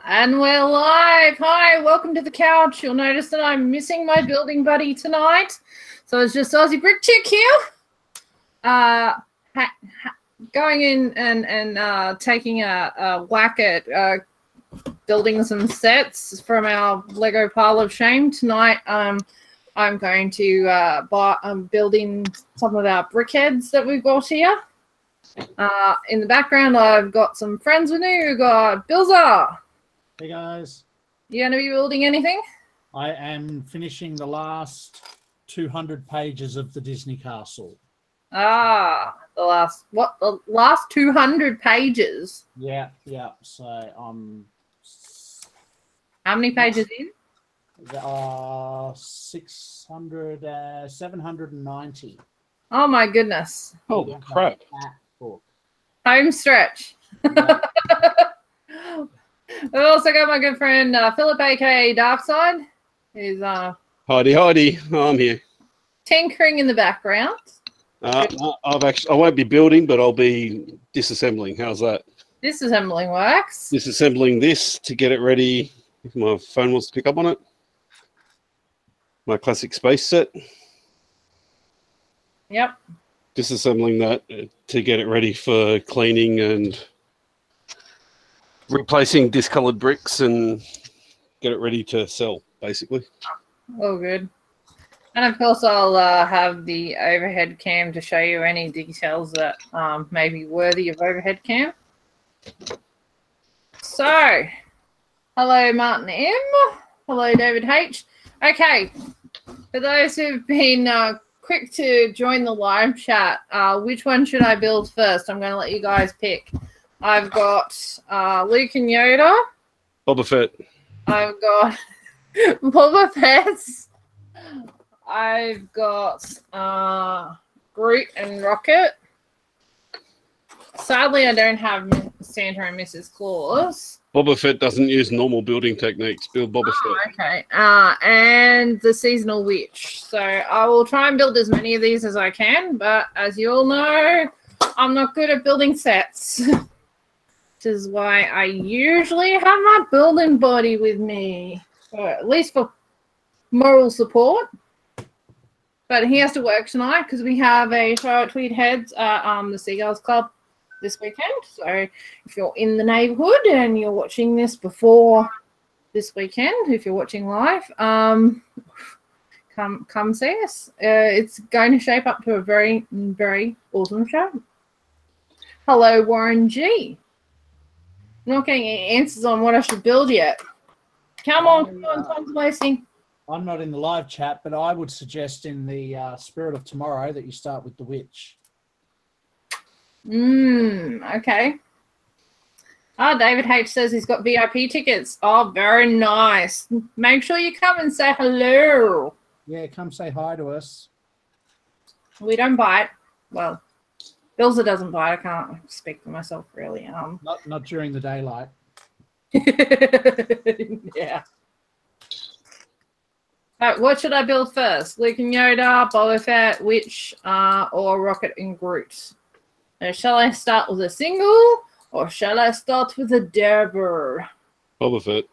And we're live. Hi, welcome to the couch. You'll notice that I'm missing my building buddy tonight. So it's just Aussie Brick Chick here. Going in and taking a whack at building some sets from our Lego pile of shame. Tonight I'm going to I'm building some of our brickheads that we've got here. In the background, I've got some friends with me. We've got Bilza. Hey guys. You going to be building anything? I am finishing the last 200 pages of the Disney Castle. The last 200 pages? Yeah. So how many pages in? There are 790. Oh my goodness. Oh crap. Home stretch. Yeah. We've also got my good friend Philip, aka Darkside, who's Hidey, I'm here. tinkering in the background. I won't be building, but I'll be disassembling. How's that? Disassembling works. Disassembling this to get it ready. If my phone wants to pick up on it. My classic space set. Yep. Disassembling that to get it ready for cleaning and replacing discolored bricks and get it ready to sell, basically. Oh, good. And of course, I'll have the overhead cam to show you any details that may be worthy of overhead cam. So, hello, Martin M. Hello, David H. Okay, for those who've been quick to join the live chat, which one should I build first? I'm going to let you guys pick. I've got Luke and Yoda. Boba Fett. I've got Boba Fett. I've got Groot and Rocket. Sadly, I don't have Santa and Mrs. Claus. Boba Fett doesn't use normal building techniques. Build Boba Fett. Okay. And the Seasonal Witch. So I will try and build as many of these as I can, but as you all know, I'm not good at building sets. Which is why I usually have my building buddy with me, or at least for moral support. But he has to work tonight because we have a show at Tweed Heads at the Seagulls Club this weekend. So if you're in the neighbourhood and you're watching this before this weekend, if you're watching live, come see us. It's going to shape up to a very, very awesome show. Hello, Warren G. I'm not getting any answers on what I should build yet. Come on, time's wasting. I'm not in the live chat, but I would suggest in the spirit of tomorrow that you start with the witch. Okay. David H says he's got VIP tickets. Oh, very nice. Make sure you come and say hello. Yeah, come say hi to us. We don't bite. Well, Bilza doesn't bite. I can't speak for myself, really. Not during the daylight. Yeah. What should I build first? Luke and Yoda, Boba Fett, Witch, or Rocket and Groot? Shall I start with a single, or shall I start with a dabber? Boba Fett.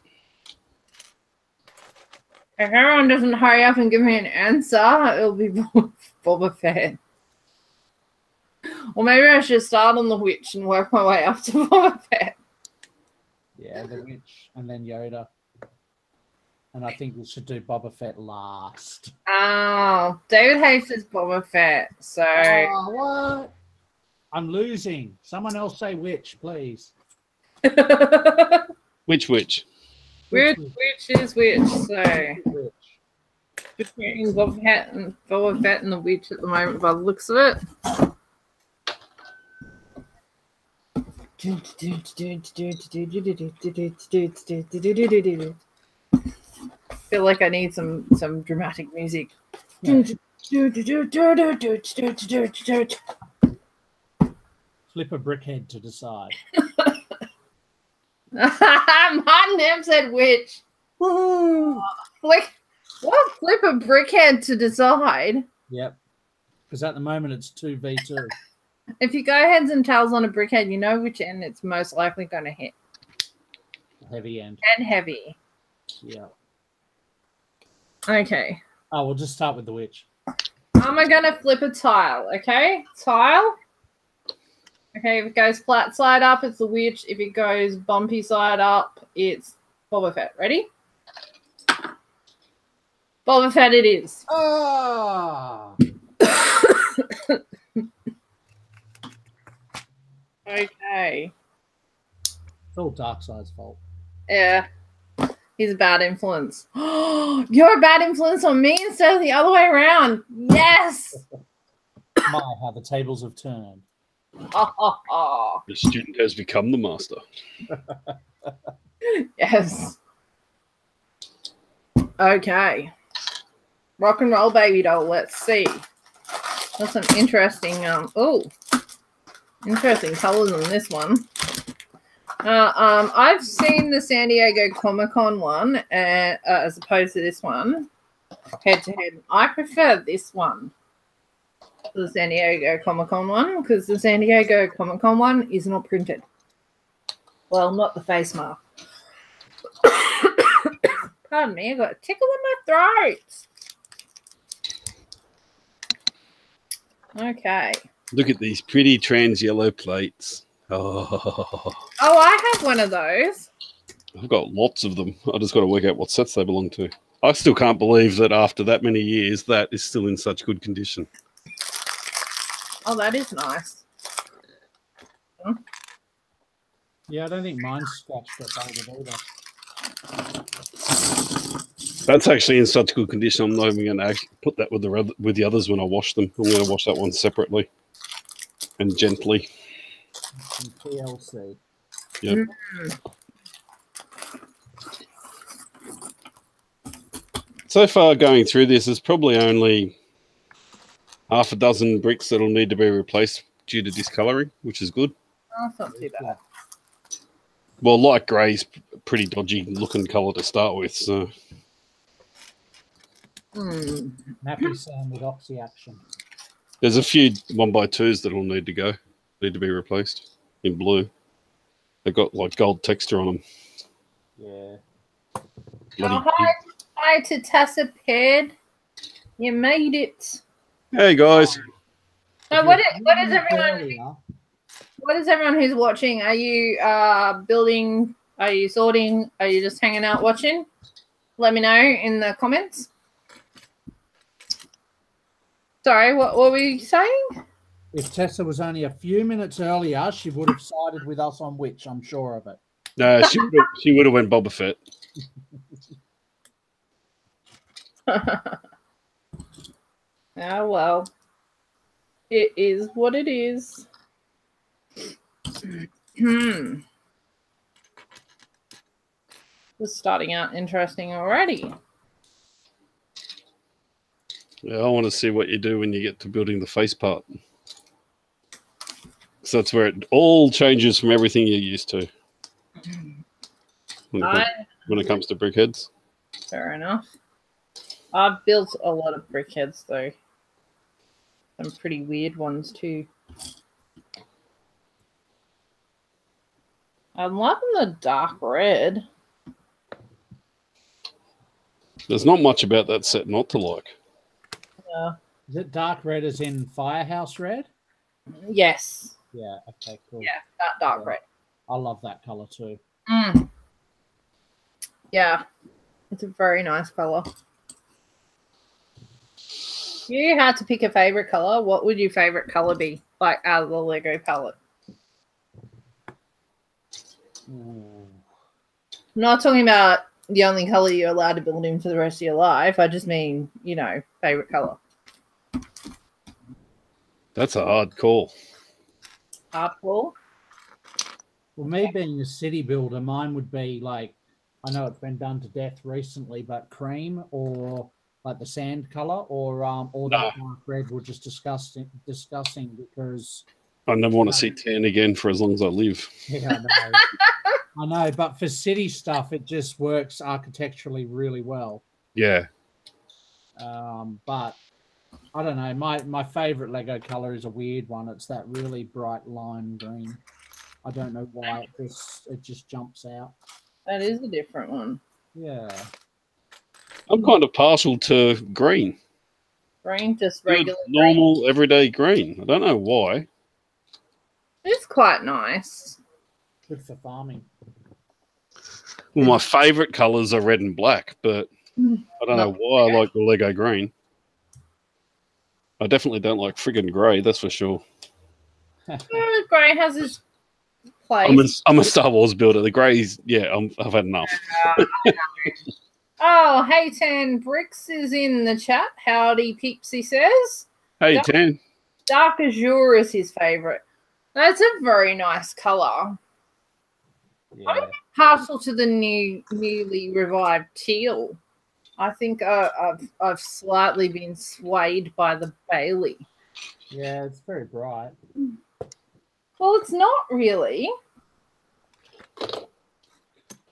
If everyone doesn't hurry up and give me an answer, it'll be Boba Fett. Or maybe I should start on the Witch and work my way up to Boba Fett. Yeah, the witch and then Yoda. And I think we should do Boba Fett last. Oh, David hates his Boba Fett, so... Oh, what? I'm losing. Someone else say witch, please. Which witch? Which is which, so... Between Boba Fett and the Witch at the moment, by the looks of it. Feel like I need some dramatic music. Yeah. Flip a brickhead to decide. Martin M said witch. Flip a brickhead to decide. Yep. Because at the moment it's 2v2. If you go heads and tails on a brickhead, you know which end it's most likely going to hit. Heavy end. And heavy. Yeah. Okay. Oh, we'll just start with the witch. Am I gonna flip a tile? Okay, tile. Okay, if it goes flat side up, it's the witch. If it goes bumpy side up, it's Boba Fett. Ready? Boba Fett it is. Ah! Okay. It's all Darkseid's fault. Yeah. He's a bad influence. You're a bad influence on me instead of the other way around. Yes. My, how the tables have turned. The student has become the master. Yes. Okay. Rock and roll, baby doll. Let's see. That's some interesting. Interesting colors on this one. I've seen the San Diego Comic-Con one, as opposed to this one, head to head. I prefer this one to the San Diego Comic-Con one because the San Diego Comic-Con one is not printed. Well, not the face mask. Pardon me, I got a tickle in my throat. Okay. Look at these pretty trans yellow plates. Oh, I have one of those. I've got lots of them. I just got to work out what sets they belong to. I still can't believe that after that many years, that is still in such good condition. Oh, that is nice. Yeah, I don't think mine's scratched up either. That's actually in such good condition. I'm not even going to put that with the others when I wash them. I'm going to wash that one separately and gently. Some TLC. Yep. So far, going through this, there's probably only half a dozen bricks that'll need to be replaced due to discoloring, which is good. Oh, that's not too bad. Well, light grey's pretty dodgy looking colour to start with, so. Happy Sam with Oxy action. There's a few 1x2s that'll need to be replaced in blue. They've got like gold texture on them. Yeah. Hi to Tessa Ped. You made it. Hey guys. So what is everyone? What is everyone who's watching? Are you building? Are you sorting? Are you just hanging out watching? Let me know in the comments. Sorry, what were you saying? If Tessa was only a few minutes earlier, she would have sided with us on Witch, I'm sure of it. No, she would have went Boba Fett. Oh, well. It is what it is. This is starting out interesting already. Yeah, I want to see what you do when you get to building the face part. So that's where it all changes from everything you're used to. When it comes to brickheads. Fair enough. I've built a lot of brickheads though. Some pretty weird ones too. I'm liking the dark red. There's not much about that set not to like. Yeah. Is it dark red as in Firehouse red? Yes. Yeah, okay, cool. Yeah, that dark red. I love that colour too. Yeah, it's a very nice colour. If you had to pick a favourite colour, what would your favourite colour be? Like out of the Lego palette? I'm not talking about the only colour you're allowed to build in for the rest of your life. I just mean, you know, favourite colour. That's a hard call. Hard call? Well, me being a city builder, mine would be like, I know it's been done to death recently, but cream or like the sand color or that dark red we're just discussing because I never want to see tan again for as long as I live. Yeah, I know. I know, but for city stuff, it just works architecturally really well. Yeah. But I don't know. My favorite Lego color is a weird one. It's that really bright lime green. I don't know why it just jumps out. That is a different one. Yeah. I'm kind of partial to green. Green, just Good, regular green. normal, everyday green. I don't know why. It's quite nice. Good for farming. Well, my favourite colours are red and black, but I don't know why I like the Lego green. I definitely don't like friggin' grey, that's for sure. Grey has its place. I'm a Star Wars builder. The greys, yeah, I've had enough. Oh, hey, 10 Bricks is in the chat. Howdy, peeps, he says. Hey, Tan. Dark Azure is his favourite. That's a very nice colour. Yeah. I'm partial to the newly revived teal. I think I've slightly been swayed by the Bailey. Yeah, it's very bright. Well, it's not really.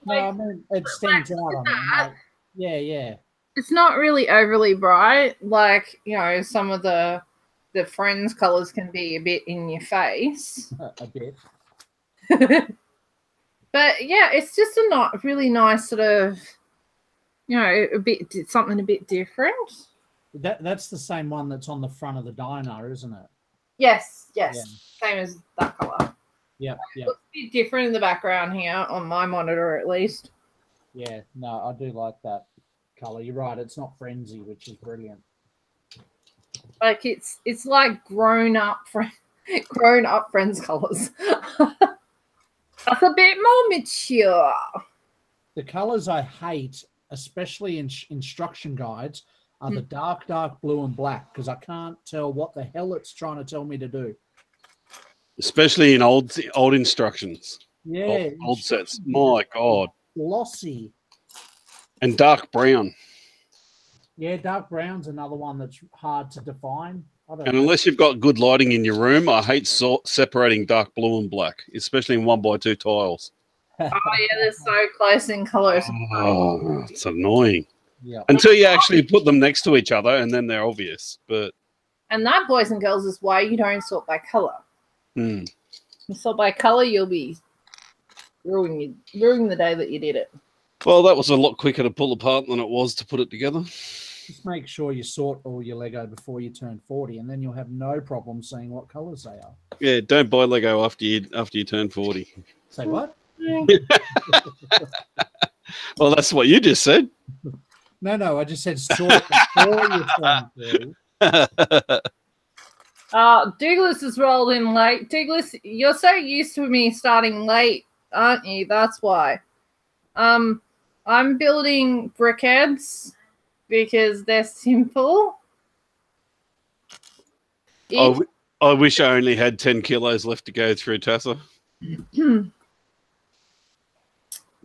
No, I mean, it stands out on me. Like, yeah. It's not really overly bright. Like, you know, some of the Friends colours can be a bit in your face. A bit. But yeah, it's just a not really nice sort of, you know, something a bit different. That's the same one that's on the front of the diner, isn't it? Yes. Yeah. Same as that colour. Yep. Looks a bit different in the background here on my monitor, at least. Yeah, no, I do like that colour. You're right, it's not frenzy, which is brilliant. Like it's like grown up Friends colours. That's a bit more mature. The colours I hate, especially in instruction guides, are the dark blue and black, because I can't tell what the hell it's trying to tell me to do. Especially in old instructions. Yeah. Old sets. My God. Glossy. And dark brown. Yeah, dark brown's another one that's hard to define. And unless you've got good lighting in your room, I hate separating dark blue and black, especially in 1x2 tiles. Oh yeah, they're so close in colours. Oh, it's annoying. Yeah. Until you actually put them next to each other, and then they're obvious. And that, boys and girls, is why you don't sort by colour. You sort by colour, you'll be ruining the day that you did it. Well, that was a lot quicker to pull apart than it was to put it together. Just make sure you sort all your Lego before you turn 40, and then you'll have no problem seeing what colours they are. Yeah, don't buy Lego after you turn 40. Say what? Well, that's what you just said. No, I just said sort before you turn 40. Douglas has rolled in late. Douglas, you're so used to me starting late, aren't you? That's why. I'm building brickheads because they're simple. I wish I only had 10 kilos left to go through, Tessa.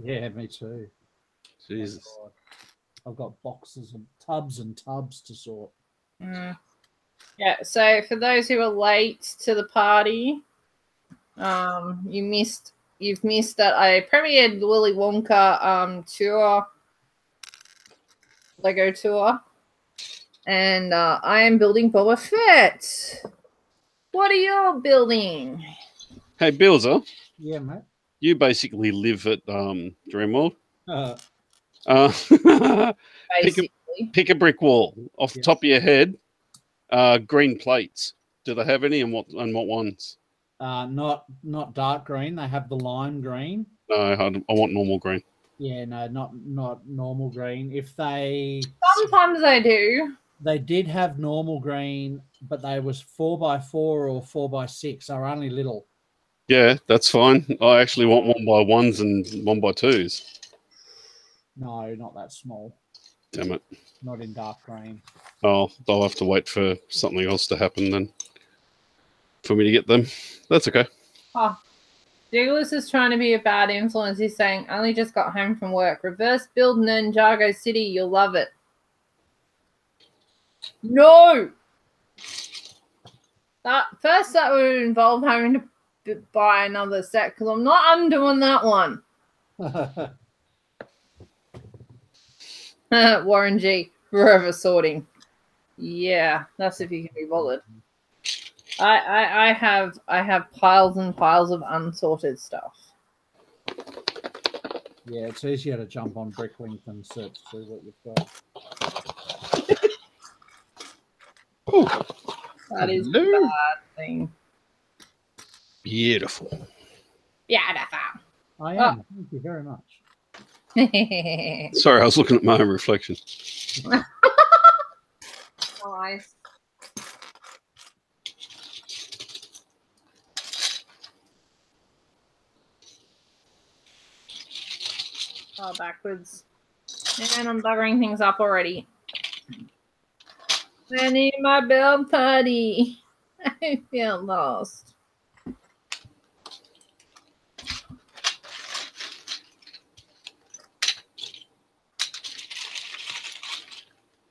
Yeah, me too. Jesus. Oh, I've got boxes and tubs to sort. Yeah, so for those who are late to the party, you've missed that I premiered the Willy Wonka tour, Lego tour, and I am building Boba Fett. What are you building? Hey, Bilzer. Yeah, mate. You basically live at Dreamworld. Basically. Pick a brick wall off the top of your head. Green plates. Do they have any, and what ones? Not dark green. They have the lime green. No, I want normal green. Yeah, no, not normal green. If they Sometimes I do. They did have normal green, but they was 4x4 or 4x6. They were only little. Yeah, that's fine. I actually want 1x1s and 1x2s. No, not that small. Damn it. Not in dark green. Oh, I'll have to wait for something else to happen then for me to get them. That's okay. Oh, Douglas is trying to be a bad influence. He's saying, only just got home from work. Reverse build Ninjago City. You'll love it. No! That would involve having to buy another set because I'm not undoing that one. Warren G. Forever sorting. Yeah, that's if you can be bothered. I have piles and piles of unsorted stuff. Yeah, it's easier to jump on Bricklink and search through what you've got. Oh, That is the hello. bad thing. Beautiful. Beautiful. I am. Thank you very much. Sorry, I was looking at my own reflection. Nice. Oh, backwards. And I'm buggering things up already. I need my build party. I feel lost.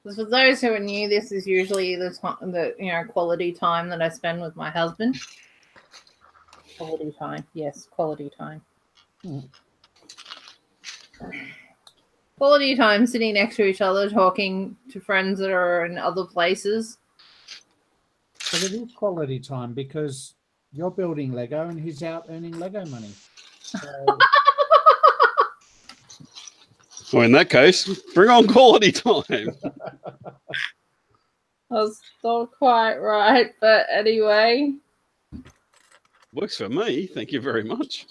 For those who are new, this is usually the time, quality time that I spend with my husband. Quality time, yes, quality time. Quality time, sitting next to each other, talking to friends that are in other places. But it is quality time because you're building Lego and he's out earning Lego money. So... Well, in that case, bring on quality time. That's not quite right, but anyway. Works for me. Thank you very much.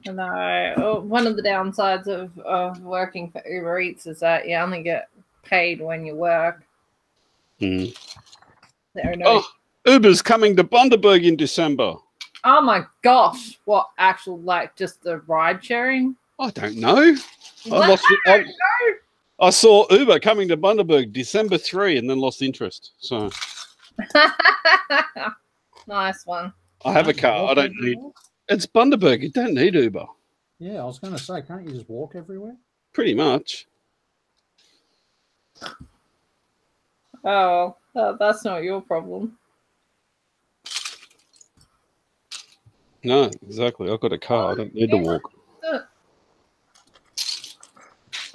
No, one of the downsides of working for Uber Eats is that you only get paid when you work. Mm. There are no... Oh, Uber's coming to Bundaberg in December. Oh my gosh! What actual just the ride sharing? I don't know. I saw Uber coming to Bundaberg December 3 and then lost interest. So nice one. I have a car. I don't need. It's Bundaberg. You don't need Uber. Yeah, I was going to say, can't you just walk everywhere? Pretty much. Oh, that's not your problem. No, exactly. I've got a car. I don't need to walk.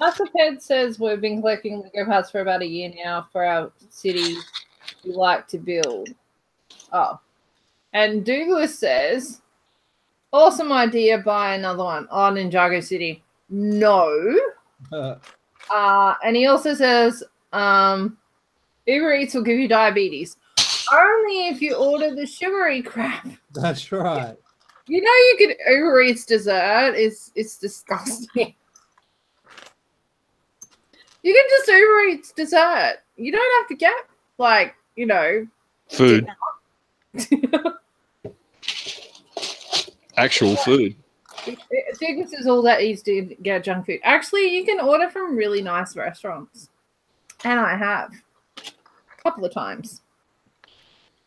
As the Ped says, we've been collecting Lego parts for about a year now for our city we like to build. Oh. And Douglas says, awesome idea, buy another one. Oh, Ninjago City. No. And he also says, Uber Eats will give you diabetes. Only if you order the sugary crap. That's right. You know you could Uber Eats dessert. It's disgusting. You can just Uber Eats dessert. You don't have to get, food. Actual food. I think this is all that is to get junk food. Actually, you can order from really nice restaurants. And I have. A couple of times.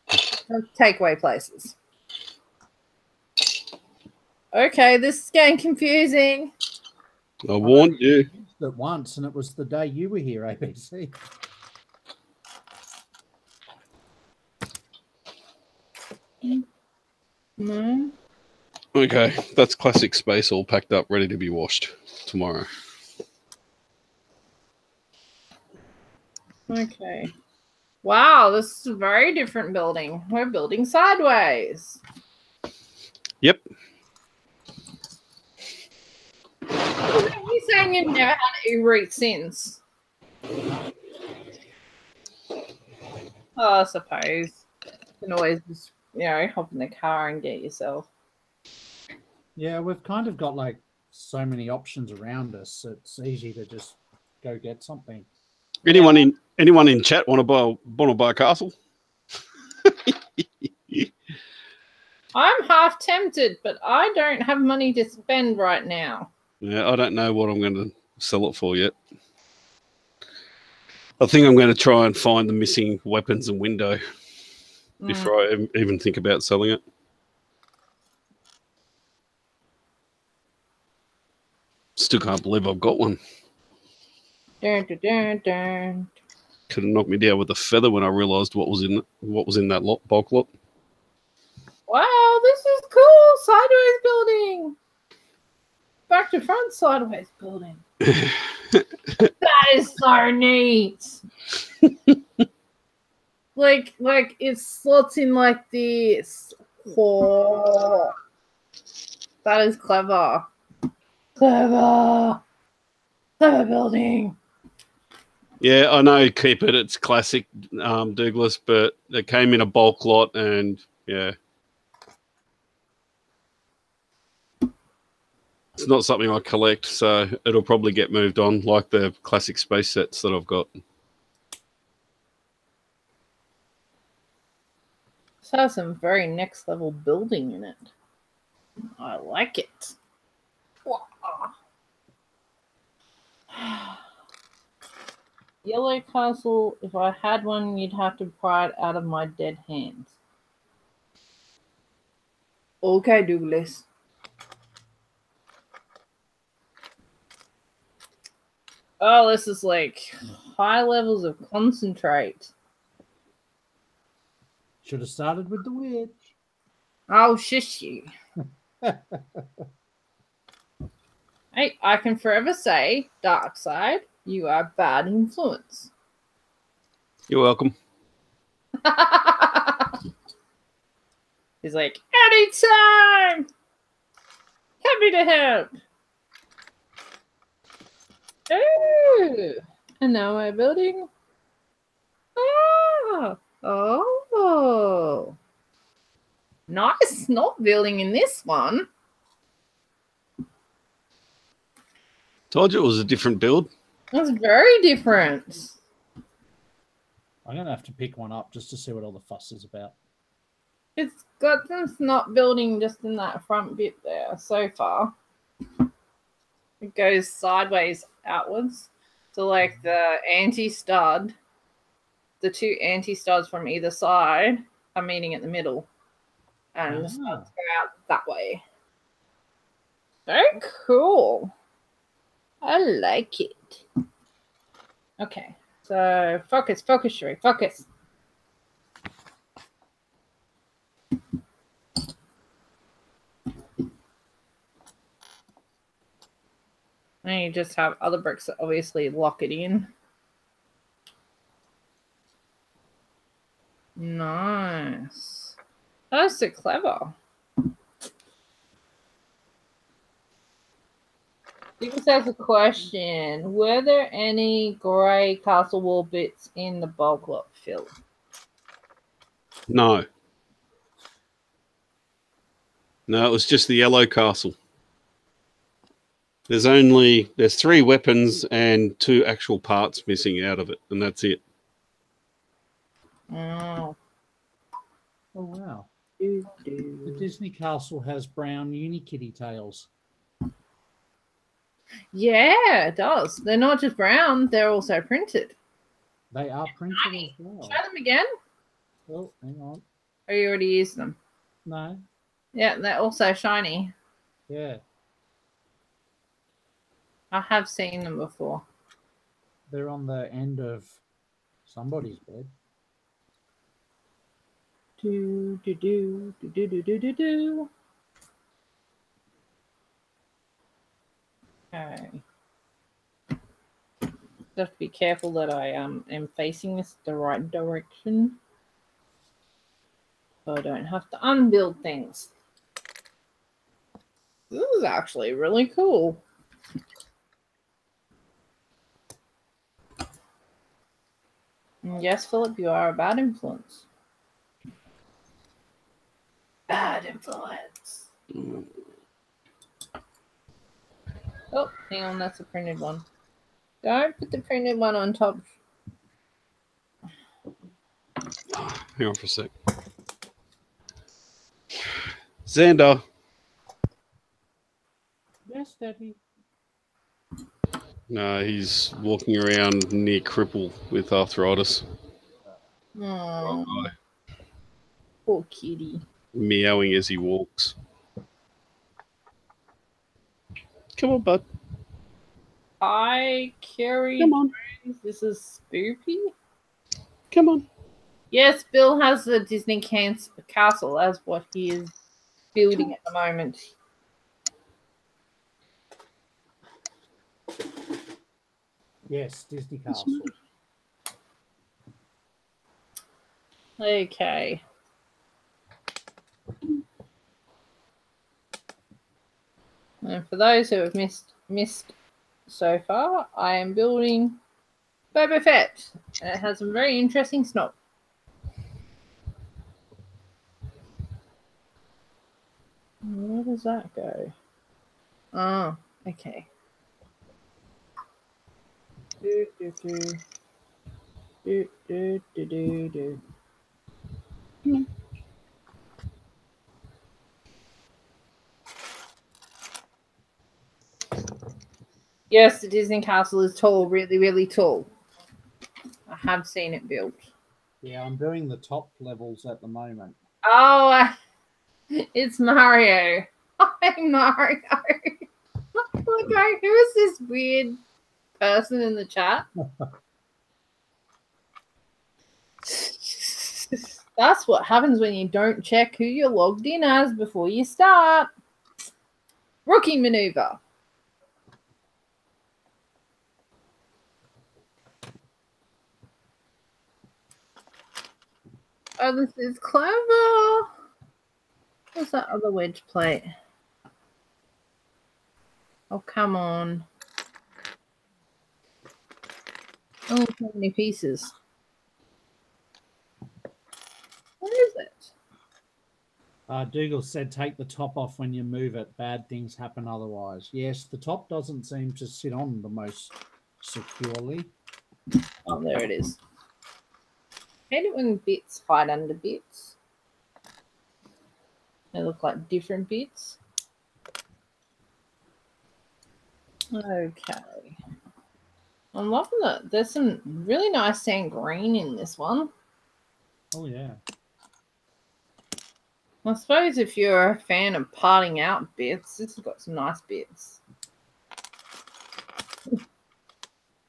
Takeaway places. Okay, this is getting confusing. I warned you. At once, and it was the day you were here, ABC. No. Okay, that's classic space all packed up, ready to be washed tomorrow. Okay. Wow, this is a very different building. We're building sideways. Yep. You're saying you've never had Uber Eats since? Oh, I suppose. You can always just, hop in the car and get yourself. Yeah, we've kind of got so many options around us. It's easy to just go get something. Anyone in chat want to buy a castle? I'm half tempted, but I don't have money to spend right now. Yeah, I don't know what I'm going to sell it for yet. I think I'm going to try and find the missing weapons and window before I even think about selling it. Still can't believe I've got one. Dun, dun, dun, dun. Could have knocked me down with a feather when I realised what was in that bulk lot. Wow, this is cool. Sideways building. Back to front sideways building. That is so neat. like it slots in like this. Oh, that is clever. Clever. Clever building. Yeah, I know. Keep it. It's classic, Douglas, but it came in a bulk lot, and yeah, it's not something I collect, so it'll probably get moved on, like the classic space sets that I've got. This has some very next level building in it. I like it. Wow. Yellow castle, if I had one, you'd have to pry it out of my dead hands. Okay, Douglas. Oh, this is like high levels of concentrate. Should have started with the witch. Oh, shush you. Hey, I can forever say, dark side, you are bad influence. You're welcome. He's like, anytime! Happy to help. Ooh, and now we're building. Oh, nice. Not building in this one. Told you it was a different build. That's very different. I'm going to have to pick one up just to see what all the fuss is about. It's got this not building just in that front bit there so far. It goes sideways outwards. So like the anti-stud, the two anti-studs from either side are meeting at the middle. And the studs go out that way. Very cool. I like it. Okay. So focus, Sheree, focus. And you just have other bricks that obviously lock it in. Nice. That's so clever. This has a question. Were there any grey castle wall bits in the bulk lot fill? No. No, it was just the yellow castle. There's 3 weapons and 2 actual parts missing out of it, and that's it. Oh. Oh, wow. The Disney castle has brown Unikitty tails. Yeah, it does. They're not just brown, they're also printed. They are printed as well. Try them again. Oh, hang on. Or you already used them? No. Yeah, they're also shiny. Yeah. I have seen them before. They're on the end of somebody's bed. Do, do, do, do, do, do, do, do, do. Okay. Just be careful that I am facing this the right direction. So I don't have to unbuild things. This is actually really cool. And yes, Philip, you are a bad influence. Bad influence. Oh, hang on, that's a printed one. Don't put the printed one on top. Hang on for a sec. Xander. Yes, Daddy. No, he's walking around near cripple with arthritis. Oh, poor kitty. Meowing as he walks. Come on, bud. Hi, Carrie. Come on. This is Spoopy. Come on. Yes, Bill has the Disney castle. That's what he is building at the moment. Yes, Disney castle. Okay. And for those who have missed so far, I am building Boba Fett. And it has some very interesting snob. Where does that go? Oh, okay. Do, do, do. Do, do, do, do, do. Yes, the Disney castle is tall, really, really tall. I have seen it built. Yeah, I'm doing the top levels at the moment. Oh, it's Mario. Hi, Mario. Okay, who is this weird person in the chat? That's what happens when you don't check who you're logged in as before you start. Rookie maneuver. Oh, this is clever. What's that other wedge plate? Oh, come on. Oh, so many pieces. What is it? Dougal said take the top off when you move it. Bad things happen otherwise. Yes, the top doesn't seem to sit on the most securely. Oh, there it is. I hate it when bits hide under bits. They look like different bits. Okay. I'm loving it. There's some really nice sand green in this one. Oh, yeah. I suppose if you're a fan of parting out bits, this has got some nice bits.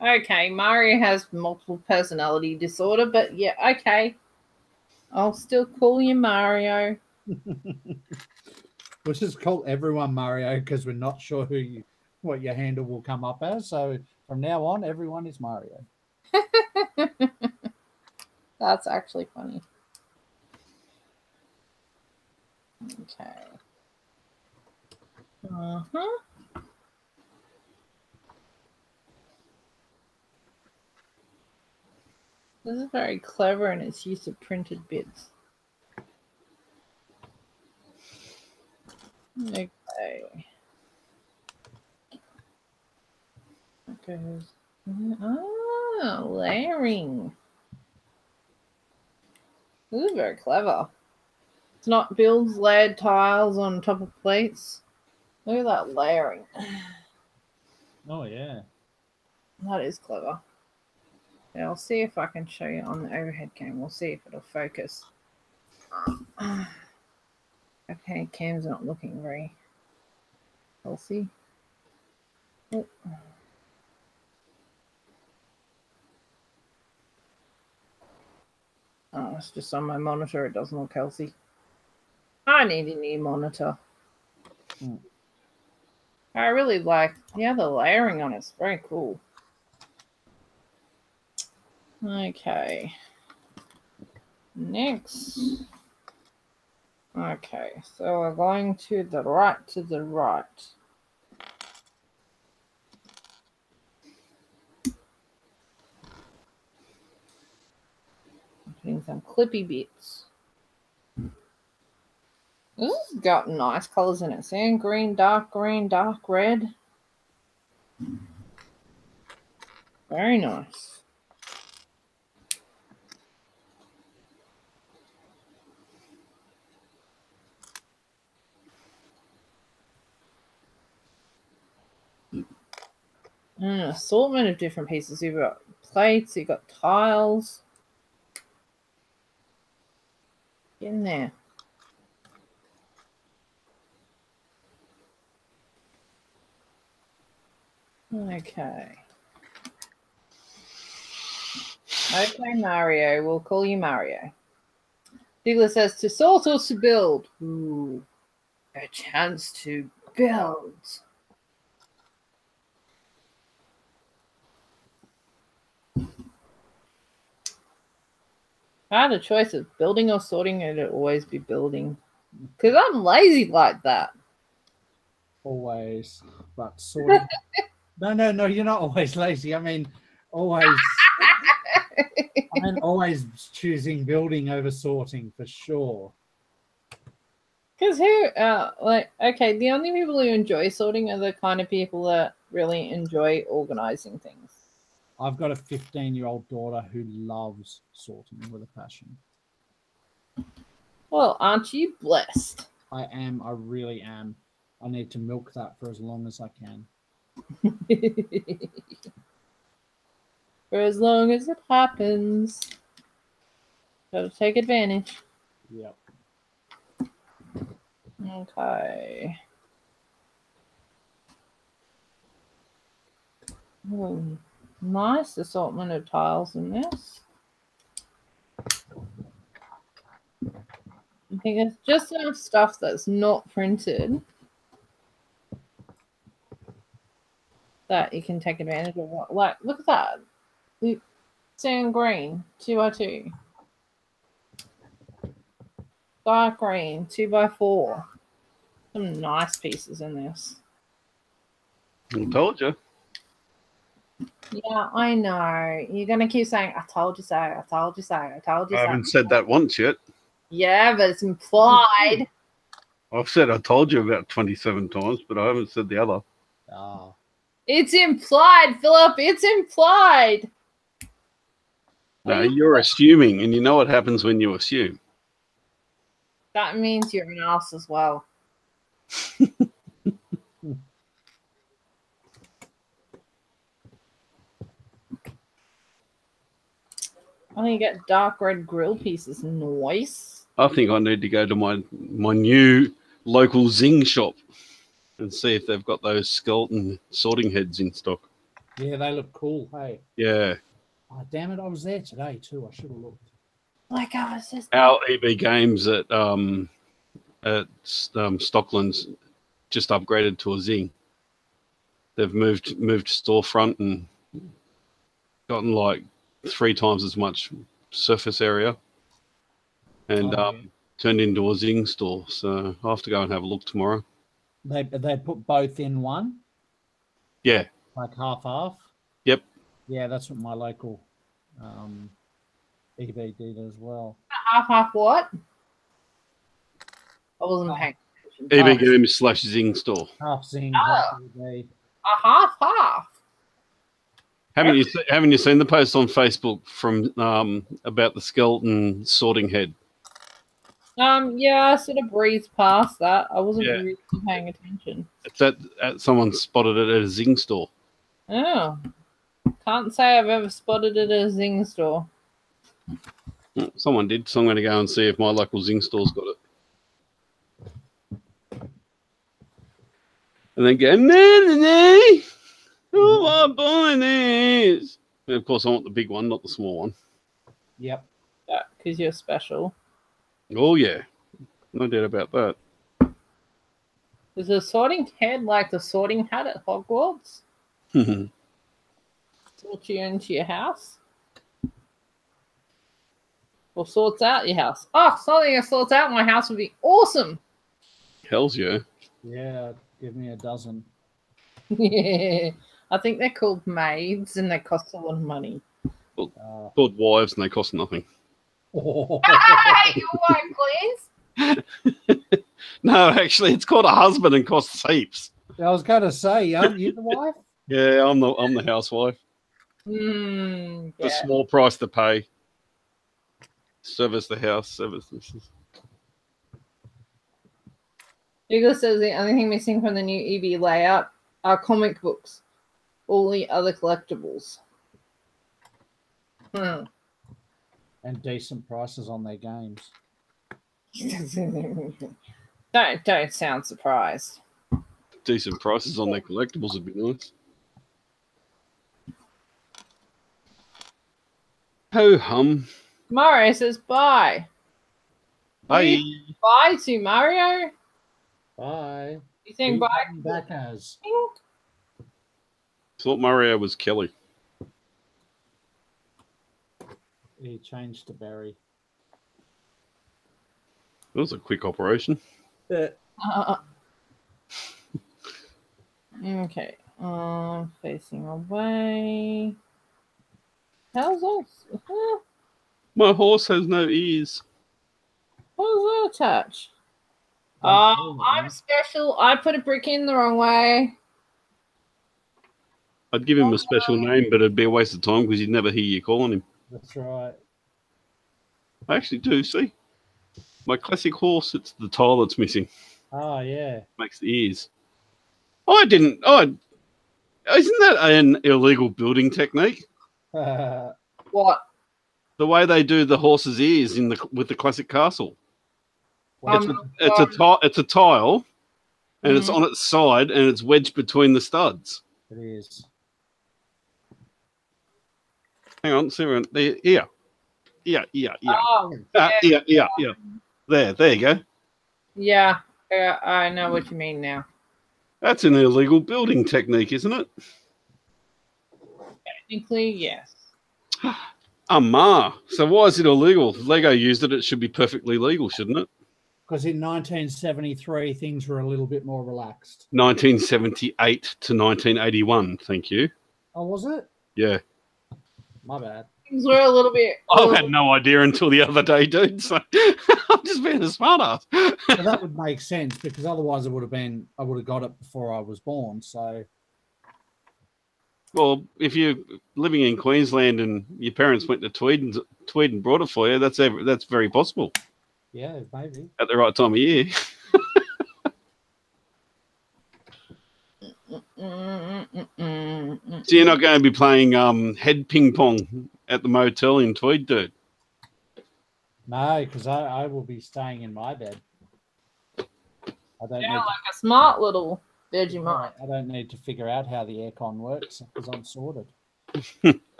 Okay, Mario has multiple personality disorder, but yeah, okay. I'll still call you Mario. We'll just call everyone Mario because we're not sure what your handle will come up as. So from now on, everyone is Mario. That's actually funny. Okay. This is very clever in its use of printed bits. Okay. That goes. Oh, layering. This is very clever. It's not builds layered tiles on top of plates. Look at that layering. Oh, yeah. That is clever. Yeah, I'll see if I can show you on the overhead cam. We'll see if it'll focus. Okay, cam's not looking very healthy. Oh. Oh, it's just on my monitor. It doesn't look healthy. I need a new monitor. I really like, yeah, the layering on it's very cool. Okay. Next. Okay, so we're going to the right. Putting some clippy bits. This has got nice colors in it. Sand green, dark red. Very nice. An assortment of different pieces. You've got plates, you've got tiles. Get in there. Okay. Okay, Mario. We'll call you Mario. Douglas says to sort or to build. Ooh, a chance to build. If I had a choice of building or sorting, it'd always be building. Because I'm lazy like that. always, but sorting. No, you're not always lazy. I mean, always. Always choosing building over sorting for sure. Because okay, the only people who enjoy sorting are the kind of people that really enjoy organizing things. I've got a 15-year-old daughter who loves sorting with a passion. Well, aren't you blessed? I am. I really am. I need to milk that for as long as I can. For as long as it happens. Gotta take advantage. Yep. Okay. Oh, nice assortment of tiles in this. I think it's just enough stuff that's not printed that you can take advantage of. Like, look at that. Sand green, 2x2. Dark green, 2x4. Some nice pieces in this. I told you. Yeah, I know. You're going to keep saying, I told you so, I told you so, I told you so. I haven't said that once yet. Yeah, but it's implied. I've said I told you about 27 times, but I haven't said the other. Oh. It's implied, Philip. It's implied. No, you're assuming, and you know what happens when you assume. That means you're an ass as well. I think you get dark red grill pieces. Nice. I think I need to go to my new local Zing shop and see if they've got those skeleton sorting heads in stock. Yeah, they look cool. Hey. Yeah. Oh, damn it! I was there today too. I should have looked. Like I was just. Our EB Games at Stockland's just upgraded to a Zing. They've moved storefront and gotten like 3 times as much surface area, and turned into a Zing store. So I'll have to go and have a look tomorrow. They put both in one. Yeah. Like half. Yep. Yeah, that's what my local EB did as well. Half what? I wasn't paying attention. EB Games / Zing store. Half Zing. Oh. EB. A half. Haven't you seen the post on Facebook from about the skeleton sorting head? Yeah, I sort of breezed past that. I wasn't Yeah. really paying attention. It's at someone spotted it at a Zing store. Oh. Can't say I've ever spotted it at a Zing store. Someone did, so I'm going to go and see if my local Zing store's got it. And then go, no, who am buying this? And of course, I want the big one, not the small one. Yep. Yeah, because you're special. Oh, yeah. No doubt about that. Is the sorting head like the sorting hat at Hogwarts? Sort you into your house? Or sorts out your house? Oh, something that sorts out my house would be awesome. Hells yeah. Yeah, give me a dozen. Yeah. I think they're called maids and they cost a lot of money. Called wives and they cost nothing. Hey, you won't, please. No, actually, it's called a husband and costs heaps. I was going to say, aren't you the wife? Yeah, I'm the housewife. Yeah. A small price to pay. Service the house, service this. Google says the only thing missing from the new EB layout are comic books. All the other collectibles. And decent prices on their games. Don't sound surprised. Decent prices on their collectibles would be nice. Ho hum. Mario says bye. Bye. Bye to Mario? Bye. You saying bye? Back as. Thought Mario was Kelly. He changed to Barry. That was a quick operation. Okay. Facing away. How's that? My horse has no ears. What does that attach? Oh, I'm special. I put a brick in the wrong way. I'd give him a special name, but it'd be a waste of time because you'd never hear you calling him. That's right. I actually do, see? My classic horse, it's the tile that's missing. Oh, yeah. Makes the ears. Isn't that an illegal building technique? What? The way they do the horse's ears with the classic castle. It's a tile, and it's on its side, and it's wedged between the studs. It is. Hang on, see where here. Yeah. Oh, yeah. There you go. Yeah, I know what you mean now. That's an illegal building technique, isn't it? Technically, yes. So why is it illegal? If Lego used it, it should be perfectly legal, shouldn't it? Because in 1973, things were a little bit more relaxed. 1978 to 1981, thank you. Oh, was it? Yeah. My bad. Things were a little bit... I had no idea until the other day, dude. So I'm just being a smartass. So that would make sense because otherwise I would have got it before I was born. So, well, if you're living in Queensland and your parents went to Tweed and brought it for you, that's very possible. Yeah, maybe at the right time of year. So you're not going to be playing head ping pong at the motel in Tweed, dude? No, because I will be staying in my bed. I don't like a smart little Vegemite. I don't need to figure out how the aircon works because I'm sorted.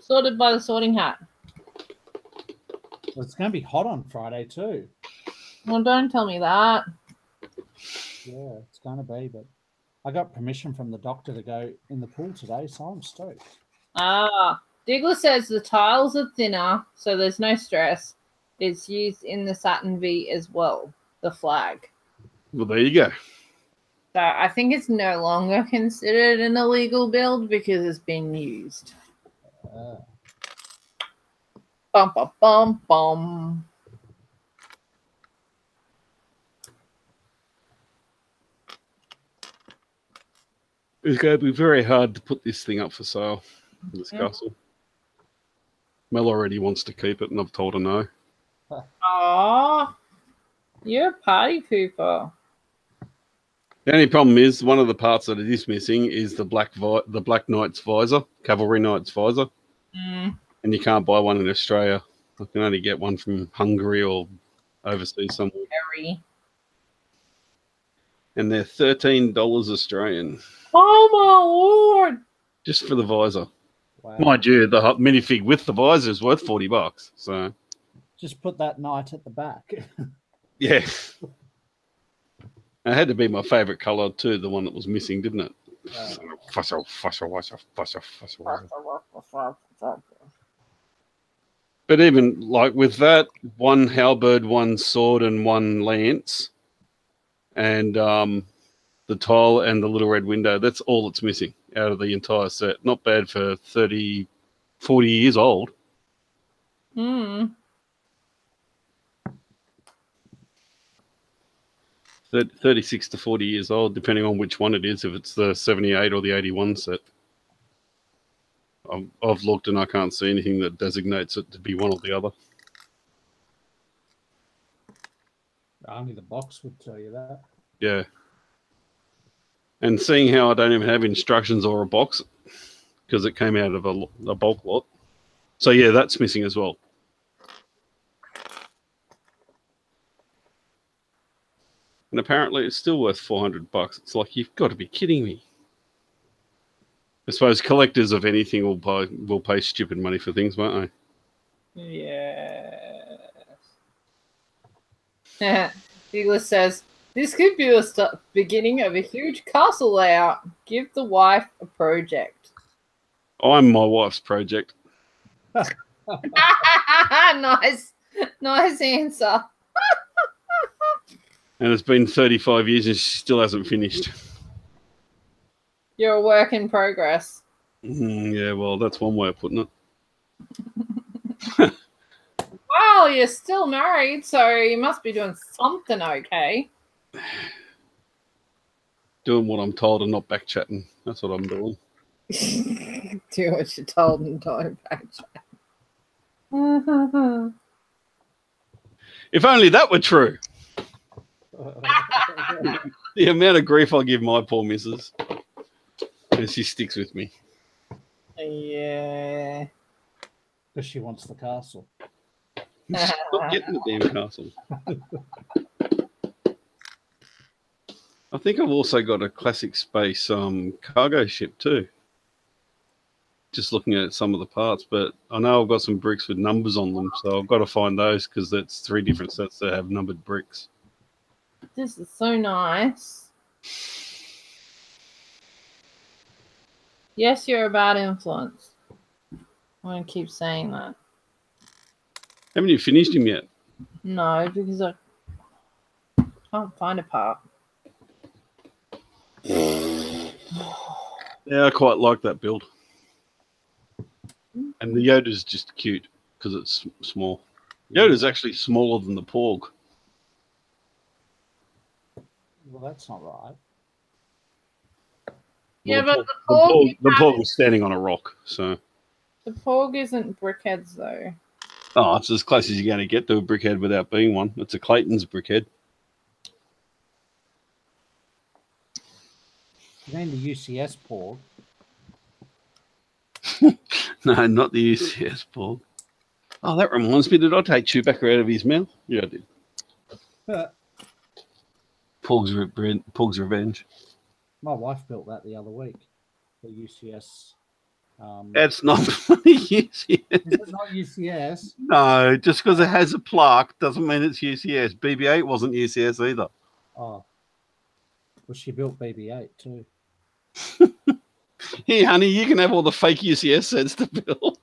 Sorted by the sorting hat. Well, it's going to be hot on Friday too. Well, don't tell me that. Yeah, it's going to be, but I got permission from the doctor to go in the pool today, so I'm stoked. Digler says the tiles are thinner, so there's no stress. It's used in the Saturn V as well, the flag. Well, there you go. So I think it's no longer considered an illegal build because it's been used. Bum, bum, bum, bum. It's going to be very hard to put this thing up for sale, this castle. Mel already wants to keep it, and I've told her no. Aww. You're a party pooper. The only problem is one of the parts that it is missing is the Black Knight's visor, Cavalry Knight's visor. And you can't buy one in Australia. I can only get one from Hungary or overseas somewhere. And they're $13 Australian. Oh my lord! Just for the visor. Wow. Mind you, the minifig with the visor is worth $40. So just put that knight at the back. Yeah. It had to be my favourite colour too, the one that was missing, didn't it? But even like with that, one halberd, one sword, and one lance, and the tile and the little red window, that's all that's missing out of the entire set. Not bad for 30, 40 years old. 36 to 40 years old, depending on which one it is, if it's the 78 or the 81 set. I've looked and I can't see anything that designates it to be one or the other. Only the box would tell you that. Yeah. And seeing how I don't even have instructions or a box, because it came out of a bulk lot. So yeah, that's missing as well. And apparently it's still worth $400. It's like, you've got to be kidding me. I suppose collectors of anything will pay stupid money for things, won't they? Yes. Douglas says, this could be the beginning of a huge castle layout. Give the wife a project. I'm my wife's project. Nice answer. And it's been 35 years and she still hasn't finished. You're a work in progress. Yeah, well, that's one way of putting it. Well, you're still married, so you must be doing something okay. Doing what I'm told and not back chatting. That's what I'm doing. Do what you're told and don't back chat. If only that were true. The amount of grief I give my poor missus. And she sticks with me. Yeah. Because she wants the castle. She's not getting the damn castle. I think I've also got a classic space cargo ship too. Just looking at some of the parts, but I know I've got some bricks with numbers on them, so I've got to find those because that's 3 different sets that have numbered bricks. This is so nice. Yes, you're a bad influence. I'm going to keep saying that. Haven't you finished him yet? No, because I can't find a part. Yeah, I quite like that build. And the Yoda's just cute because it's small. Yoda's actually smaller than the Porg. Well, that's not right. Yeah, Well, but the Porg was standing on a rock, so. The Porg isn't brickheads, though. Oh, it's as close as you're going to get to a brickhead without being one. It's a Clayton's brickhead. You mean the UCS Porg? No, not the UCS Porg. Oh, that reminds me. Did I take Chewbacca out of his mouth? Yeah, I did. Porg's Revenge. My wife built that the other week. The UCS. That's not UCS. Is it not UCS? No, just because it has a plaque doesn't mean it's UCS. BB-8 wasn't UCS either. Oh. Well, she built BB-8 too. Here, honey, you can have all the fake UCS sets to build.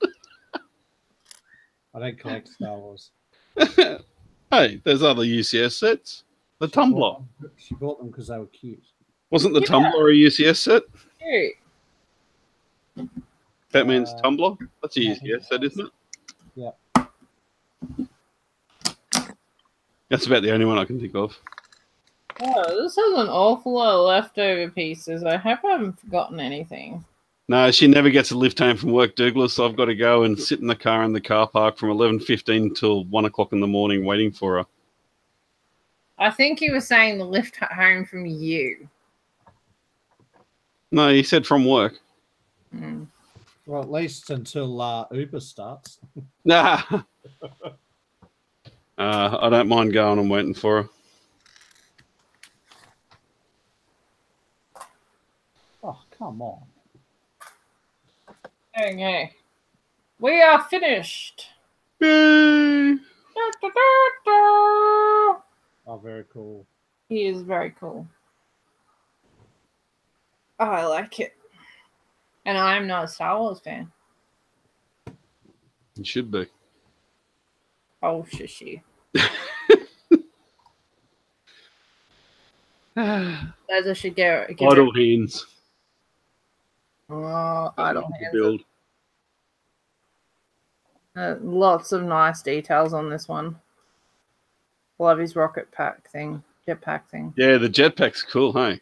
I don't collect Star Wars. Hey, there's other UCS sets. The Tumbler. She bought them because they were cute. Wasn't the Tumbler a UCS set? Cute. Batman's Tumbler? That's a UCS set, isn't it? Yeah. That's about the only one I can think of. Oh, this has an awful lot of leftover pieces. I hope I haven't forgotten anything. No, she never gets a lift home from work, Douglas. So I've got to go and sit in the car in the car park from 11:15 till 1 o'clock in the morning waiting for her. I think he was saying the lift home from you. No, he said from work. Mm. Well, at least until Uber starts. Nah. I don't mind going and waiting for her. Oh, come on. Okay. We are finished. Yay! Oh, very cool. He is very cool. Oh, I like it. And I'm not a Star Wars fan. You should be. Oh, shushy. As I should get Idle hands. Oh, idle hands. Build. Lots of nice details on this one. Love his rocket pack thing, jetpack thing. Yeah, the jetpack's cool, hey?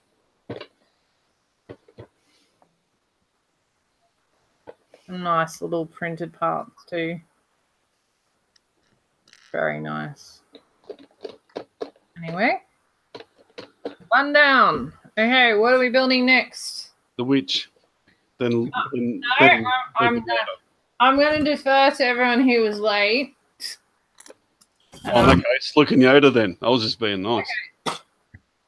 Nice little printed parts too. Very nice. Anyway, one down. Okay, what are we building next? The witch. Then, I'm going to defer to everyone who was late. okay, Slick and Yoda then. I was just being nice. Okay.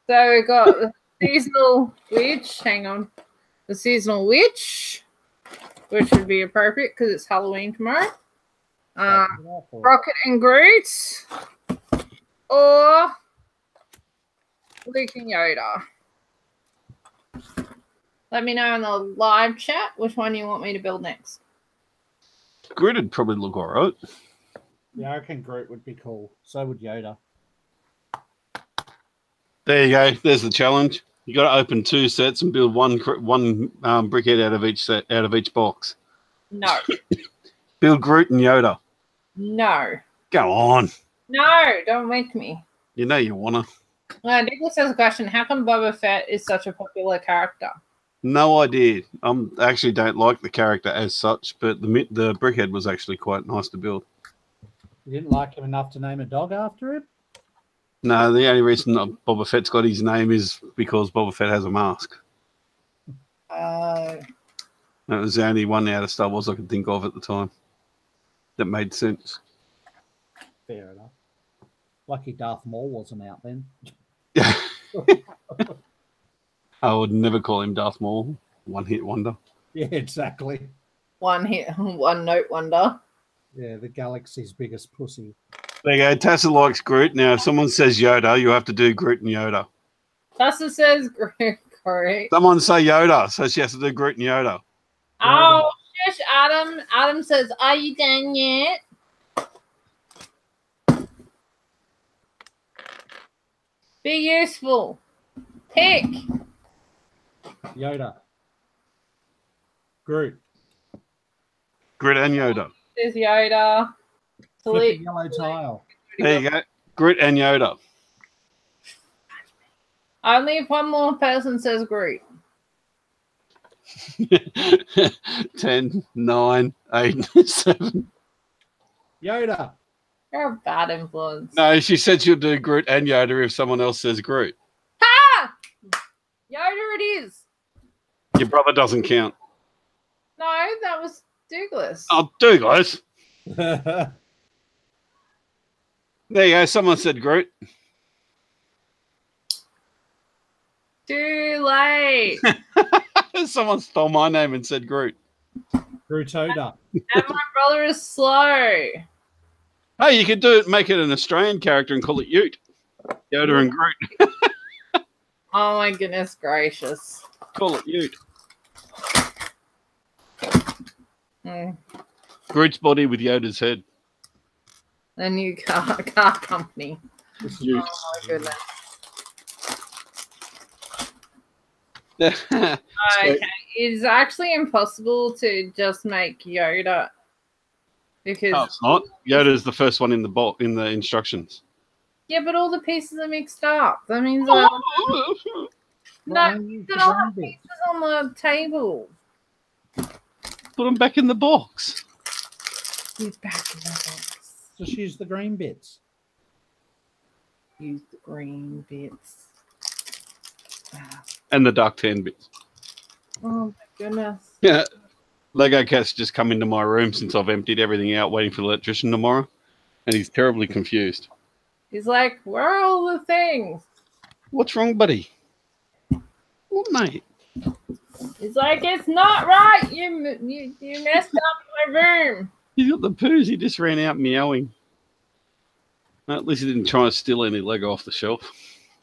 So we've got the seasonal witch. Hang on. The seasonal witch, which would be appropriate because it's Halloween tomorrow. Rocket and Groot. Or Luke and Yoda. Let me know in the live chat which one you want me to build next. Groot would probably look all right. Yeah, I reckon Groot would be cool. So would Yoda. There you go. There's the challenge. You got to open 2 sets and build one brickhead out of each set, out of each box. No. Build Groot and Yoda. No. Go on. No, don't make me. You know you wanna. Nicholas has a question. How come Boba Fett is such a popular character? No idea. I actually don't like the character as such, but the brickhead was actually quite nice to build. You didn't like him enough to name a dog after him? No, the only reason that Boba Fett's got his name is because Boba Fett has a mask. That was the only one out of Star Wars I could think of at the time that made sense. Fair enough. Lucky Darth Maul wasn't out then. I would never call him Darth Maul. One hit wonder. Yeah, exactly. One note wonder. Yeah, the galaxy's biggest pussy. There you go. Tassa likes Groot. Now, if someone says Yoda, you have to do Groot and Yoda. Tassa says Groot. Someone say Yoda, so she has to do Groot and Yoda. Oh, shush, Adam. Adam says, are you done yet? Be useful. Pick. Yoda. Groot. Groot and Yoda. There's Yoda. Flip the yellow tile. There you go. Groot and Yoda. Only if one more person says Groot. 10, 9, 8, 7. Yoda. You're a bad influence. No, she said she'll do Groot and Yoda if someone else says Groot. Ha! Yoda it is. Your brother doesn't count. No, that was Douglas. Oh, Douglas. There you go. Someone said Groot. Too late. Someone stole my name and said Groot. Grootoda. And my brother is slow. Hey, you could do it, make it an Australian character and call it Ute. Yoda and Groot. Oh my goodness gracious. Call it Ute. Hmm. Groot's body with Yoda's head. A new car company. Ute. Oh my goodness. So- Okay, it's actually impossible to just make Yoda because No, it's not. Yoda's the first one in the in the instructions. yeah, but all the pieces are mixed up. That means no, they don't have pieces on the table. Put them back in the box. Use back in the box. Just use the green bits. Use the green bits. And the dark tan bits. Oh my goodness. Yeah. Lego Cat's just come into my room since I've emptied everything out waiting for the electrician tomorrow. And he's terribly confused. He's like, where are all the things? What's wrong, buddy? What, mate? He's like, it's not right. You messed up my room. He's got the poos. He just ran out meowing. No, at least he didn't try to steal any Lego off the shelf.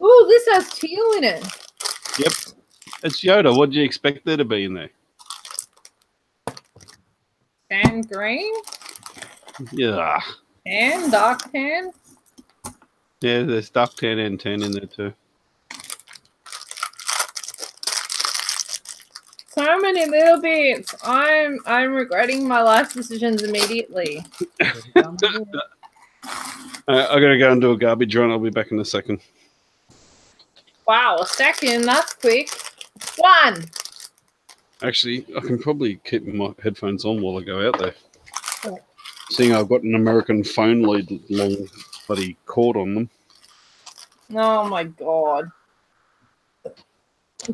Ooh, this has teal in it. Yep. It's Yoda. What do you expect there to be in there? Tan green? Yeah. Tan? Dark tan? Yeah, there's dark tan and tan in there too. So many little bits. I'm regretting my life decisions immediately. I gotta go and do a garbage run. I'll be back in a second. Wow, a second. That's quick. One. Actually, I can probably keep my headphones on while I go out there. Seeing I've got an American phone lead long bloody cord on them. Oh my god.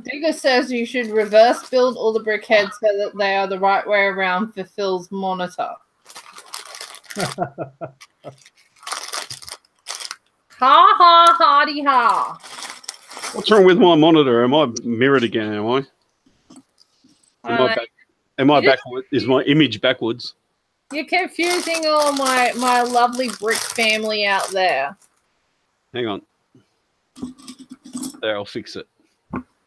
Digger says you should reverse build all the brickheads so that they are the right way around for Phil's monitor. Ha ha hardy ha. What's wrong with my monitor? Am I mirrored again? Am I? Am I backward? Is my image backwards? You're confusing all my lovely brick family out there. Hang on. There, I'll fix it.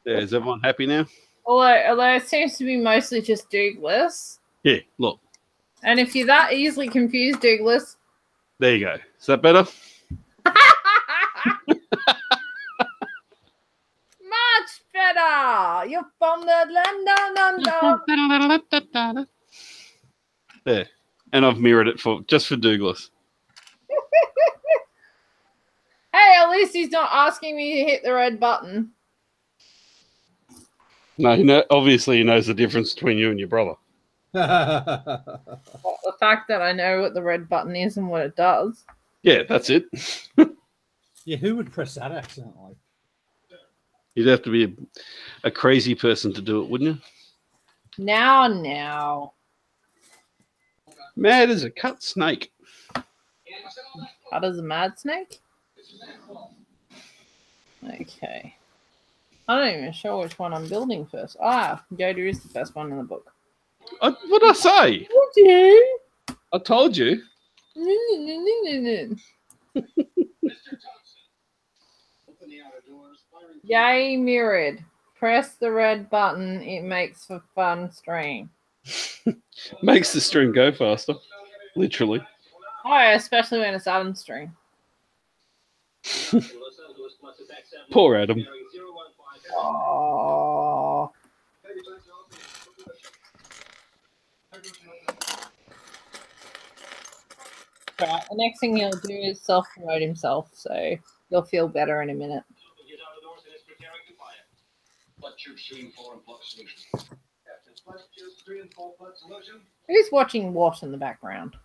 There, is everyone happy now? Although it seems to be mostly just Douglas. Yeah, look. And if you're that easily confused, Douglas. There you go. Is that better? Much you're from the London. There. And I've mirrored it just for Douglas. Hey, at least he's not asking me to hit the red button. No, obviously he knows the difference between you and your brother. Well, the fact that I know what the red button is and what it does. Yeah, that's it. Yeah, who would press that accidentally? You'd have to be a crazy person to do it, wouldn't you? Now. Mad as a cut snake. How does a mad snake? Okay. I'm not even sure which one I'm building first. Ah, Yoda is the first one in the book. What did I say? Okay. I told you. Yay, mirrored. Press the red button. It makes for fun stream. Makes the stream go faster. Literally. Oh, especially when it's Adam's stream. Poor Adam. Oh. Right, the next thing he'll do is self-promote himself, so you'll feel better in a minute. Who's watching what in the background?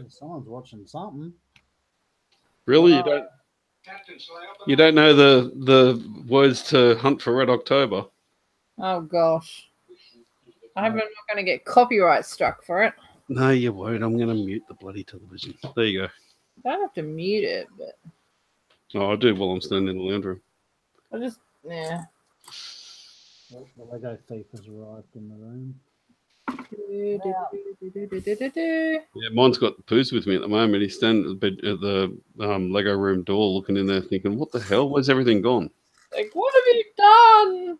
Someone's watching something. Really? You don't know the words to Hunt for Red October? Oh gosh. I hope I'm not going to get copyright struck for it. No, you won't. I'm going to mute the bloody television. There you go. I don't have to mute it, but Oh, I do while I'm standing in the lounge room. I just, yeah. Well, the Lego thief has arrived in the room. Yeah, mine's got the poos with me at the moment. He's standing at the Lego room door looking in there thinking, what the hell? Where's everything gone? Like, what have you done?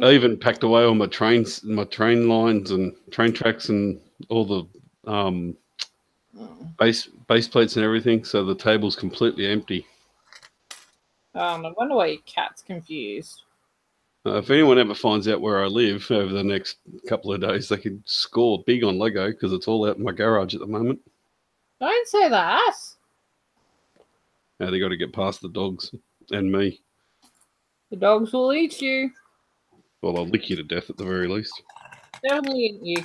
I even packed away all my train lines and train tracks and all the base plates and everything, so the table's completely empty. I wonder why your cat's confused. If anyone ever finds out where I live over the next couple of days, they could score big on Lego because it's all out in my garage at the moment. Don't say that. Now they got to get past the dogs and me. The dogs will eat you. Well, I'll lick you to death at the very least. Definitely eat you.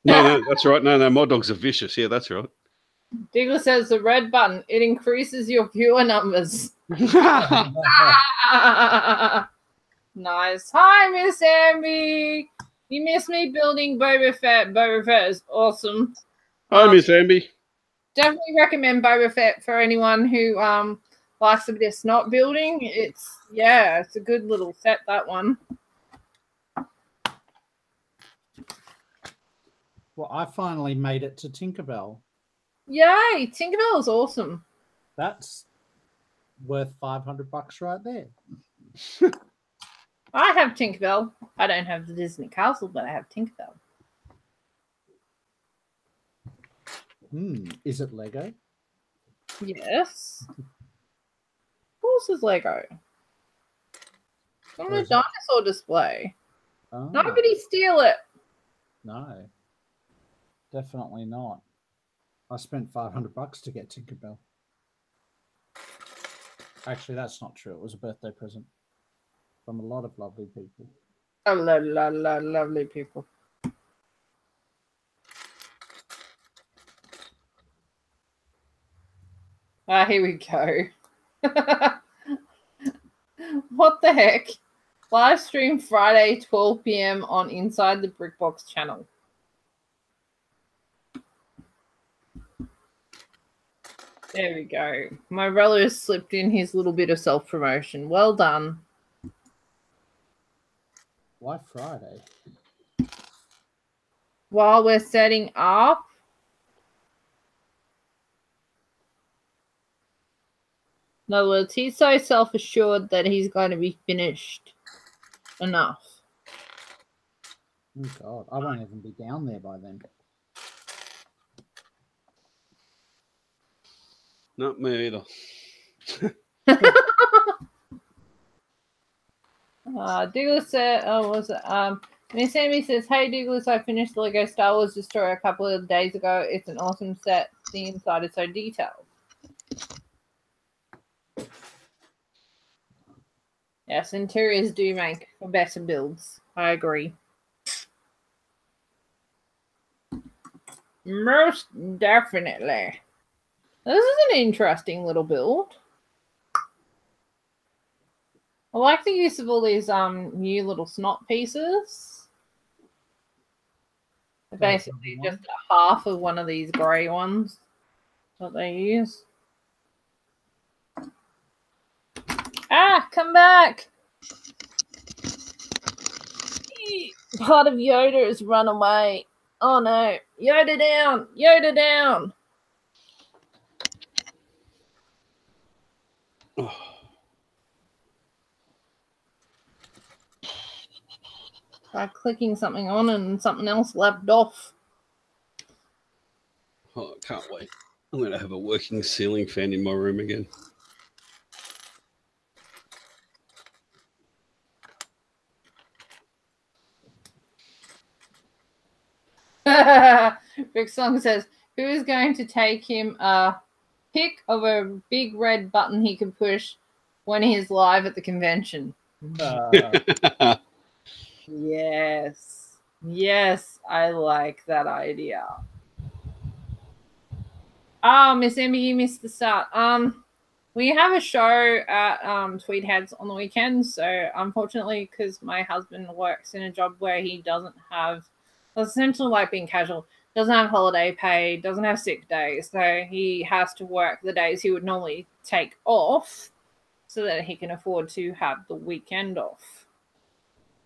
No, that's right. No, my dogs are vicious. Yeah, that's right. Digger says the red button, it increases your viewer numbers. Nice. Hi, Miss Amby. You missed me building Boba Fett. Boba Fett is awesome. Hi, Miss Amby. Definitely recommend Boba Fett for anyone who likes a bit of snot building. It's a good little set, that one. Well, I finally made it to Tinkerbell. Yay! Tinkerbell is awesome. That's worth $500 right there. I have Tinkerbell. I don't have the Disney Castle, but I have Tinkerbell. Is it Lego? Yes. Of course it's Lego. It's on the dinosaur display. Oh, Nobody steal it. no. Definitely not. I spent $500 to get Tinkerbell. Actually, that's not true. It was a birthday present from a lot of lovely people. Oh, lovely people. Here we go. What the heck? Live stream Friday, 12 p.m. on Inside the Brickbox channel. There we go. My brother has slipped in his little bit of self-promotion. Well done. Why Friday? While we're setting up. In other words, he's so self-assured that he's going to be finished enough. Oh, God. I won't even be down there by then. Not me either. Douglas said, "Oh, was it?" Miss Amy says, "Hey Douglas, I finished the Lego Star Wars Destroyer a couple of days ago. It's an awesome set. The inside is so detailed." Yes, interiors do make for better builds. I agree. Most definitely. This is an interesting little build. I like the use of all these new little snot pieces. Basically just a half of one of these grey ones that they use. Ah, come back! Part of Yoda has run away. Oh no. Yoda down! Yoda down! By clicking something on and something else leapt off. Oh, I can't wait. I'm going to have a working ceiling fan in my room again. Rick Song says, "Who is going to take him a pic of a big red button he can push when he is live at the convention?" Yes. Yes, I like that idea. Oh, Miss Emmy, you missed the start. We have a show at Tweed Heads on the weekends, so unfortunately, because my husband works in a job where he doesn't have, well, essentially like being casual, doesn't have holiday pay, doesn't have sick days, so he has to work the days he would normally take off so that he can afford to have the weekend off.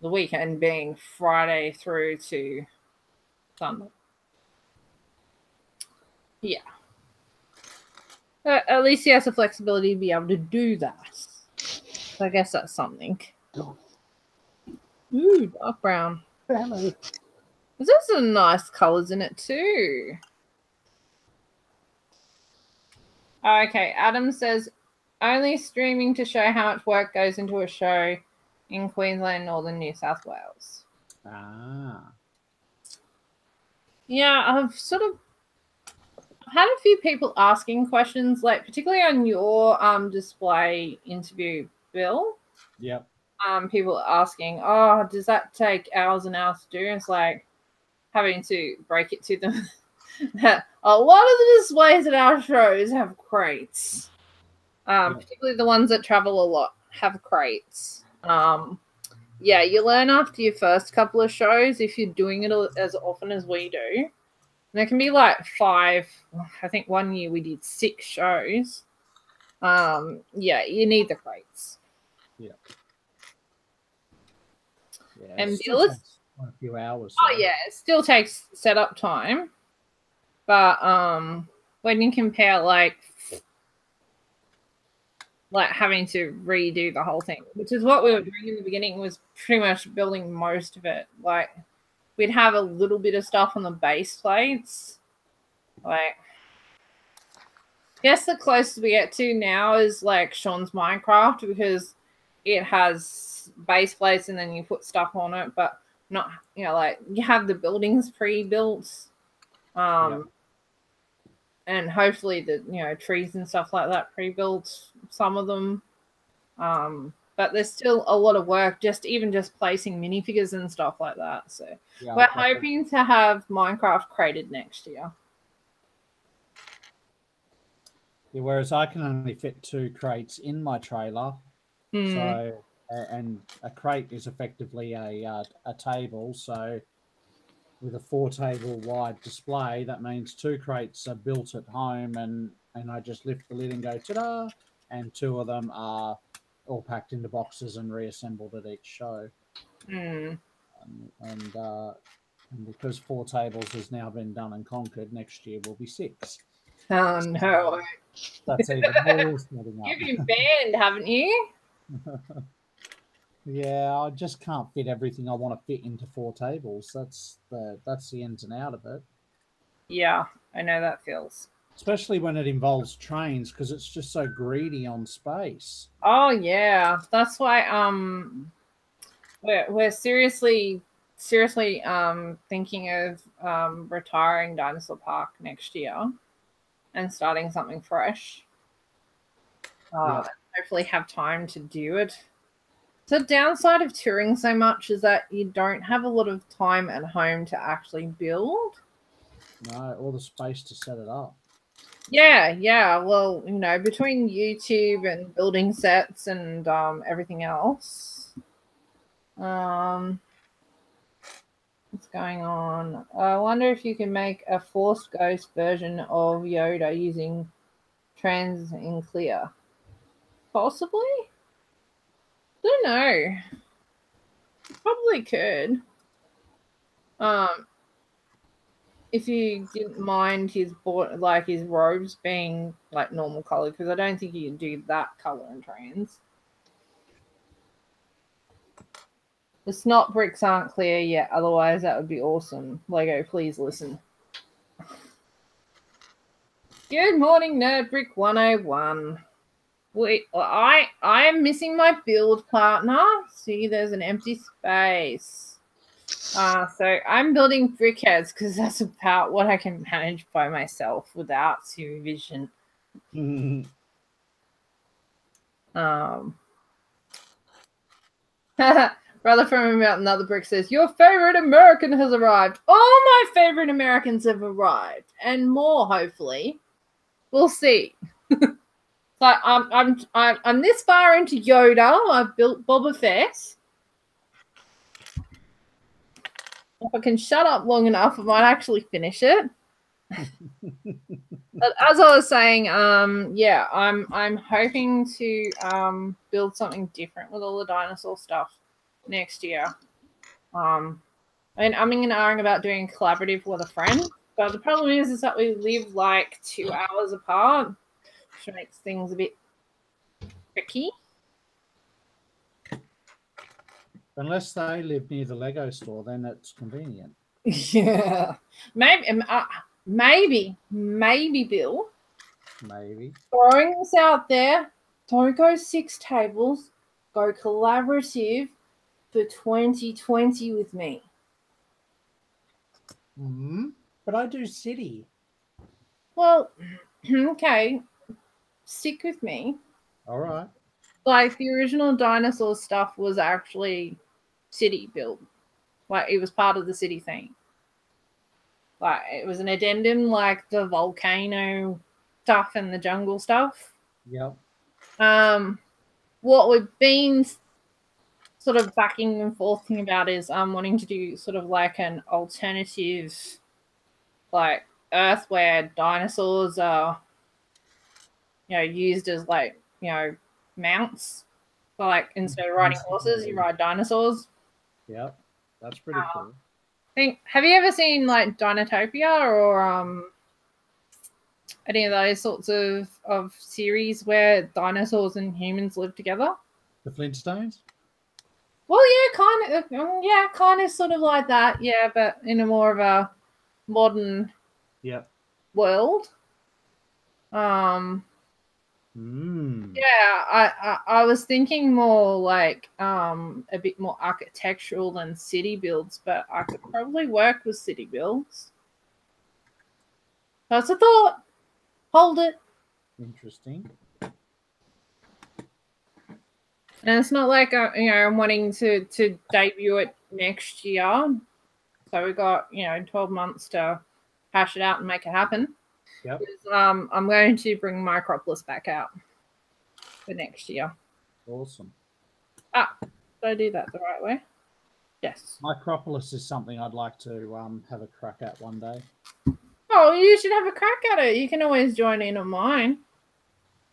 The weekend being Friday through to Sunday. Yeah. At least he has the flexibility to be able to do that. So I guess that's something. Ooh, dark brown. There's some nice colours in it too. Okay, Adam says, only streaming to show how much work goes into a show in Queensland, Northern New South Wales. Ah. Yeah, I've had a few people asking questions, like particularly on your display interview, Bill. Yep. People asking, "Oh, does that take hours and hours to do?" And it's like having to break it to them that a lot of the displays at our shows have crates. Particularly the ones that travel a lot have crates. Yeah, you learn after your first couple of shows if you're doing it as often as we do. And there can be like 5. I think one year we did 6 shows. Yeah, you need the crates. Yeah. Yeah, And still Bill, takes quite a few hours. oh yeah, it still takes setup time. But when you compare like having to redo the whole thing, which is what we were doing in the beginning, was pretty much building most of it. Like we'd have a little bit of stuff on the base plates. Like, I guess the closest we get to now is like Sean's Minecraft, because it has base plates and then you put stuff on it, but not, like you have the buildings pre-built. And hopefully the trees and stuff like that pre-built, some of them. But there's still a lot of work, just placing minifigures and stuff like that. So yeah, we're hoping to have Minecraft crated next year. Yeah, whereas I can only fit 2 crates in my trailer. So, and a crate is effectively a table. So with a 4-table wide display, that means 2 crates are built at home, and I just lift the lid and go ta-da, and 2 of them are all packed into boxes and reassembled at each show. And because 4 tables has now been done and conquered, next year will be 6. Oh no! That's even more setting up. You've been banned, haven't you? Yeah, I just can't fit everything I want to fit into 4 tables. That's the ins and out of it. Yeah, I know that feels. especially when it involves trains, because it's just so greedy on space. Oh yeah, that's why we're seriously thinking of retiring Dinosaur Park next year and starting something fresh. Yep. Hopefully have time to do it. The downside of touring so much is that you don't have a lot of time at home to actually build. No, all the space to set it up. Yeah. Well, you know, between YouTube and building sets and everything else. What's going on? I wonder if you can make a Force Ghost version of Yoda using trans in clear. Possibly? Don't know. Probably could. If you didn't mind his robes being like normal color, because I don't think you can do that color in trans. The snot bricks aren't clear yet, otherwise that would be awesome. Lego, please listen. Good morning, Nerd Brick 101. Wait, I am missing my build partner. See, there's an empty space. So I'm building brickheads because that's about what I can manage by myself without supervision. Brother from about another brick says, your favorite American has arrived. All my favorite Americans have arrived, and more hopefully. We'll see. So I'm this far into Yoda. I've built Boba Fett. If I can shut up long enough, I might actually finish it. But as I was saying, yeah, I'm hoping to build something different with all the dinosaur stuff next year. I'm inquiring about doing collaborative with a friend, but the problem is that we live like 2 hours apart, which makes things a bit tricky. Unless they live near the Lego store, then it's convenient. Yeah, maybe, Bill. Maybe. Throwing this out there, don't go 6 tables, go collaborative for 2020 with me. But I do city. Well, okay, stick with me. All right. Like, the original dinosaur stuff was actually city built. Like, it was part of the city theme. Like, it was an addendum, like the volcano stuff and the jungle stuff. Yep. What we've been sort of backing and forthing about is wanting to do sort of like an alternative, like, Earth where dinosaurs are, you know, used as, like, you know, mounts. So, like, instead of riding horses, you ride dinosaurs. Yep. That's pretty cool. Have you ever seen like Dinotopia or any of those sorts of series where dinosaurs and humans live together? The Flintstones? Well, yeah, kind of sort of like that, yeah, but in a more of a modern world. Yeah, I was thinking more like a bit more architectural than city builds, but I could probably work with city builds. That's a thought. Hold it. Interesting. And it's not like I'm wanting to debut it next year. So we've got 12 months to hash it out and make it happen. Yep. I'm going to bring Micropolis back out for next year. Awesome. Did I do that the right way? Yes. Micropolis is something I'd like to have a crack at one day. Oh, you should have a crack at it. You can always join in on mine.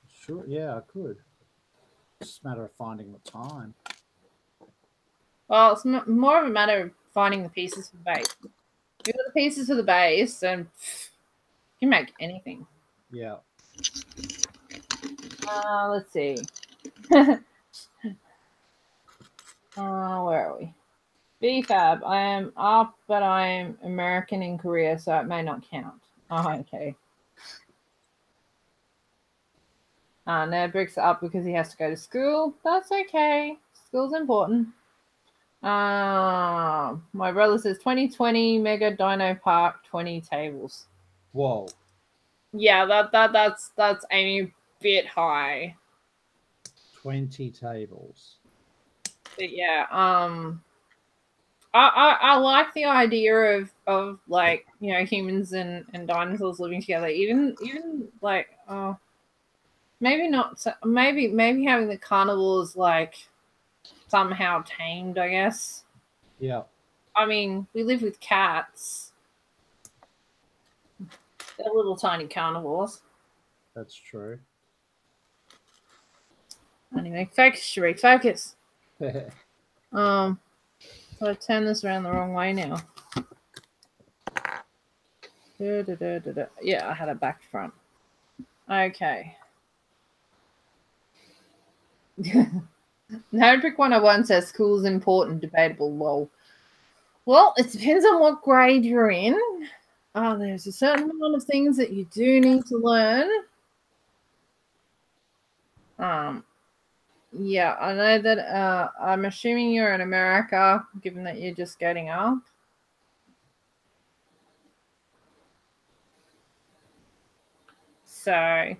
Sure, yeah, I could. It's just a matter of finding the time. Well, it's more of a matter of finding the pieces for the base. If you've got the pieces for the base, then you can make anything. Yeah. Let's see. Where are we? BFAB. I am up, but I am American in Korea, so it may not count. Oh, okay. Ned Brick's up because he has to go to school. That's okay. School's important. My brother says 2020 Mega Dino Park 20 tables. Whoa. Yeah, that's aiming a bit high. 20 tables. But yeah, I like the idea of like, you know, humans and dinosaurs living together. Even like maybe not. Maybe having the carnivores like somehow tamed, I guess. Yeah. I mean, we live with cats. They're little tiny carnivores. That's true. Anyway, focus, Sharif, focus. So I turned this around the wrong way now. Yeah, I had it back front. Okay. Notebook 101 says school is important, debatable, lol. Well, it depends on what grade you're in. There's a certain amount of things that you do need to learn. Yeah, I know that I'm assuming you're in America, given that you're just getting up. So,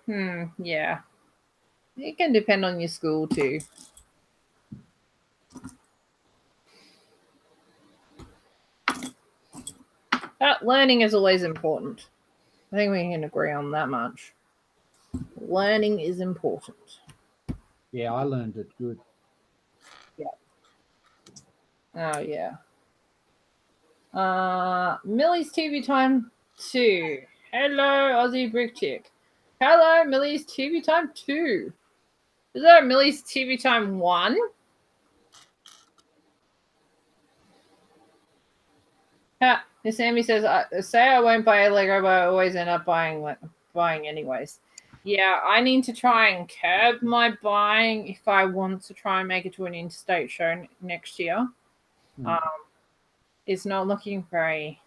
yeah. It can depend on your school too. But learning is always important. I think we can agree on that much. Learning is important. Yeah, I learned it good. Yeah. Oh, yeah. Millie's TV Time 2. Hello, Aussie Brick Chick. Hello, Millie's TV Time 2. Is there a Millie's TV Time 1? Sammy says, say I won't buy a Lego, but I always end up buying anyways. Yeah, I need to try and curb my buying if I want to try and make it to an interstate show next year. It's not looking very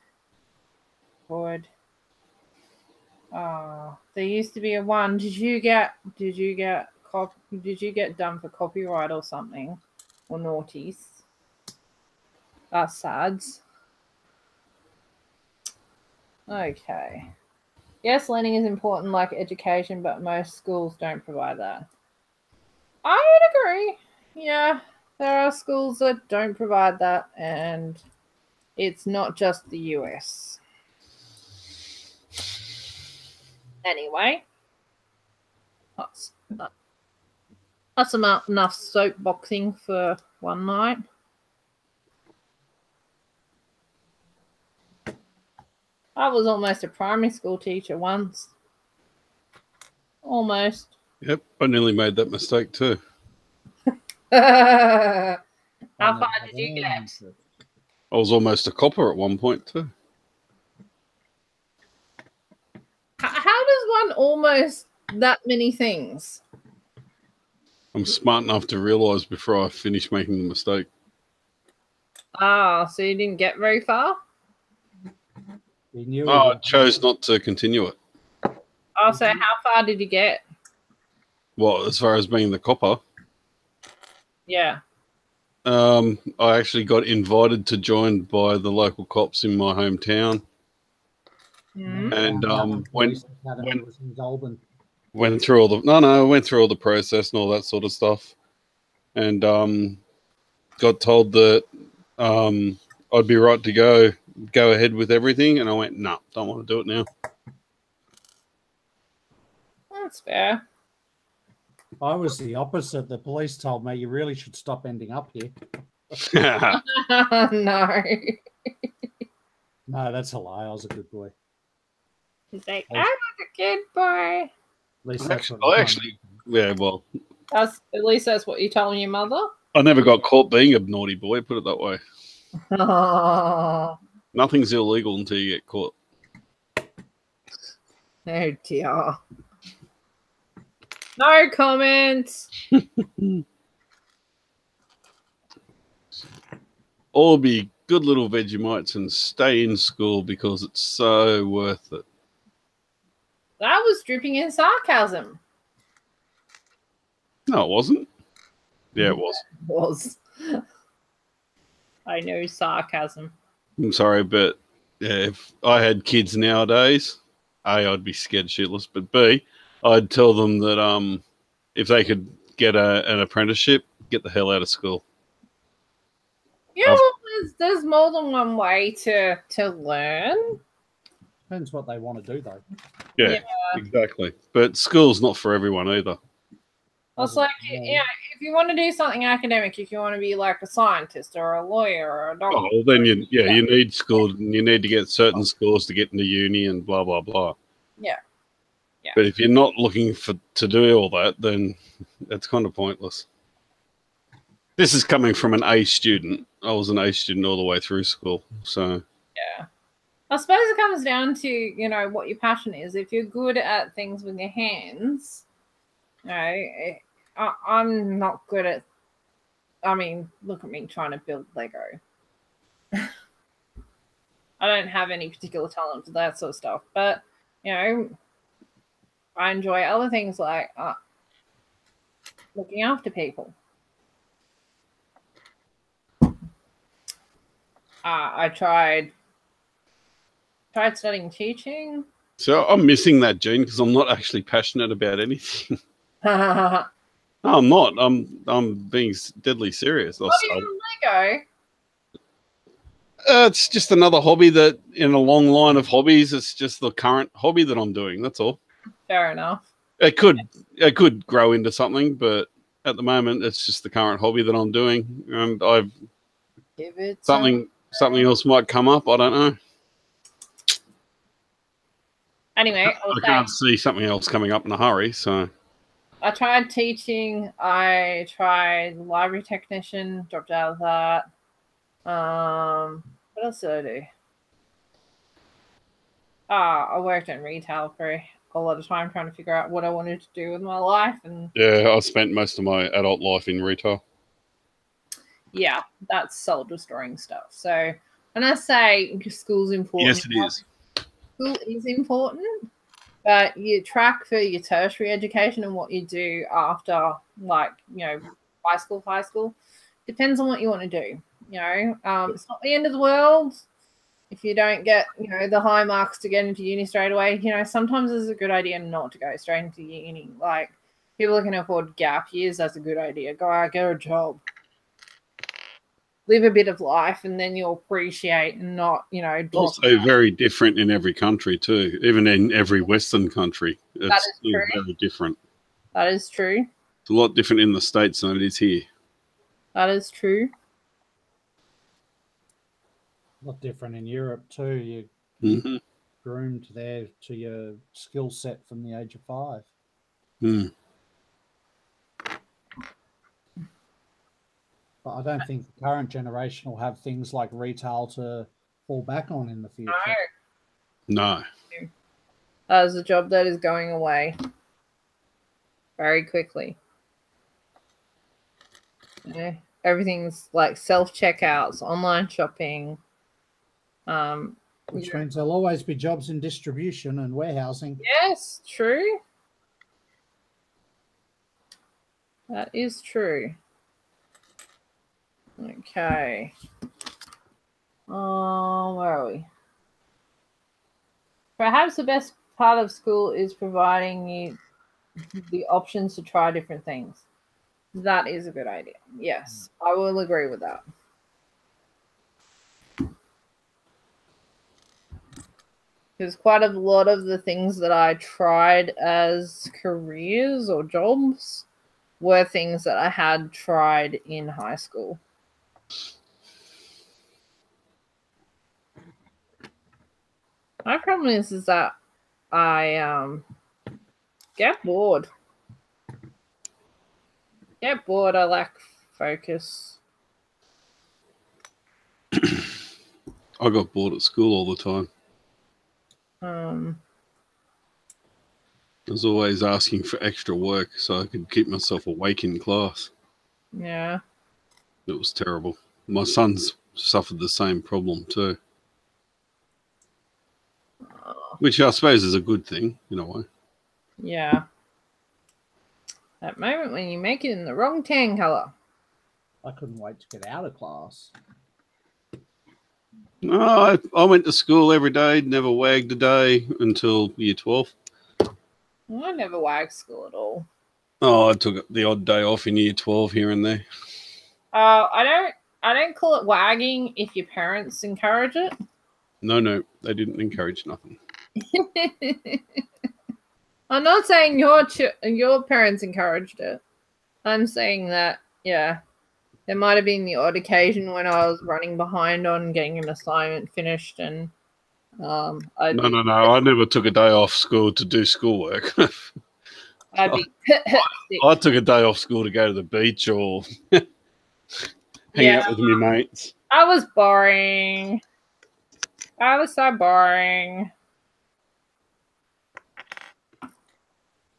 good. There used to be a one. Did you get done for copyright or something, or naughties? That's sads. Okay. Yes, learning is important like education, but most schools don't provide that. I would agree. Yeah, there are schools that don't provide that, and it's not just the US. Anyway, that's enough soapboxing for one night. I was almost a primary school teacher once. Almost. Yep, I nearly made that mistake too. How far did you get? I was almost a copper at one point too. How does one almost that many things? I'm smart enough to realise before I finish making the mistake. So you didn't get very far? I chose not to continue it. Oh, so how far did you get? Well, as far as being the copper? Yeah. I actually got invited to join by the local cops in my hometown. And went through all the process and all that sort of stuff, and got told that I'd be right to go ahead with everything, and I went, no, don't want to do it now. That's fair. I was the opposite. The police told me you really should stop ending up here. No. No, that's a lie. I was a good boy. He's like, I was a good boy. At least At least that's what you told your mother. I never got caught being a naughty boy, put it that way. Oh. Nothing's illegal until you get caught. Oh dear. No comments. All be good little Vegemites and stay in school because it's so worth it. That was dripping in sarcasm. No, it wasn't. Yeah, it was. Was. I know sarcasm. I'm sorry, but yeah, if I had kids nowadays, A, I'd be scared shitless, but B, I'd tell them that if they could get an apprenticeship, get the hell out of school. Yeah, well, there's more than one way to learn. Depends what they want to do, though. Yeah, exactly. But school's not for everyone either. It's like, yeah, if you want to do something academic, if you want to be like a scientist or a lawyer or a doctor. Oh, well, then you need school, and you need to get certain scores to get into uni and blah blah blah. Yeah. Yeah. But if you're not looking to do all that, then it's kind of pointless. This is coming from an A student. I was an A student all the way through school, so yeah. I suppose it comes down to, you know, what your passion is. If you're good at things with your hands, you know, I'm not good at. I mean, look at me trying to build Lego. I don't have any particular talent for that sort of stuff, but you know, I enjoy other things like looking after people. I tried studying teaching. So I'm missing that, Gene, because I'm not actually passionate about anything. No, I'm not. I'm being deadly serious. What do you Lego? It's just another hobby that, in a long line of hobbies, it's just the current hobby that I'm doing. That's all. Fair enough. It could grow into something, but at the moment, it's just the current hobby that I'm doing, and I've Give it something else might come up. I don't know. Anyway, I can't see something else coming up in a hurry. So I tried teaching. I tried library technician. Dropped out of that. What else did I do? I worked in retail for a lot of time trying to figure out what I wanted to do with my life, and yeah, I spent most of my adult life in retail. Yeah, that's soul destroying stuff. So when I say school's important, Yes, it is. School is important, but you track for your tertiary education and what you do after, like, you know, high school depends on what you want to do. You know, it's not the end of the world if you don't get, you know, the high marks to get into uni straight away. You know, sometimes it's a good idea not to go straight into uni. Like, people that can afford gap years, that's a good idea. Go out, get a job, live a bit of life, and then you'll appreciate and not, you know. Also very different in every country too. Even in every Western country, it's very different. That is true. It's a lot different in the States than it is here. That is true. A lot different in Europe too. You groomed there to your skill set from the age of 5. Mm. But I don't think the current generation will have things like retail to fall back on in the future. No. That is a job that is going away very quickly. Yeah. Everything's like self-checkouts, online shopping. Which means there'll always be jobs in distribution and warehousing. Yes, true. That is true. Okay. Where are we? Perhaps the best part of school is providing you the options to try different things. That is a good idea. Yes, I will agree with that. Because quite a lot of the things that I tried as careers or jobs were things that I had tried in high school. My problem is that I get bored. I lack focus. I got bored at school all the time. I was always asking for extra work so I could keep myself awake in class. Yeah. It was terrible. My son's suffered the same problem too. Which I suppose is a good thing, in a way. Yeah. That moment when you make it in the wrong tan colour. I couldn't wait to get out of class. No, I went to school every day, never wagged a day until year 12. I never wagged school at all. Oh, I took the odd day off in year 12 here and there. I don't call it wagging if your parents encourage it. No, they didn't encourage nothing. I'm not saying your parents encouraged it. I'm saying that, yeah, there might have been the odd occasion when I was running behind on getting an assignment finished, and No. I never took a day off school to do schoolwork. I'd be sick. I took a day off school to go to the beach or hang out with my mates. I was boring. I was so boring.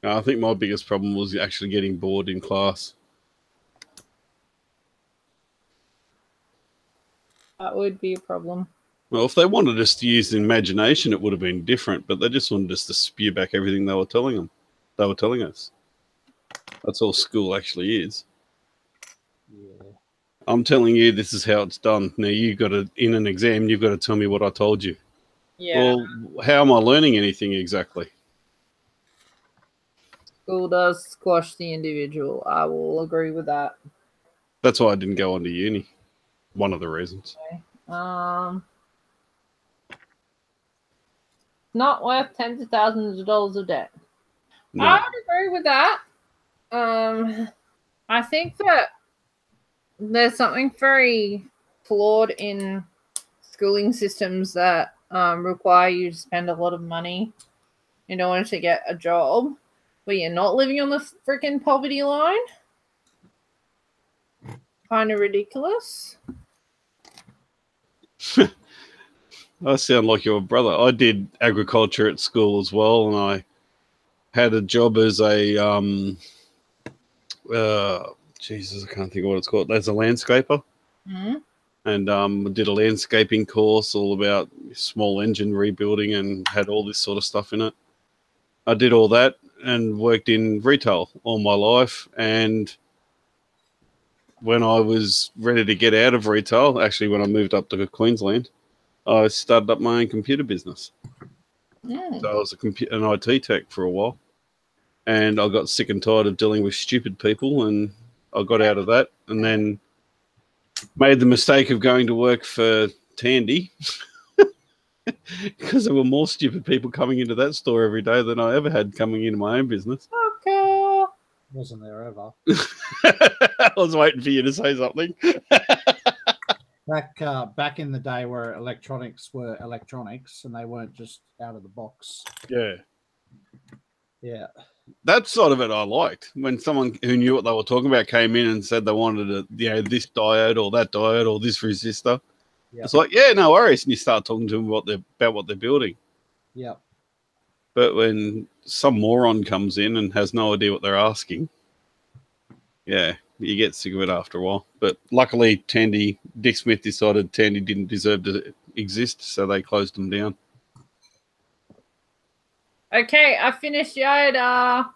I think my biggest problem was actually getting bored in class. That would be a problem. Well, if they wanted us to use the imagination, it would have been different. But they just wanted us to spew back everything they were telling us. That's all school actually is. Yeah. I'm telling you, this is how it's done. Now you got to, in an exam, you've got to tell me what I told you. Yeah. Well, how am I learning anything exactly? School does squash the individual. I will agree with that. That's why I didn't go on to uni. One of the reasons. Okay. Not worth tens of thousands of dollars of debt. No. I would agree with that. I think that there's something very flawed in schooling systems that require you to spend a lot of money in order to get a job where you're not living on the freaking poverty line. Kind of ridiculous. I sound like your brother. I did agriculture at school as well, and I had a job as a Jesus, I can't think of what it's called. As a landscaper, and did a landscaping course all about small engine rebuilding and had all this sort of stuff in it. I did all that and worked in retail all my life. And when I was ready to get out of retail, actually when I moved up to Queensland, I started up my own computer business. So I was an IT tech for a while, and I got sick and tired of dealing with stupid people, and I got out of that, and then made the mistake of going to work for Tandy because there were more stupid people coming into that store every day than I ever had coming into my own business. Okay. Wasn't there ever. I was waiting for you to say something. Back in the day where electronics were electronics and they weren't just out of the box. Yeah. Yeah. That sort of it I liked. When someone who knew what they were talking about came in and said they wanted this diode or that diode or this resistor. Yep. It's like, yeah, no worries. And you start talking to them about what they're building. Yeah. But when some moron comes in and has no idea what they're asking, yeah, you get sick of it after a while. But luckily, Dick Smith decided Tandy didn't deserve to exist, so they closed them down. Okay, I finished Yoda.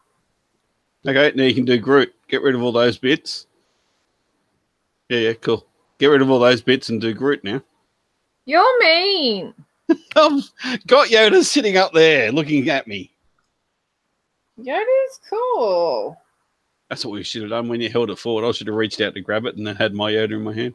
Okay, now you can do Groot. Get rid of all those bits. Yeah, cool. Get rid of all those bits and do Groot now. You're mean. Got Yoda sitting up there looking at me. Yoda's cool. That's what we should have done when you held it forward. I should have reached out to grab it and then had my Yoda in my hand.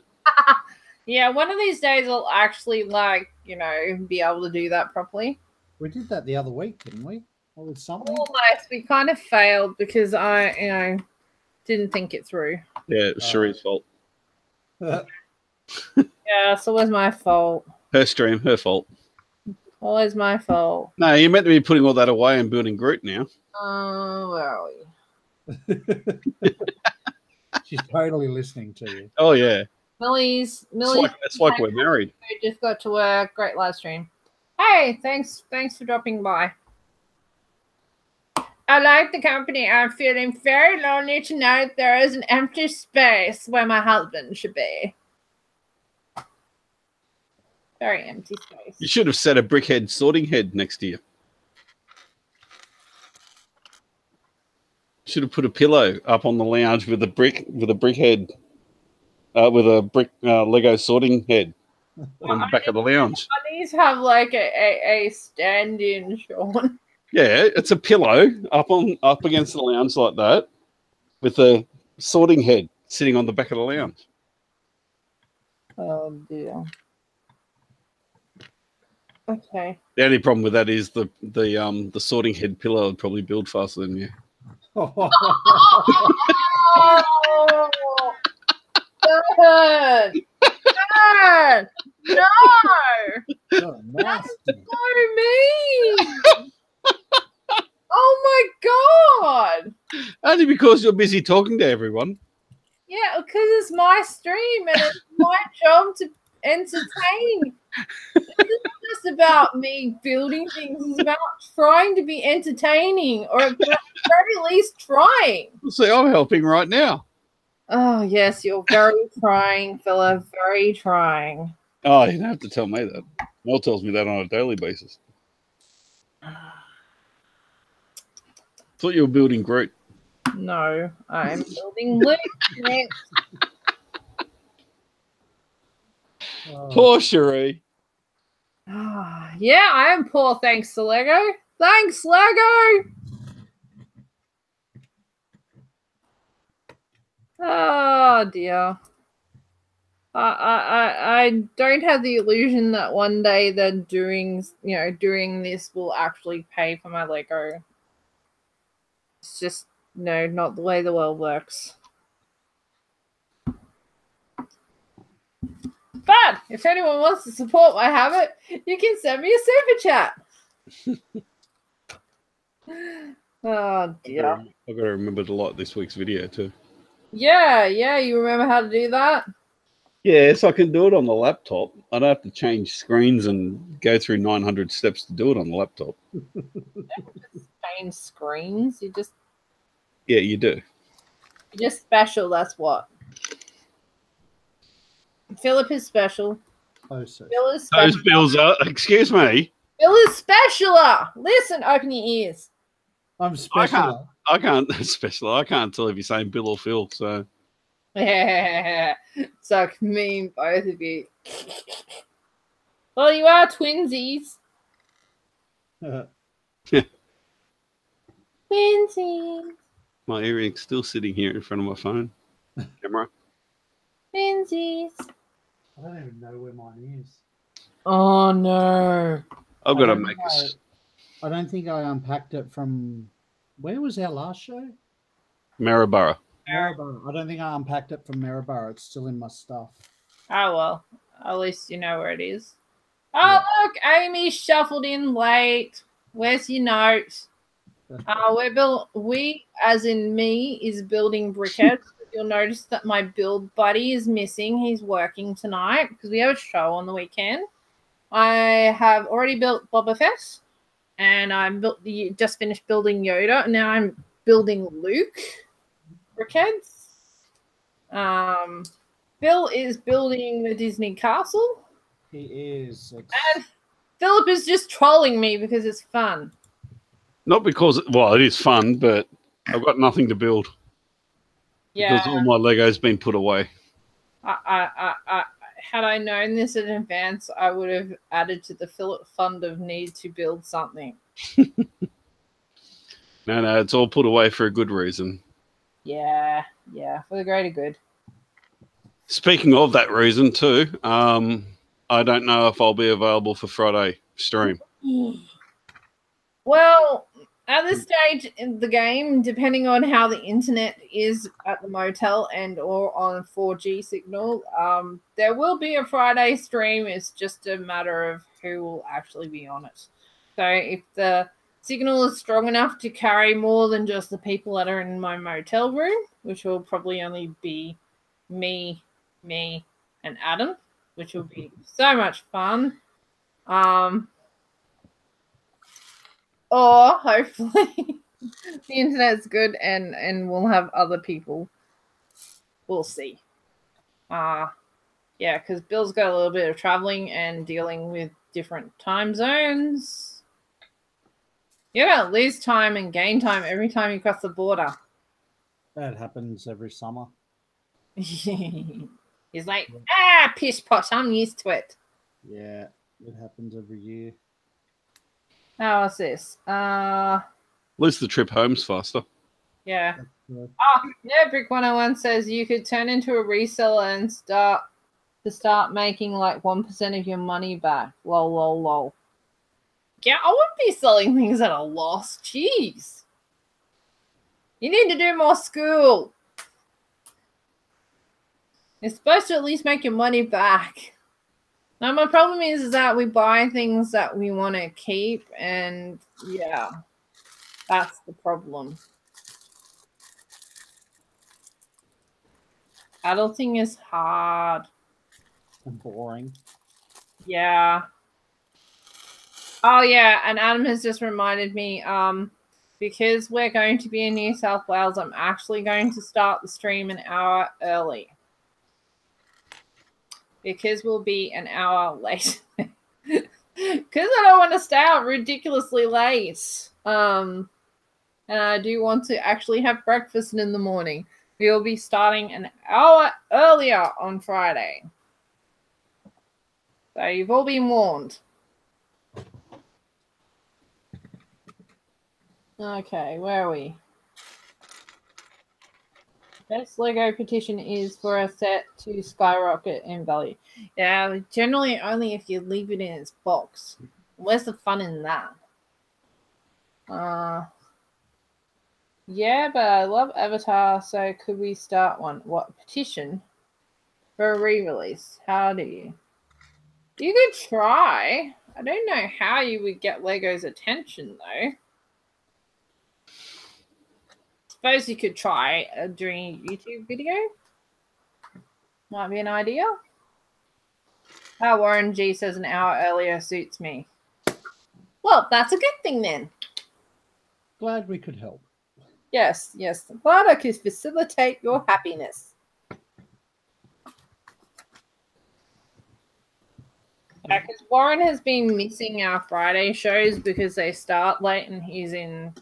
Yeah, one of these days I'll actually, be able to do that properly. We did that the other week, didn't we? Or with something? Almost. We kind of failed because I, didn't think it through. Yeah, it was Cherie's fault. Yeah, it's always my fault. Her stream, her fault. Always my fault. No, you're meant to be putting all that away and building Groot now. Where are we? She's totally listening to you. Oh, yeah. Millie's it's like we're married. We just got to work. Great live stream. Hey, thanks for dropping by. I like the company. I'm feeling very lonely tonight. There is an empty space where my husband should be. Very empty space. You should have set a brickhead sorting head next to you. Should have put a pillow up on the lounge with a brick head, with a brick Lego sorting head on the back of the lounge. I need to have like a stand-in, Sean. Yeah, it's a pillow up against the lounge like that, with a sorting head sitting on the back of the lounge. Oh dear. Okay. The only problem with that is the sorting head pillow would probably build faster than you. Oh, God. God. No. Oh, nasty. So mean. Oh my God. Only because you're busy talking to everyone. Yeah, because it's my stream and it's my job to entertain. It's not just about me building things. It's about trying to be entertaining, or at the very least trying. See, I'm helping right now. Oh, yes, you're very trying, fella. Very trying. Oh, you don't have to tell me that. Mel tells me that on a daily basis. Thought you were building Groot. No, I'm building Luke next. Poor Cherie. Yeah, I am poor thanks to Lego. Thanks, Lego! Oh, dear. I don't have the illusion that one day that doing this will actually pay for my Lego. It's just, no, not the way the world works. But if anyone wants to support my habit, you can send me a super chat. Oh, dear. I've got to remember to like this week's video too. Yeah, you remember how to do that? Yes, I can do it on the laptop. I don't have to change screens and go through 900 steps to do it on the laptop. Change screens? Yeah, you do. You're just special, that's what. Philip is special. Oh, so Phil is special. Those bills are, excuse me. Phil is specialer. Listen, open your ears. I'm special. I can't tell if you're saying Bill or Phil, so. Suck me, both of you. Well, you are twinsies. Twinsies. My earring's still sitting here in front of my phone. Camera. Twinsies. I don't even know where mine is. Oh, no. I've got to make this. I don't think I unpacked it from... Where was our last show? Maryborough. Maryborough. I don't think I unpacked it from Maryborough. It's still in my stuff. Oh, well. At least you know where it is. Oh, look. Amy shuffled in late. Where's your note? We, as in me, is building briquettes. You'll notice that my build buddy is missing. He's working tonight because we have a show on the weekend. I have already built Boba Fett, and just finished building Yoda. Now I'm building Luke briquettes. Bill is building the Disney castle. He is. And Philip is just trolling me because it's fun. Not because, well, it is fun, but I've got nothing to build. Yeah. Because all my Lego's been put away. Had I known this in advance, I would have added to the Philip fund of need to build something. No, it's all put away for a good reason. Yeah, for the greater good. Speaking of that reason too, I don't know if I'll be available for Friday stream. Well, at this stage in the game, depending on how the internet is at the motel and or on 4G signal, there will be a Friday stream. It's just a matter of who will actually be on it. So if the signal is strong enough to carry more than just the people that are in my motel room, which will probably only be me, and Adam, which will be so much fun. Or hopefully the internet's good and we'll have other people. We'll see. Yeah, because Bill's got a little bit of traveling and dealing with different time zones. You're going to lose time and gain time every time you cross the border. That happens every summer. He's like, piss pot, I'm used to it. Yeah, it happens every year. Oh, what's this? At least the trip home's faster. Yeah. Yeah. Oh, yeah, Brick 101 says you could turn into a reseller and start making like 1% of your money back. Lol, lol, lol. Yeah, I wouldn't be selling things at a loss. Jeez. You need to do more school. You're supposed to at least make your money back. Now, my problem is that we buy things that we want to keep, and yeah, that's the problem. Adulting is hard. And boring. Yeah. Oh, yeah, and Adam has just reminded me, because we're going to be in New South Wales, I'm actually going to start the stream an hour early. Because we'll be an hour late. Because I don't want to stay out ridiculously late. And I do want to actually have breakfast in the morning. We'll be starting an hour earlier on Friday. So you've all been warned. Okay, where are we? Best Lego petition is for a set to skyrocket in value. Yeah, generally only if you leave it in its box. Where's the fun in that? Yeah, but I love Avatar, so could we start one? What, petition? For a re-release? How do you? You could try. I don't know how you would get Lego's attention, though. Suppose you could try during a YouTube video. Might be an idea. Oh, Warren G says an hour earlier suits me. Well, that's a good thing then. Glad we could help. Yes, yes. Glad I could facilitate your happiness. Yeah, because Warren has been missing our Friday shows because they start late and he's in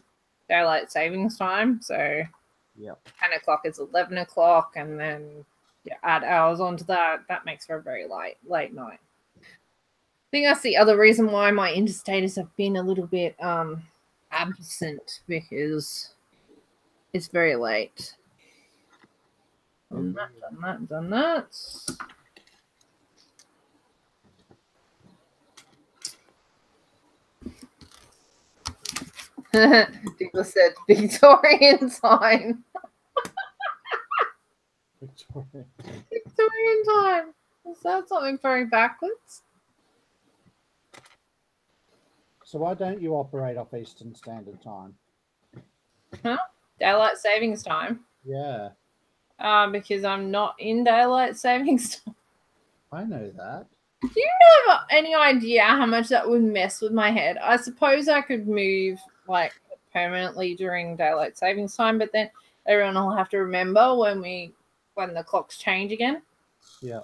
daylight savings time. So Yep. 10 o'clock is 11 o'clock, and then add hours onto that. That makes for a very late night. I think that's the other reason why my interstaters have been a little bit absent, because it's very late. Done that. People said Victorian time. Victorian time. Is that something very backwards? So why don't you operate off Eastern Standard Time? Huh? Daylight savings time. Yeah. Because I'm not in daylight savings time. I know that. Do you have any idea how much that would mess with my head? I suppose I could move like permanently during daylight savings time, but then everyone will have to remember when the clocks change again. Yeah.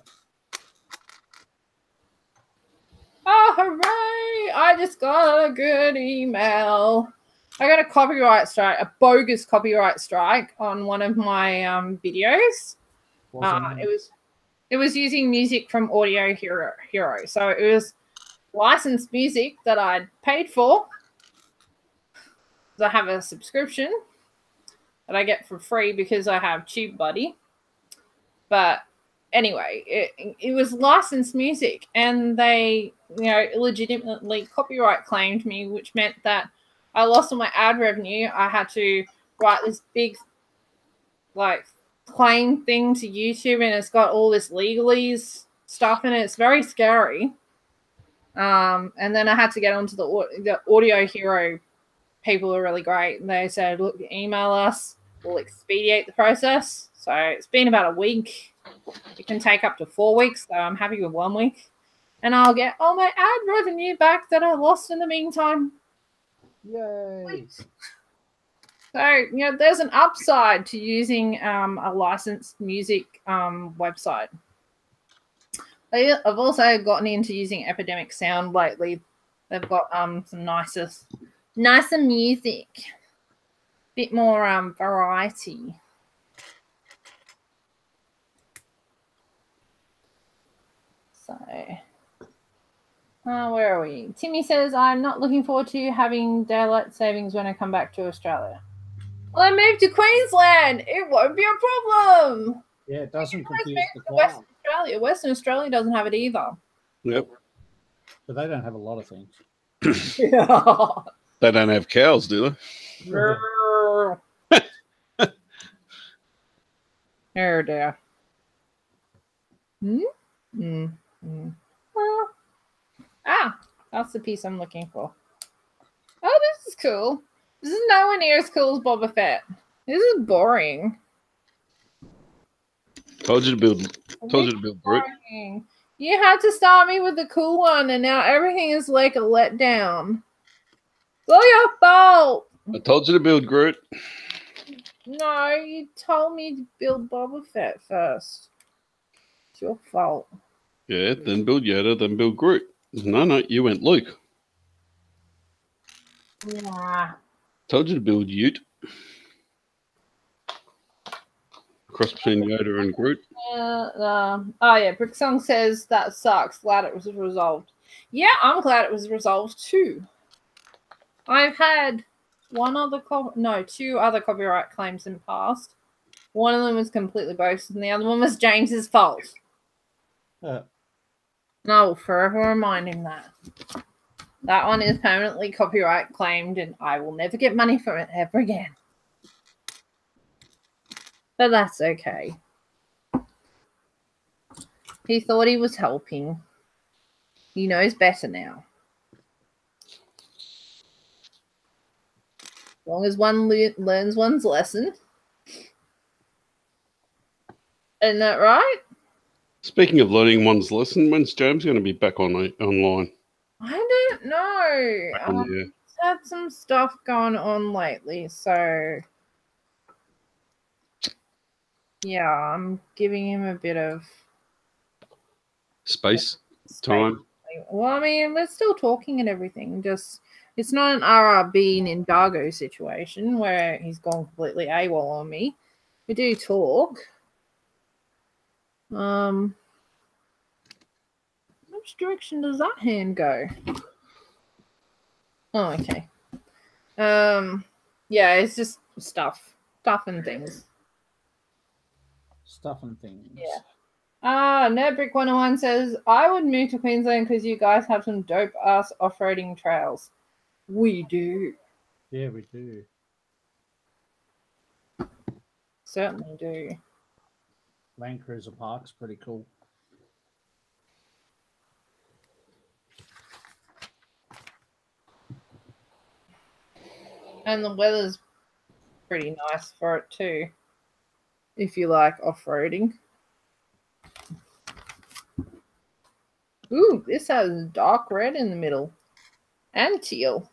Oh, hooray! I just got a good email. I got a copyright strike, a bogus copyright strike on one of my videos. It was using music from Audio Hero. So it was licensed music that I'd paid for. I have a subscription that I get for free because I have TubeBuddy. But anyway, it was licensed music, and they, illegitimately copyright claimed me, which meant that I lost all my ad revenue. I had to write this big, claim thing to YouTube, and it's got all this legalese stuff in it. It's very scary. And then I had to get onto the Audio Hero. People are really great. And they said, look, email us. We'll expedite the process. So it's been about a week. It can take up to 4 weeks. So I'm happy with 1 week. And I'll get all my ad revenue back that I lost in the meantime. Yay. So, there's an upside to using a licensed music website. I've also gotten into using Epidemic Sound lately. They've got some nicer music. Bit more variety. So, where are we? Timmy says, I'm not looking forward to having daylight savings when I come back to Australia. Well, I moved to Queensland. It won't be a problem. Yeah, it doesn't confuse the Western cloud. Australia. Western Australia doesn't have it either. Yep. But they don't have a lot of things. Yeah. They don't have cows, do they? Oh dear. That's the piece I'm looking for. Oh, this is cool. This is nowhere near as cool as Boba Fett. This is boring. Told you to build Groot. Boring. You had to start me with the cool one, and now everything is like a letdown. It's all your fault. I told you to build Groot. No, you told me to build Boba Fett first. It's your fault. Yeah, then build Yoda, then build Groot. No, you went Luke. Yeah. Told you to build Ute. Cross between Yoda and Groot. Oh yeah, Bricksong says that sucks. Glad it was resolved. Yeah, I'm glad it was resolved too. I've had two other copyright claims in the past. One of them was completely bogus, and the other one was James's fault. And I will forever remind him that. That one is permanently copyright claimed, and I will never get money from it ever again. But that's okay. He thought he was helping. He knows better now. As long as one learns one's lesson. Isn't that right? Speaking of learning one's lesson, when's James going to be back online? I don't know. He's had some stuff going on lately, so yeah, I'm giving him a bit of Space, time. Well, I mean, we're still talking and everything. Just it's not an RRB Ninjago situation where he's gone completely AWOL on me. We do talk. Which direction does that hand go? Oh, okay. Yeah, it's just stuff and things. Stuff and things. Yeah. Nerdbrick 101 says, I would move to Queensland because you guys have some dope ass off-roading trails. We do. Yeah, we do. Certainly do. Land Cruiser Park's pretty cool. And the weather's pretty nice for it too. If you like off-roading. Ooh, this has dark red in the middle. And teal.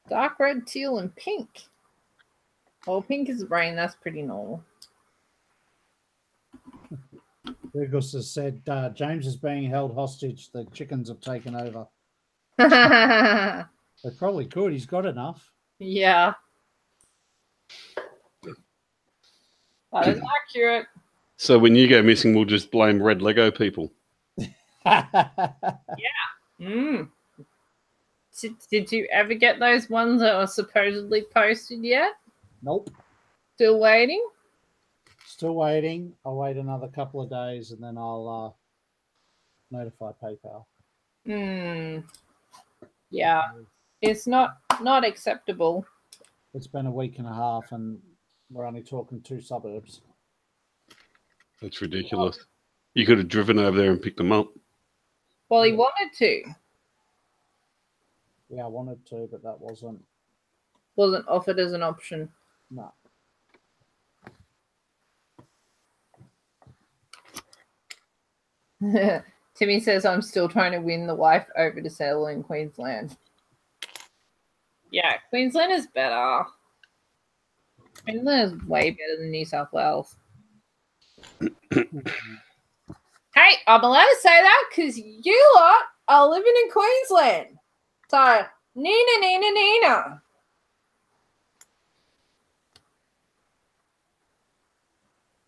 Dark red, teal, and pink. Well, pink is rain. That's pretty normal. Burgos has said, James is being held hostage. The chickens have taken over. They probably could. He's got enough. Yeah. That is accurate. So when you go missing, we'll just blame red Lego people. Yeah. Did you ever get those ones that were supposedly posted yet? Nope. Still waiting? Still waiting. I'll wait another couple of days and then I'll notify PayPal. Yeah. It's not acceptable. It's been a week and a half and we're only talking 2 suburbs. That's ridiculous. You could have driven over there and picked them up. Well, he wanted to. Yeah, I wanted to, but that wasn't offered as an option. No. Timmy says, I'm still trying to win the wife over to settle in Queensland. Yeah, Queensland is better. Queensland is way better than New South Wales. Hey, I'm allowed to say that because you lot are living in Queensland. So, Nina.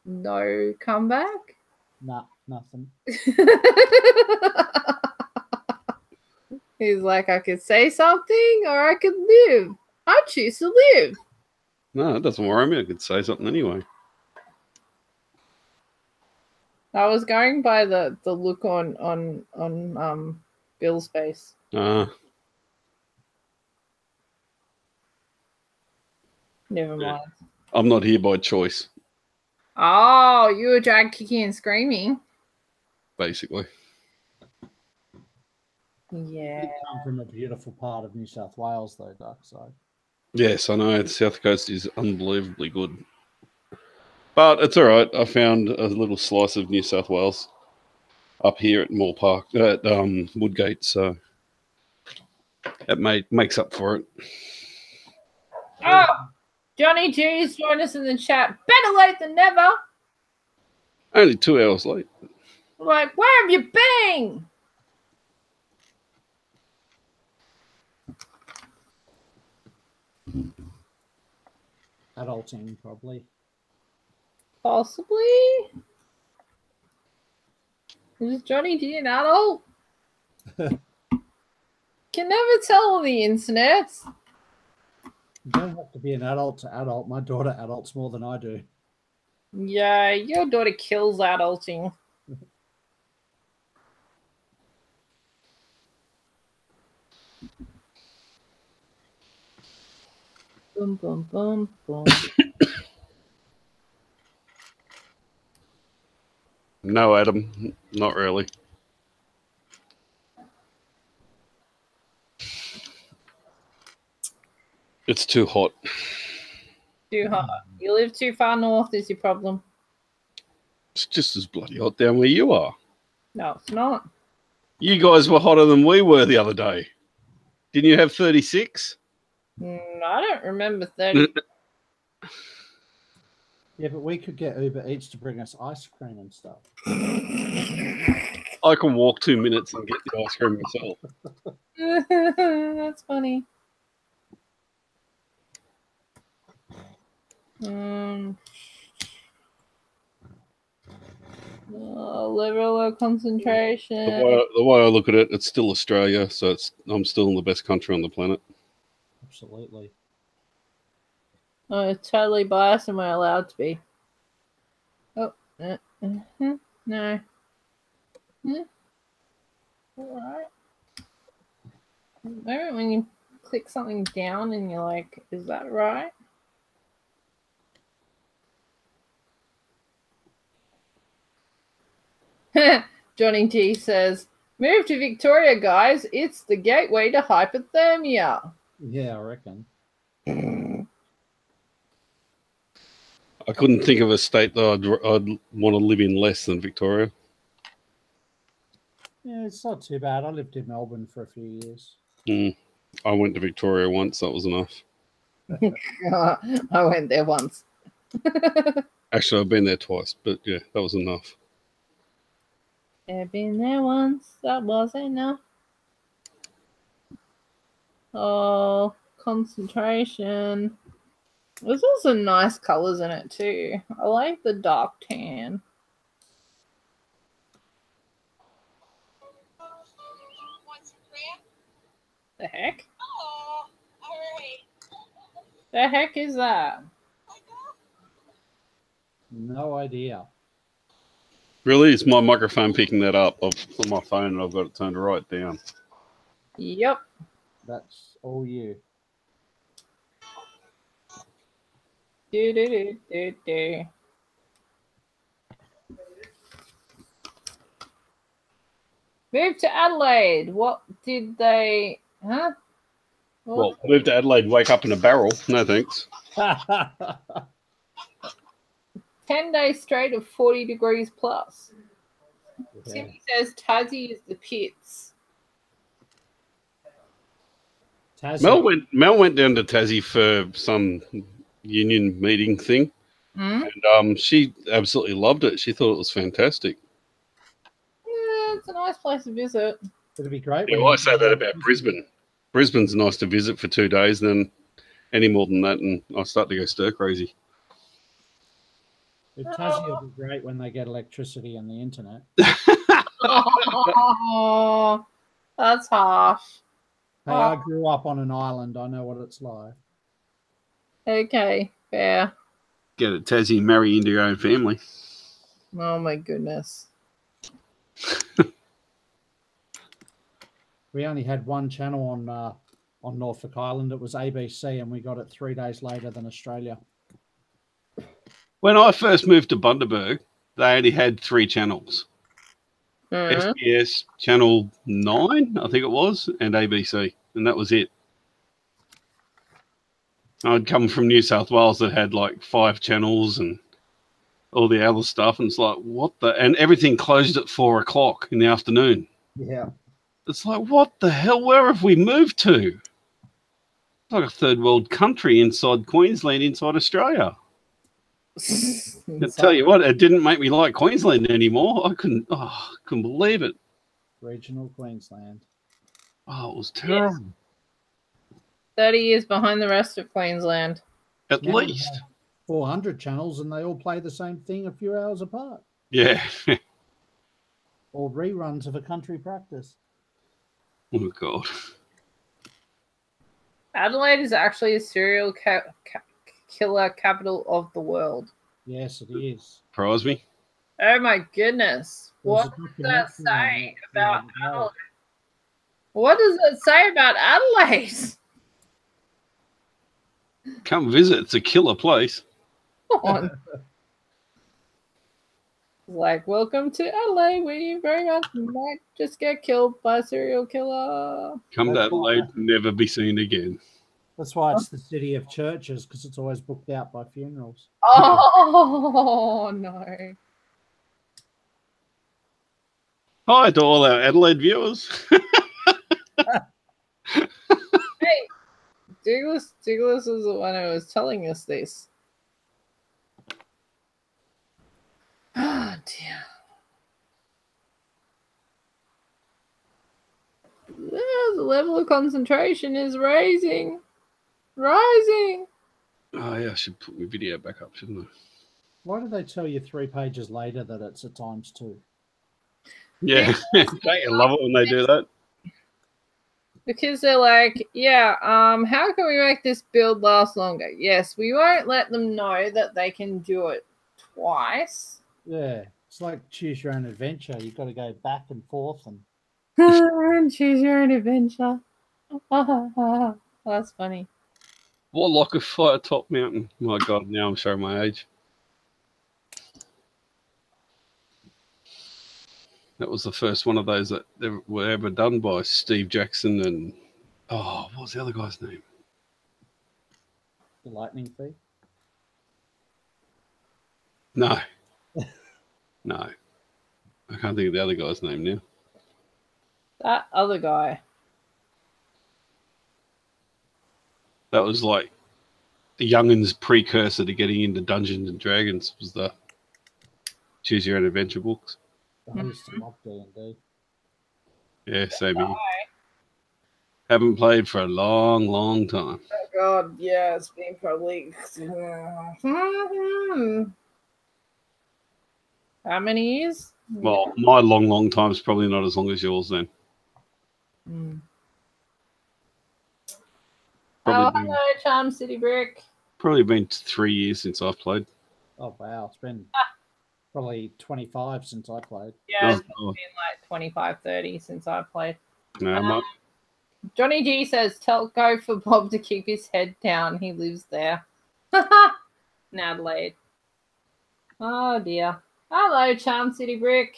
No comeback? Nah, Nothing. He's like, I could say something or I could live. I choose to live. No, it doesn't worry me. I could say something anyway. I was going by the look on Bill's face. Ah, Never Yeah. mind. I'm not here by choice, Oh, you were drag kicking and screaming. basically. Yeah. You come from a beautiful part of New South Wales, though, Darkside. Yes, I know. The South Coast is unbelievably good. But it's all right. I found a little slice of New South Wales up here at Moore Park, at Woodgate, so it makes up for it. Oh, Johnny G's joined us in the chat. Better late than never. Only 2 hours late. Like, where have you been? Adulting, probably. Possibly. Is Johnny G an adult? Can never tell on the internet. You don't have to be an adult to adult. My daughter adults more than I do. Yeah, your daughter kills adulting. Boom, boom, boom, boom. No, Adam, not really. It's too hot. Too hot. You live too far north is your problem. It's just as bloody hot down where you are. No, it's not. You guys were hotter than we were the other day. Didn't you have 36? I don't remember 30. Yeah, but we could get Uber Eats to bring us ice cream and stuff. I can walk 2 minutes and get the ice cream myself. That's funny. Level of concentration. The way I look at it, it's still Australia, so I'm still in the best country on the planet. Absolutely. Oh, it's totally biased and we're allowed to be. Oh, no. Alright. Maybe when you click something down and you're like, is that right? Johnny G says, move to Victoria, guys. It's the gateway to hypothermia. Yeah, I reckon. I couldn't think of a state that I'd want to live in less than Victoria. Yeah, it's not too bad. I lived in Melbourne for a few years. I went to Victoria once. That was enough. I went there once. Actually, I've been there twice, but yeah, that was enough. I've been there once. That was enough. Oh, concentration. There's also nice colors in it too. I like the dark tan. The heck? The heck is that? No idea. Really? It's my microphone picking that up. I've put my phone and I've got it turned right down. Yep. That's all you. Do. Move to Adelaide. What did they? Huh? Well, move to Adelaide, wake up in a barrel. No thanks. 10 days straight of 40 degrees plus. Yeah. Timmy says Tassie is the pits. Tassie. Mel went down to Tassie for some union meeting thing, and she absolutely loved it. She thought it was fantastic. Yeah, it's a nice place to visit. It'd be great. Yeah, well, I say that about Brisbane. Brisbane's nice to visit for 2 days, then any more than that, and I start to go stir crazy. Tassie will be great when they get electricity and the internet. Oh, that's harsh. Hey, I grew up on an island. I know what it's like. Okay, fair. Get it, Tassie, marry into your own family. Oh my goodness. We only had one channel on Norfolk Island. It was ABC, and we got it 3 days later than Australia. When I first moved to Bundaberg, they only had 3 channels. Mm. SBS Channel 9, I think it was, and ABC, and that was it. I'd come from New South Wales that had like 5 channels and all the other stuff, and it's like, what the... And everything closed at 4 o'clock in the afternoon. Yeah. It's like, what the hell? Where have we moved to? It's like a third world country inside Queensland, inside Australia. I tell you what, it didn't make me like Queensland anymore. I couldn't believe it. Regional Queensland. Oh, it was terrible. Yes. 30 years behind the rest of Queensland. At Now we least. have 400 channels, and they all play the same thing a few hours apart. Yeah. Or reruns of a country practice. Oh, God. Adelaide is actually a serial killer capital of the world. Yes, it is. Surprise me. Oh my goodness. There was What a does that documentary say on about that the other day. Adelaide? What does it say about Adelaide? Come visit. It's a killer place. Come on. Like, welcome to Adelaide, where you very much might just get killed by a serial killer. Come to That's Adelaide, why- never be seen again. That's why it's the city of churches, because it's always booked out by funerals. Oh, no. Hi to all our Adelaide viewers. Hey, Douglas is the one who was telling us this. Oh, dear. The level of concentration is rising. Rising. Oh, yeah, I should put my video back up, shouldn't I? Why do they tell you 3 pages later that it's a ×2? Yeah. Don't you love it when they do that? Because they're like, yeah, how can we make this build last longer? Yes, we won't let them know that they can do it twice. Yeah, it's like choose your own adventure. You've got to go back and forth and And choose your own adventure. That's funny. Warlock of Fire Top Mountain. My God, now I'm showing my age. That was the first one of those that were ever done by Steve Jackson and... Oh, what was the other guy's name? the lightning thief. No. No. I can't think of the other guy's name now. That other guy. That was like the youngin's precursor to getting into Dungeons and Dragons was the Choose Your Own Adventure books. I used to love D&D. Yeah, same here. Haven't played for a long, long time. Oh God, yeah, it's been probably how many years? Well, my long, long time is probably not as long as yours then. Mm. Probably, Hello, Charm City Brick. probably been 3 years since I've played. Oh wow, it's been probably 25 since I played. Yeah, it's Oh, been like 25, 30 since I played. no, my, Johnny G says, go for Bob to keep his head down. He lives there. In Adelaide. Oh dear. Hello, Charm City Brick.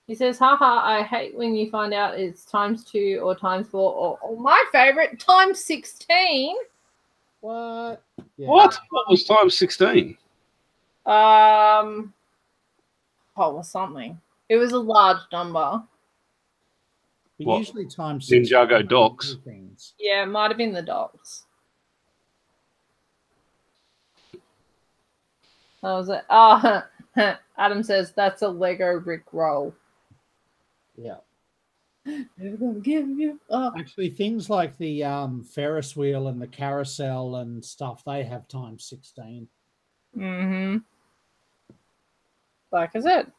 He says, haha, I hate when you find out it's ×2 or ×4 or my favorite, ×16. What? Yeah. what? What was time 16? Oh, was something. It was a large number. But What? usually times Ninjago Docs. things. Yeah, it might have been the dogs. That was it. Oh, Adam says that's a Lego Rick roll. Yeah. Never gonna give you up. Actually, things like the Ferris wheel and the carousel and stuff, they have ×16. Mm-hmm. like I said,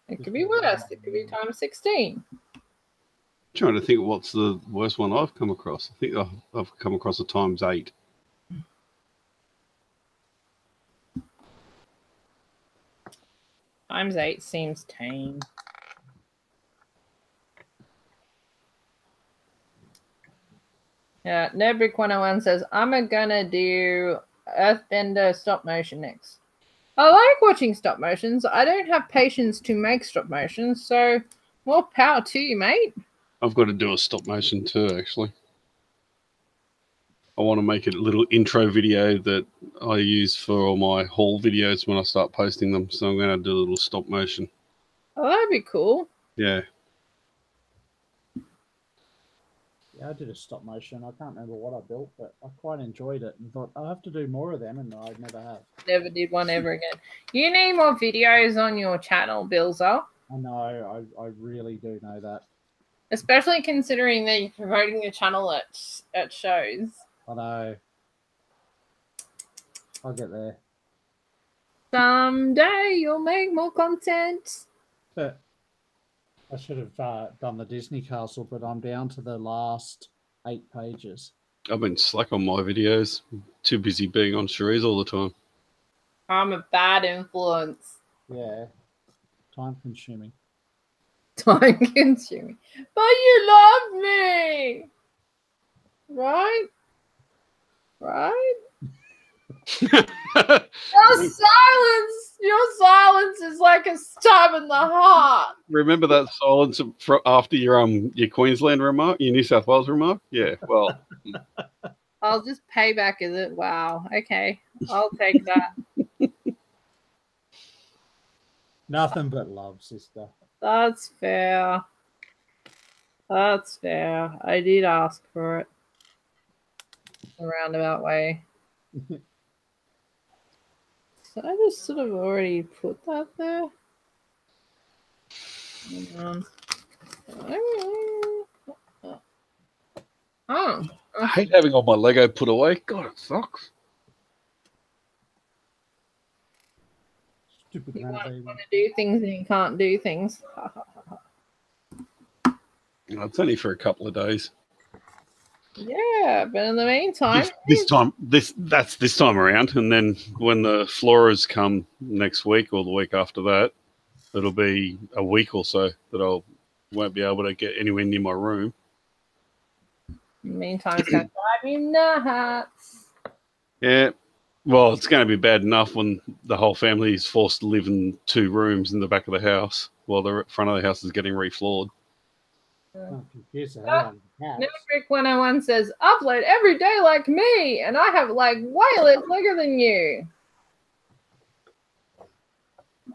it could be worse. It could be times 16. Trying to think what's the worst one I've come across. I think I've come across a times 8. Times 8 seems tame. Yeah, Nerdbrick101 says, I'm gonna do Earthbender stop motion next. I like watching stop motions. I don't have patience to make stop motions, so more power to you, mate. I've got to do a stop motion too, actually. I want to make a little intro video that I use for all my haul videos when I start posting them. So I'm going to do a little stop motion. Oh, that'd be cool. Yeah. Yeah, I did a stop motion. I can't remember what I built, but I quite enjoyed it and thought I'll have to do more of them, and I never have. Never did one ever again. You need more videos on your channel, Bilza. I know. I really do know that. Especially considering that you're promoting your channel at shows. I know. I'll get there. Someday you'll make more content. But I should have done the Disney castle, but I'm down to the last 8 pages. I've been slack on my videos. Too busy being on Cherise all the time. I'm a bad influence. Yeah. Time consuming. Time consuming. But you love me. Right? Right? Your silence is like a stab in the heart. Remember that silence after your Queensland remark, your New South Wales remark? Yeah, well. I'll just pay back, is it? Wow. Okay. I'll take that. Nothing but love, sister. That's fair. That's fair. I did ask for it. A roundabout way. So I just sort of already put that there. Oh. I hate having all my Lego put away. God, it sucks. Stupid You want renovating. to do things and you can't do things. It's only for a couple of days. Yeah, but in the meantime, This time around, and then when the florers come next week or the week after that, it'll be a week or so that I won't be able to get anywhere near my room. in the meantime, it's going to drive you nuts. Yeah, well, it's going to be bad enough when the whole family is forced to live in 2 rooms in the back of the house while the front of the house is getting refloored. I'm confused. Nerdbrick101 says, upload every day like me, and I have like way less Lego than you.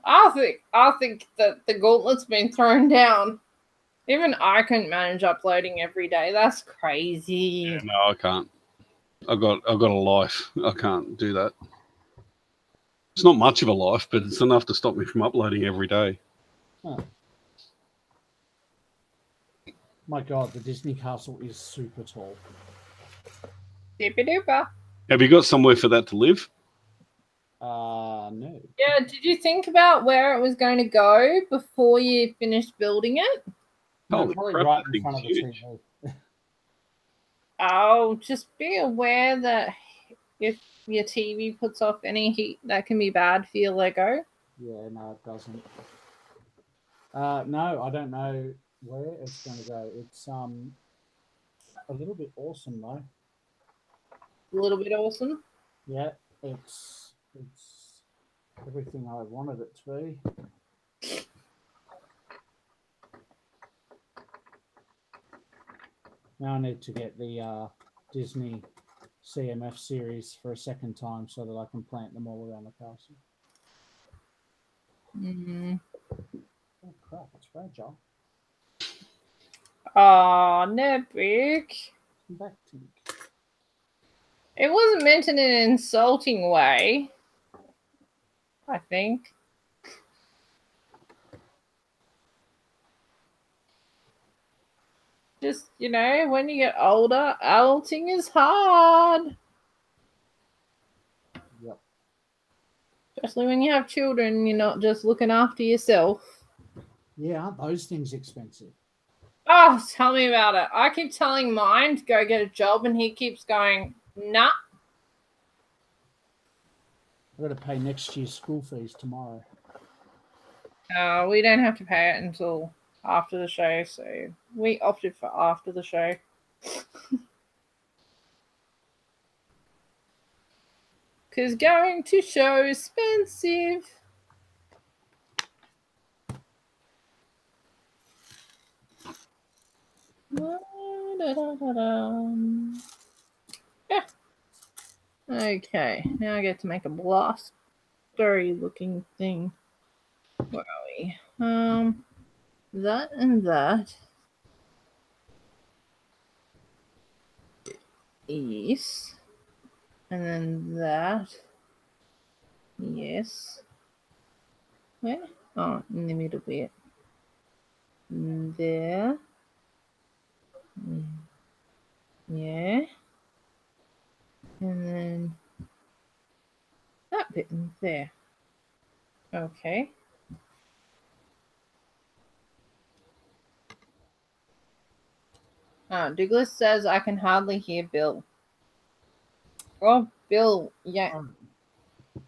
I think that the gauntlet's been thrown down. Even I couldn't manage uploading every day. That's crazy. Yeah, no, I can't. I've got a life. I can't do that. It's not much of a life, but it's enough to stop me from uploading every day. Huh. My God, the Disney castle is super tall. Super duper. Have you got somewhere for that to live? No. Yeah, did you think about where it was going to go before you finished building it? No, Holy probably crap, right that in front of the thing's TV. Oh, just be aware that if your TV puts off any heat, that can be bad for your Lego. Yeah, no, it doesn't. No, I don't know where it's going to go. It's a little bit awesome though. A little bit awesome. Yeah, it's everything I wanted it to be. Now I need to get the Disney CMF series for a second time so that I can plant them all around the castle. Mm-hmm. Oh crap, it's fragile. Oh, Nebik. Come back to me. It wasn't meant in an insulting way, I think. Just, you know, when you get older, adulting is hard. Yep. Especially when you have children, you're not just looking after yourself. Yeah, aren't those things expensive? Oh, tell me about it. I keep telling mine to go get a job, and he keeps going, nah. I've got to pay next year's school fees tomorrow. We don't have to pay it until after the show, so we opted for after the show. Because going to show is expensive. Yeah. Okay, now I get to make a blast story looking thing. Where are we? That and that. Yes. And then that. Yes. Where? Oh, in the middle bit. There. Yeah. And then that bit in there. Okay. Douglas says I can hardly hear Bill. Oh, Bill, yeah. I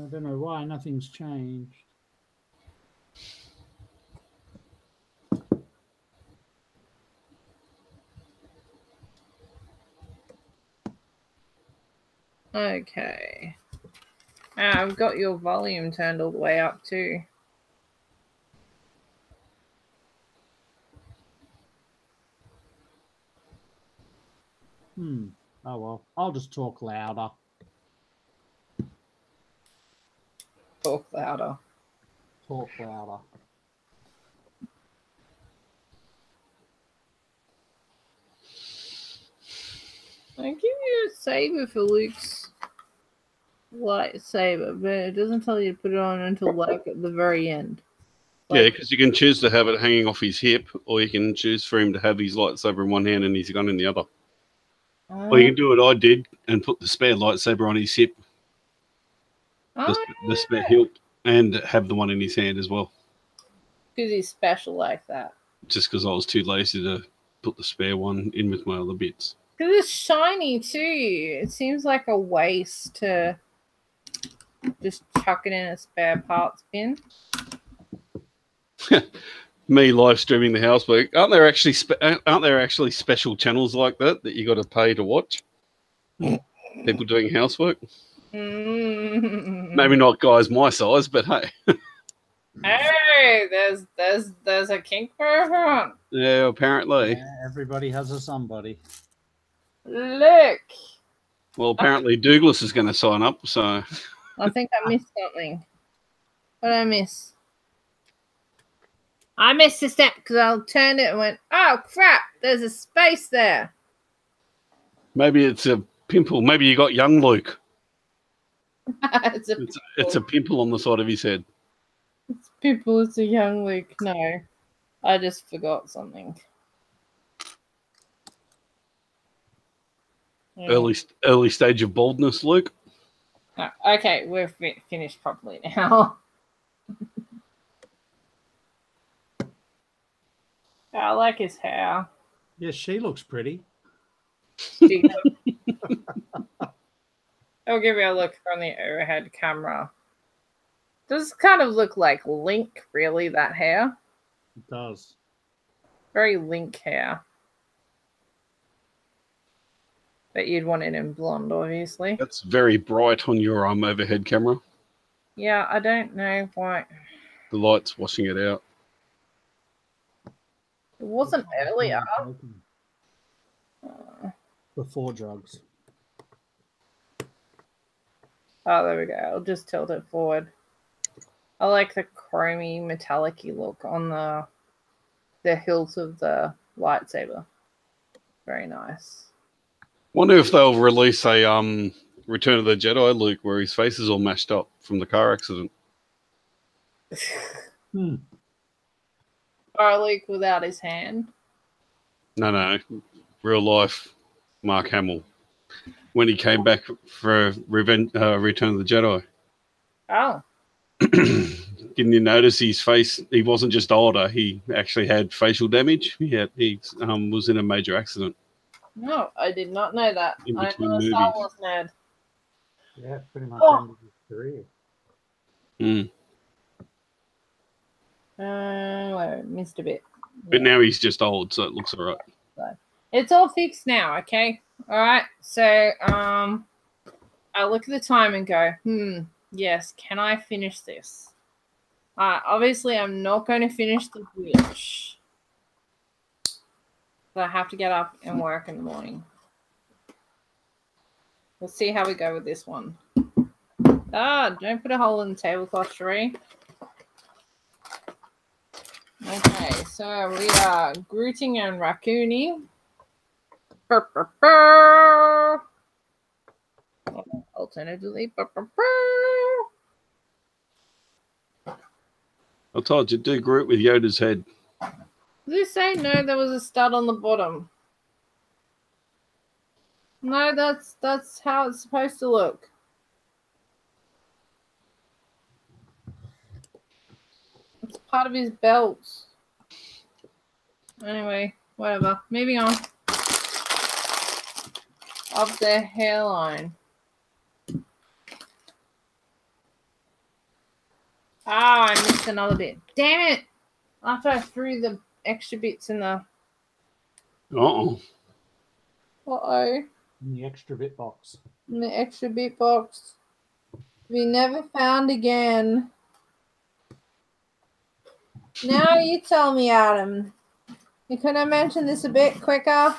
don't know why. Nothing's changed. Okay. I've got your volume turned all the way up too. Oh, well. I'll just talk louder. Talk louder. Talk louder. I give you a saber for Luke's lightsaber, but it doesn't tell you to put it on until like at the very end. Yeah, because you can choose to have it hanging off his hip, or you can choose for him to have his lightsaber in one hand and his gun in the other. Or you can do what I did and put the spare lightsaber on his hip, the spare hilt, and have the one in his hand as well. Because he's special like that. Just because I was too lazy to put the spare one in with my other bits. Because it's shiny too. It seems like a waste to just chuck it in a spare parts bin. Me live streaming the housework. Aren't there actually special channels like that you got to pay to watch? People doing housework. Maybe not guys my size, but hey. Hey, there's a kink for everyone. Yeah, apparently. Yeah, everybody has a somebody. Look. Well, apparently Douglas is going to sign up, so. I think I missed something. What did I miss? I missed a step because I turned it and went, oh crap, there's a space there. Maybe it's a pimple. Maybe you got young Luke. It's a pimple on the side of his head. It's pimple, it's a young Luke. No, I just forgot something. Yeah. Early stage of baldness, Luke. Oh, okay, we're finished properly now. I like his hair. Yeah, she looks pretty. I'll give you a look from the overhead camera. Does kind of look like Link, really, that hair? It does. Very Link hair. But you'd want it in blonde, obviously. That's very bright on your overhead camera. Yeah, I don't know why. The light's washing it out. It wasn't earlier. Before drugs. Oh, there we go. I'll just tilt it forward. I like the chromy metallic-y look on the hilt of the lightsaber. Very nice. Wonder if they'll release a Return of the Jedi Luke where his face is all mashed up from the car accident. Or a Luke without his hand. No. Real life Mark Hamill. when he came back for Return of the Jedi. Oh. Didn't you notice his face? He wasn't just older. He actually had facial damage. He was in a major accident. No, I did not know that. In I'm between not a Star movies. Wars nerd. Yeah, pretty much Oh. ended his career. I missed a bit. But now he's just old, so it looks all right. It's all fixed now, okay? All right. So, I look at the time and go, yes, can I finish this? Obviously, I'm not going to finish the witch. So I have to get up and work in the morning. We'll see how we go with this one. Don't put a hole in the tablecloth, Sheree. Okay, so we are grooting and raccooning. Alternatively, I told you, do Groot with Yoda's head. Did you say no? There was a stud on the bottom. No, that's how it's supposed to look. It's part of his belt. Anyway, whatever. Moving on. Of the hairline. I missed another bit. Damn it! After I threw the extra bits in the... Uh-oh. Uh-oh. In the extra bit box. In the extra bit box. To be never found again. Now you tell me, Adam. You couldn't have mentioned this a bit quicker?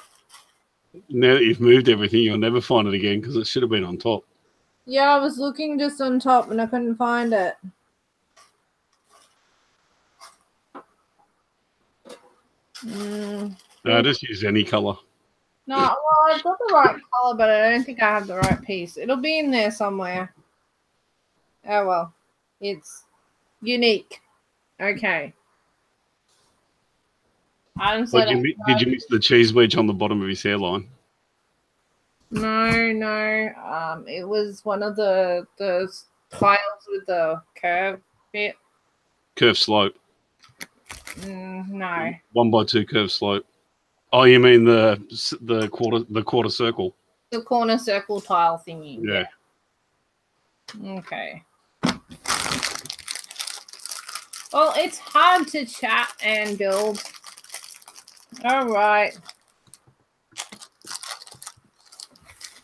Now that you've moved everything, you'll never find it again because it should have been on top. Yeah, I was looking just on top and I couldn't find it. Just use any colour. No, well, I've got the right color, but I don't think I have the right piece. It'll be in there somewhere. Oh, well. It's unique. Okay. Did you miss the cheese wedge on the bottom of his hairline? No. It was one of the tiles with the curve bit. Curve slope. No. 1x2 curve slope. Oh, you mean the quarter circle? The corner circle tile thingy. Yeah. Okay. Well, it's hard to chat and build. All right.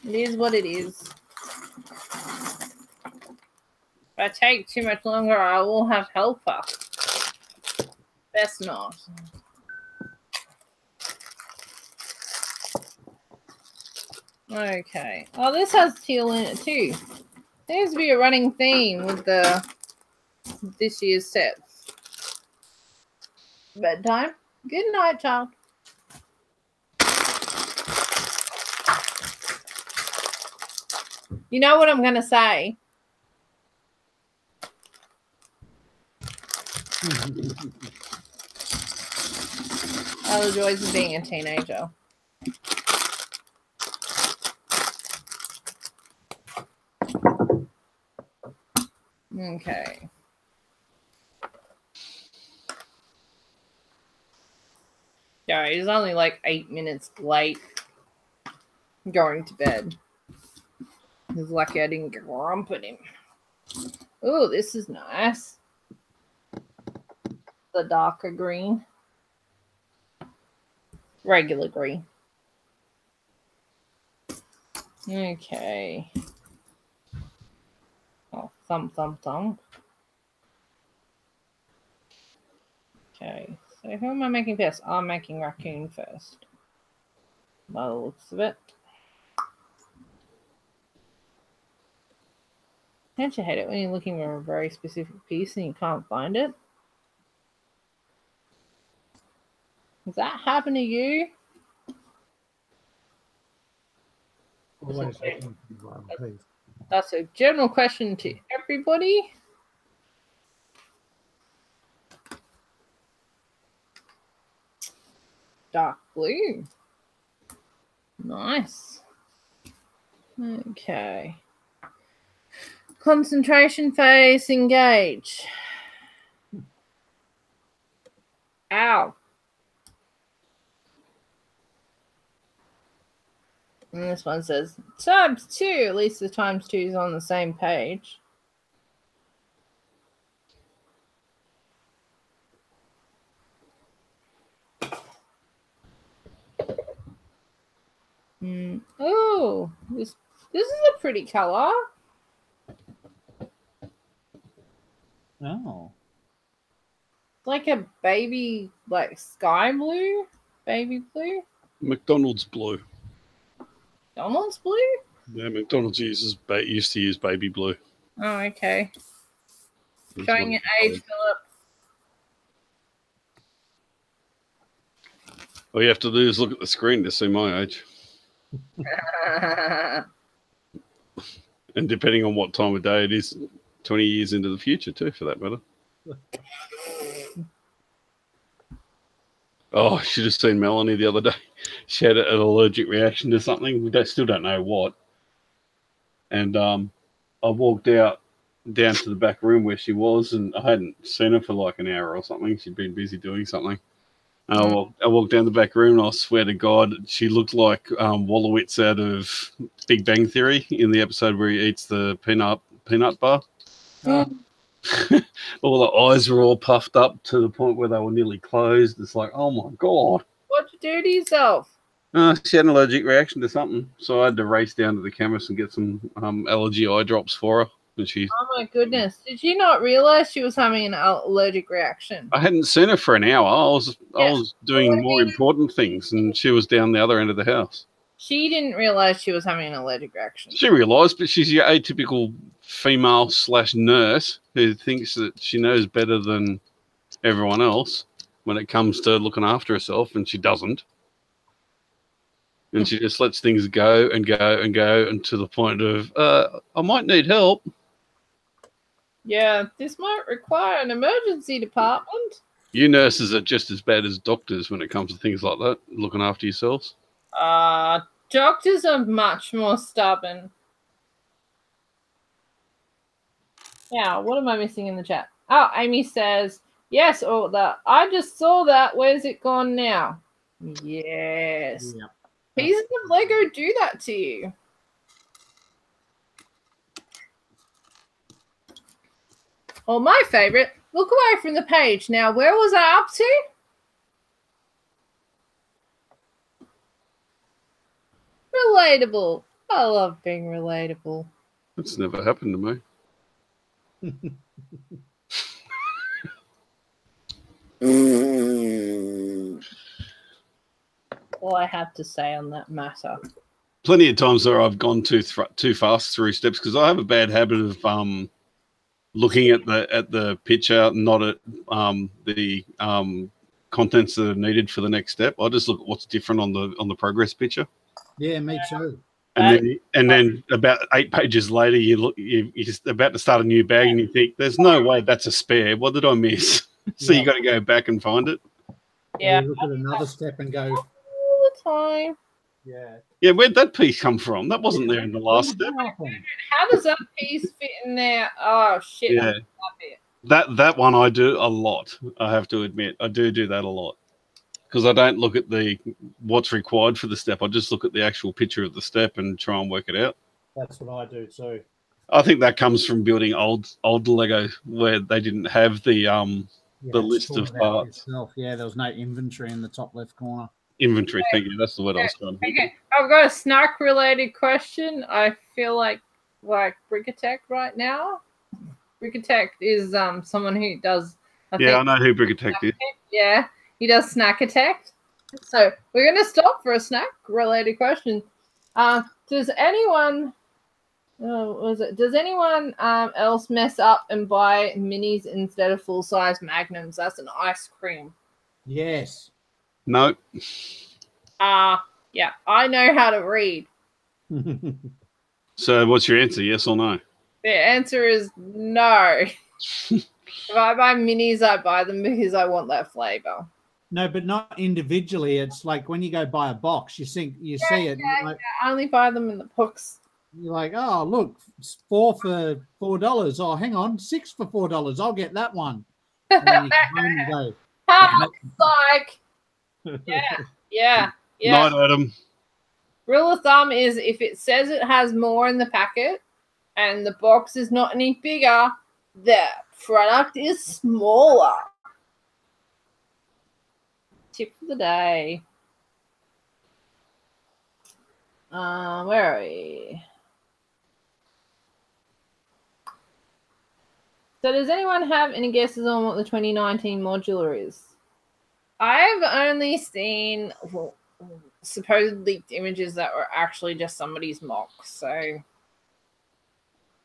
It is what it is. If I take too much longer, I will have helper. Best not. Okay. Oh, this has teal in it too. Seems to be a running theme with this year's sets. Bedtime. Good night, child. You know what I'm going to say? All the joys of being a teenager. Okay. Yeah, he's only like 8 minutes late going to bed. He's lucky I didn't grump at him. Oh, this is nice. The darker green. Regular green. Okay. Oh, thump. Okay, so who am I making first? I'm making raccoon first. By the looks of it. Don't you hate it when you're looking for a very specific piece and you can't find it? Does that happen to you? Always looking for one piece. That's a general question to everybody. Dark blue. Nice. Okay. Concentration phase, engage. Ow. And this one says ×2. At least the ×2 is on the same page. Oh, this is a pretty color. Oh. Like a baby, like sky blue, baby blue. McDonald's blue. McDonald's blue? Yeah, McDonald's used to use baby blue. Oh, okay. That's Showing your what age, Philip. All you have to do is look at the screen to see my age. And depending on what time of day it is, 20 years into the future too, for that matter. Oh, I should have seen Melanie the other day. She had an allergic reaction to something. We still don't know what. And I walked out down to the back room where she was, and I hadn't seen her for like an hour or something. She'd been busy doing something. I walked down the back room, and I swear to God, she looked like Wallowitz out of Big Bang Theory in the episode where he eats the peanut bar. All the eyes were all puffed up to the point where they were nearly closed. It's like, oh my God. What'd you do to yourself? She had an allergic reaction to something, so I had to race down to the chemist and get some allergy eye drops for her. And oh my goodness! Did you not realize she was having an allergic reaction? I hadn't seen her for an hour. I was doing more important things, and she was down the other end of the house. She didn't realize she was having an allergic reaction. She realised, but she's your atypical female/nurse who thinks that she knows better than everyone else when it comes to looking after herself, and she doesn't. And she just lets things go and go and go, and to the point of, I might need help. Yeah, this might require an emergency department. You nurses are just as bad as doctors when it comes to things like that, looking after yourselves. Doctors are much more stubborn. Yeah, what am I missing in the chat? Oh, Amy says, yes, or that. I just saw that. Where's it gone now? Yes. Yeah. Pieces of Lego do that to you. Or my favorite, look away from the page. Now, where was I up to? Relatable. I love being relatable. That's never happened to me. All I have to say on that matter. Plenty of times where I've gone too fast through steps because I have a bad habit of looking at the picture, not at the contents that are needed for the next step. I just look at what's different on the progress picture. Yeah, me too. And then about 8 pages later, you're about to start a new bag, and you think, "There's no way that's a spare. What did I miss?" So you got to go back and find it. Yeah, you look at another step and go, all the time. Yeah, where'd that piece come from? That wasn't there in the last step. How does that piece fit in there? Oh shit! Yeah, that one I do a lot. I have to admit, I do that a lot because I don't look at what's required for the step. I just look at the actual picture of the step and try and work it out. That's what I do too. I think that comes from building old Lego where they didn't have the list of parts. Yourself. Yeah, there was no inventory in the top left corner. Inventory, thank you. That's the word I was trying to think. Okay, I've got a snack related question. I feel like Bricktober right now. Bricktober is someone who does. I know who Bricktober is. Yeah, he does Snack Attack. So we're gonna stop for a snack related question. Does anyone else mess up and buy minis instead of full size magnums? That's an ice cream. Yes. No. Yeah, I know how to read. So what's your answer, yes or no? The answer is no. If I buy minis, I buy them because I want that flavor. No, but not individually. It's like when you go buy a box, you see it. Yeah, I only buy them in the box. You're like, oh, look, it's 4 for $4. Oh, hang on, 6 for $4. I'll get that one. And then you come home and go, Like, yeah. Night, Adam. Rule of thumb is if it says it has more in the packet and the box is not any bigger, the product is smaller. Tip of the day. Where are we? So does anyone have any guesses on what the 2019 modular is? I've only seen supposed leaked images that were actually just somebody's mock. So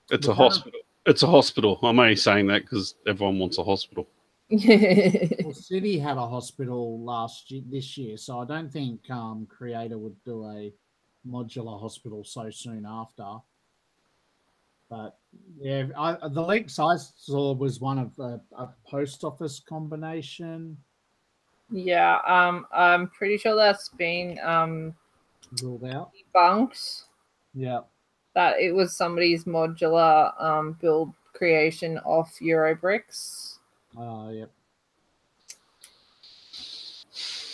it's a hospital. It's a hospital. I'm only saying that because everyone wants a hospital. Well, City had a hospital this year, so I don't think Creator would do a modular hospital so soon after. But yeah, the leaks I saw was one of a post office combination. Yeah, I'm pretty sure that's been Ruled out. debunked. Yeah. That it was somebody's modular build creation off Eurobricks. Oh, yep.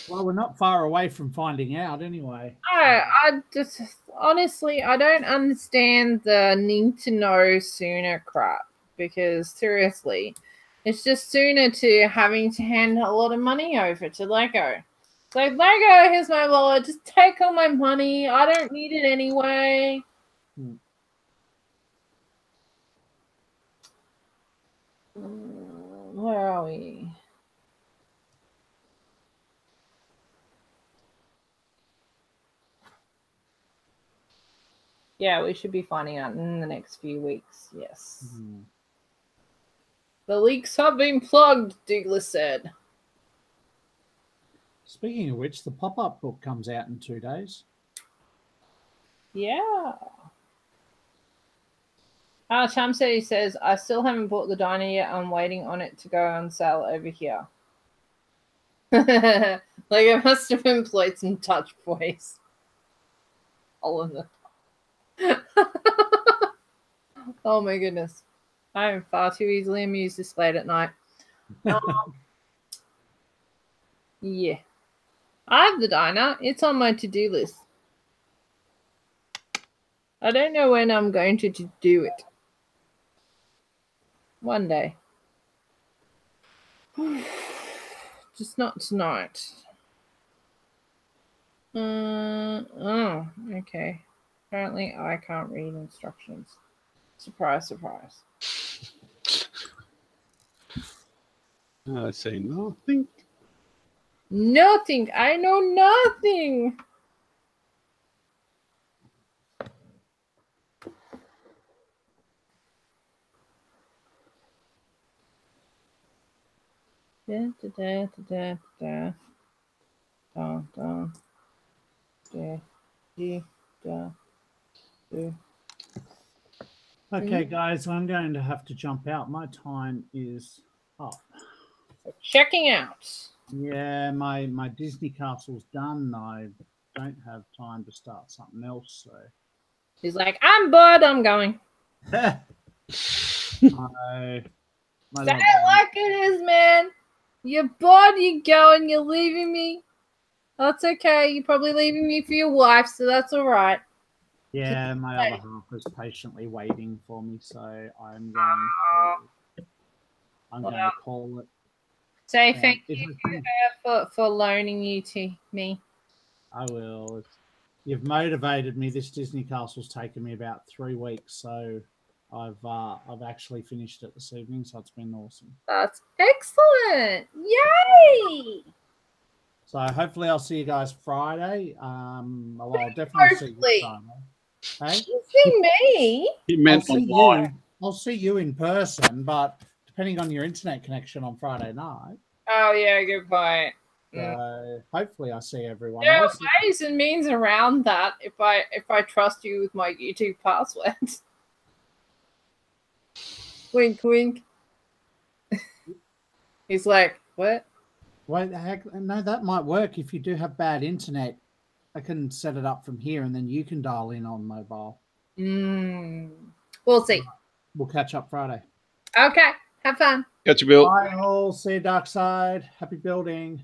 Well, we're not far away from finding out anyway. I just honestly I don't understand the need to know sooner crap, because seriously, it's just sooner to having to hand a lot of money over to Lego. It's like, Lego, here's my wallet, just take all my money. I don't need it anyway. Where are we? Yeah, we should be finding out in the next few weeks. Yes. Mm-hmm. The leaks have been plugged, Douglas said. Speaking of which, the pop-up book comes out in 2 days. Yeah. Cham said he says, I still haven't bought the diner yet. I'm waiting on it to go on sale over here. Like, I must have employed some touch voice. All of them. Oh my goodness. I am far too easily amused this late at night. Yeah. I have the diner. It's on my to-do list. I don't know when I'm going to do it. One day. Just not tonight. Oh, okay. Apparently I can't read instructions. Surprise, surprise. I say nothing. Nothing. I know nothing. Da, da, da, da, da, da, da, da, da, da, da. Okay, guys, I'm going to have to jump out. My time is up. Checking out. Yeah, my Disney castle's done. I don't have time to start something else. So He's like, I'm bored. I'm going. my Say it like it is, man. You're bored. You're going. You're leaving me. That's okay. You're probably leaving me for your wife, so that's all right. Yeah, my other half is patiently waiting for me, so I'm going to call it. Say thank you to her for loaning you to me. I will. You've motivated me. This Disney castle's taken me about 3 weeks, so I've actually finished it this evening, so it's been awesome. That's excellent! Yay! So hopefully I'll see you guys Friday. I'll definitely see you Friday. Hey? You see me? He meant I'll see you in person, but depending on your internet connection on Friday night. Oh yeah, good point. So hopefully I see everyone. There are ways and means around that if I trust you with my YouTube password. Wink, wink. He's like, what? Wait, the heck? No, that might work if you do have bad internet. I can set it up from here, and then you can dial in on mobile. We'll see. We'll catch up Friday. Okay. Have fun. Catch you, Bill. Bye all. See you, Dark Side. Happy building.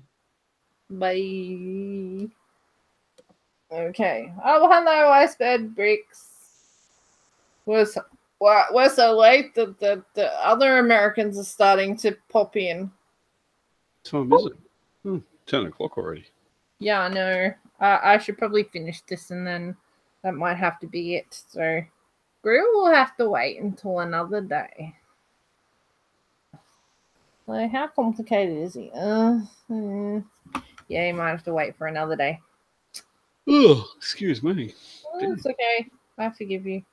Bye. Okay. Oh, hello, Icebed Bricks. We're so late that the other Americans are starting to pop in. What time is it? 10 o'clock already. Yeah, I know. I should probably finish this and then that might have to be it. So, Grill will have to wait until another day. Like, how complicated is he? Yeah, he might have to wait for another day. Oh, excuse me. It's okay. I forgive you.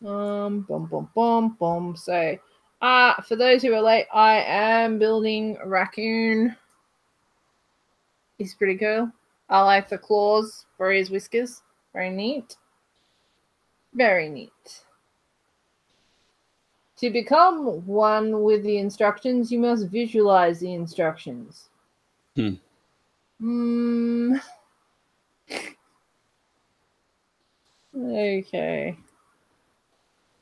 Boom, boom, boom, boom. So, for those who are late, I am building a raccoon. He's pretty cool. I like the claws for his whiskers. Very neat. Very neat. To become one with the instructions, you must visualize the instructions. Okay.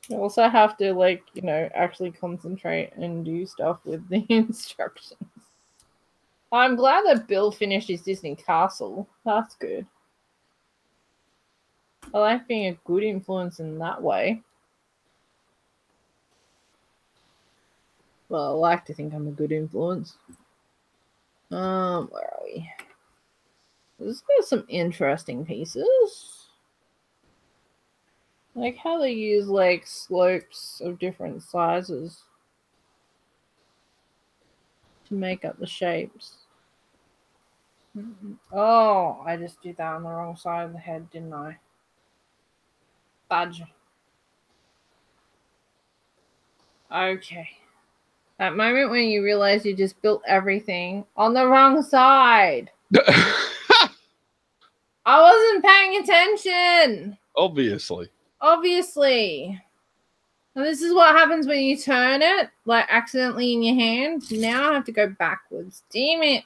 You also have to, like, you know, actually concentrate and do stuff with the instructions. I'm glad that Bill finished his Disney castle. That's good. I like being a good influence in that way. Well, I like to think I'm a good influence. Where are we? There's got some interesting pieces. Like how they use, like, slopes of different sizes to make up the shapes. Oh, I just did that on the wrong side of the head, didn't I? Fudge. Okay. That moment when you realize you just built everything on the wrong side. I wasn't paying attention. Obviously. And this is what happens when you turn it, like, accidentally in your hand. Now I have to go backwards. Damn it.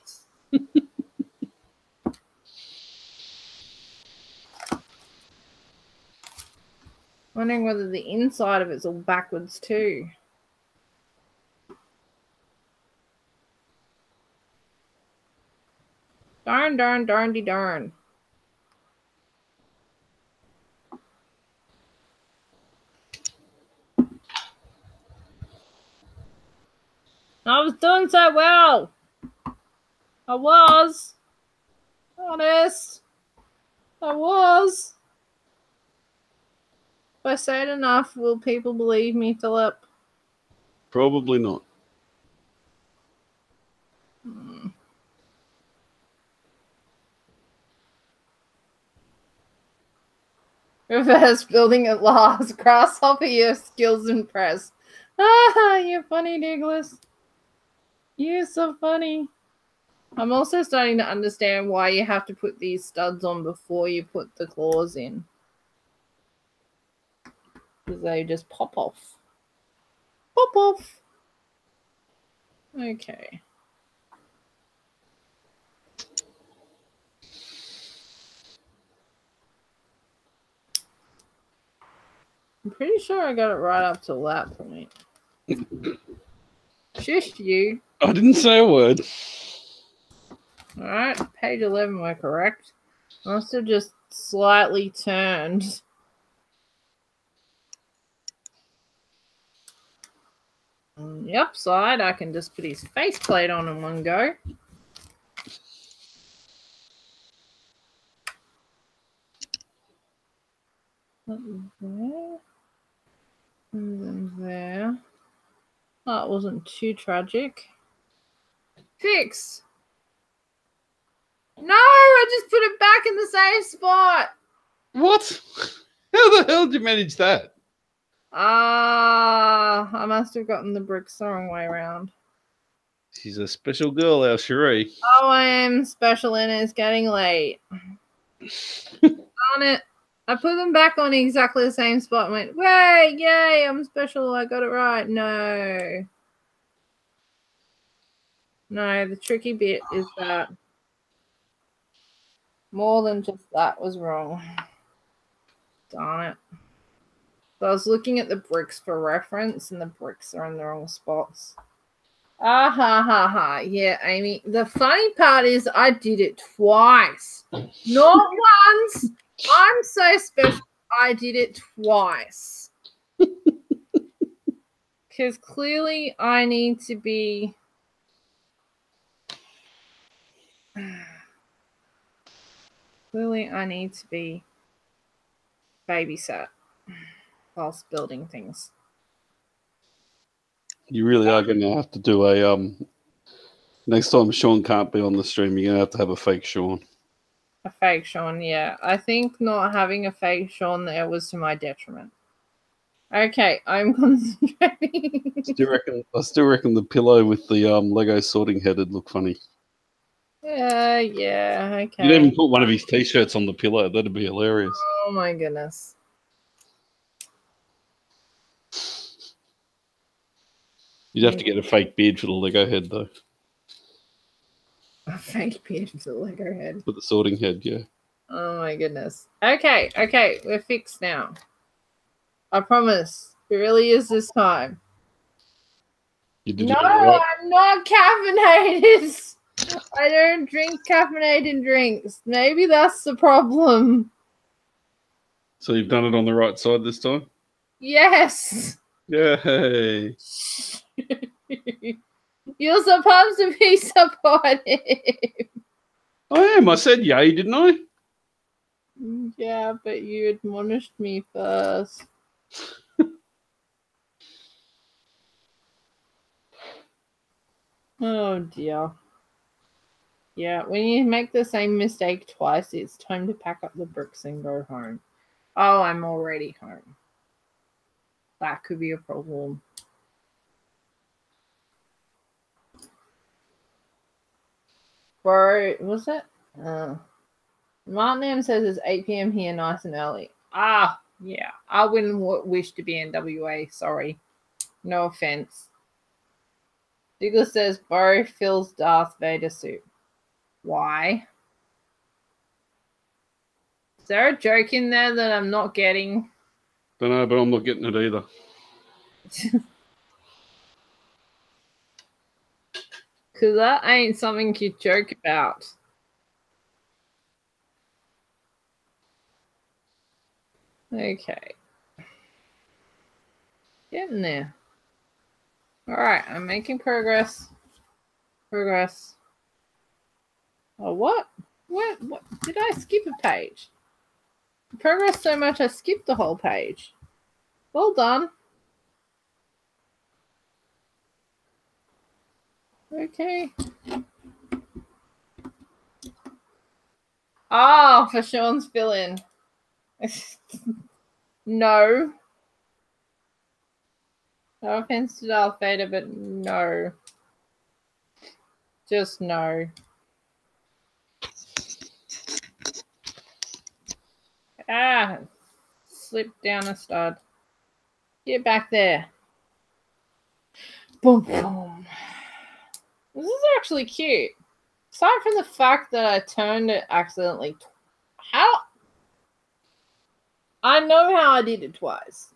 Wondering whether the inside of it's all backwards too. Darn, darn, darndy darn. I was doing so well. I was. Honest. I was. If I say it enough, will people believe me, Philip? Probably not. Reverse building at last. Grasshopper, your skills impress. Ah, you're funny, Douglas. You're so funny. I'm also starting to understand why you have to put these studs on before you put the claws in. Because they just pop off. Pop off. Okay. I'm pretty sure I got it right up till that point. Shush you. I didn't say a word. Alright, page 11, we're correct. I must have just slightly turned. On the upside, I can just put his faceplate on in one go. There. And then there. Oh, it wasn't too tragic. Fix! No, I just put it back in the same spot. What? How the hell did you manage that? I must have gotten the bricks the wrong way around. She's a special girl, our Cherie. Oh, I am special and it's getting late. Darn it. I put them back on exactly the same spot and went, "Way, yay, I'm special, I got it right." No. No, the tricky bit is that more than just that was wrong. Darn it. So I was looking at the bricks for reference, and the bricks are in the wrong spots. Ah ha ha ha. Yeah, Amy. The funny part is I did it twice. Not once. I'm so special. I did it twice. Because clearly I need to be... Clearly I need to be babysat whilst building things. You really are going to have to do a next time Sean can't be on the stream. You're going to have a fake Sean. A fake Sean, yeah. I think not having a fake Sean there was to my detriment. Okay, I'm concentrating. I still reckon the pillow with the Lego sorting head would look funny. Yeah, okay. You'd even put one of his t-shirts on the pillow. That'd be hilarious. Oh my goodness. You'd have to get a fake beard for the Lego head, though. A fake beard for the Lego head. For the sorting head, yeah. Oh my goodness. Okay, we're fixed now. I promise. It really is this time. No, right. I'm not caffeinated. I don't drink caffeinated drinks. Maybe that's the problem. So you've done it on the right side this time? Yes. Yay. You're supposed to be supportive. I am. I said yay, didn't I? Yeah, but you admonished me first. Oh dear. Yeah, when you make the same mistake twice, it's time to pack up the bricks and go home. Oh, I'm already home. That could be a problem. Bro, was it? Martin M says it's 8 p.m. here, nice and early. Ah, yeah. I wouldn't wish to be in WA. Sorry. No offense. Douglas says, Bo fills Darth Vader suit. Why? Is there a joke in there that I'm not getting? Don't know, but I'm not getting it either. Because that ain't something you joke about. Okay. Getting there. Alright, I'm making progress. Progress. Oh, what? What? Did I skip a page? Progress so much I skipped the whole page. Well done. Okay. Oh, for Sean's fill-in. No. No offense to Darth Vader, but no. Just no. Ah, slipped down a stud. Get back there. Boom, boom. This is actually cute. Aside from the fact that I turned it accidentally. How? I know how I did it twice.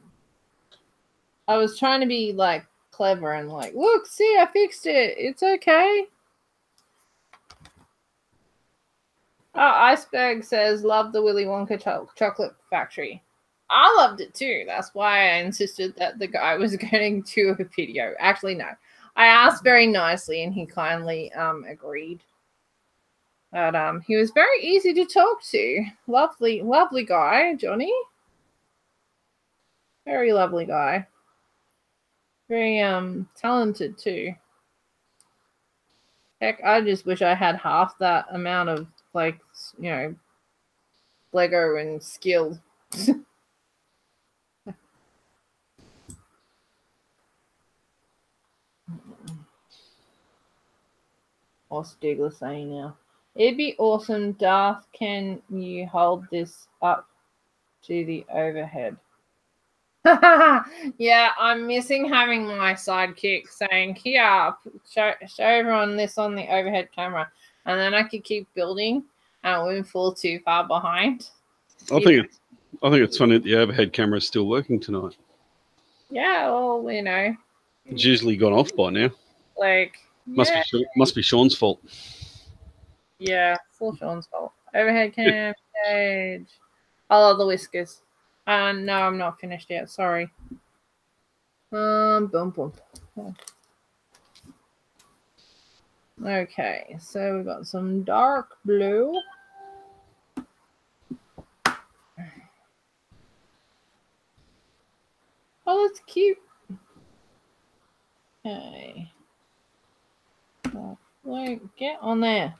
I was trying to be like clever and like, look, see, I fixed it. It's okay. Oh, Iceberg says, love the Willy Wonka chocolate factory. I loved it too. That's why I insisted that the guy was going to do a video. Actually, no. I asked very nicely and he kindly agreed. But he was very easy to talk to. Lovely, lovely guy, Johnny. Very lovely guy. Very talented too. Heck, I just wish I had half that amount of, like, you know, Lego and skill. What's Douglas saying now? It'd be awesome, Darth. Can you hold this up to the overhead? Yeah, I'm missing having my sidekick saying, here, show everyone this on the overhead camera. And then I could keep building and it wouldn't fall too far behind. I think I think it's funny that the overhead camera is still working tonight. Yeah, well, you know, It's usually gone off by now. like, yeah, Must be Sean's fault. yeah, it's all Sean's fault. Overhead cam, stage. I love the whiskers. No, I'm not finished yet. Sorry. Boom, boom. Okay, so we've got some dark blue. Oh, that's cute. Okay. Wait, get on there.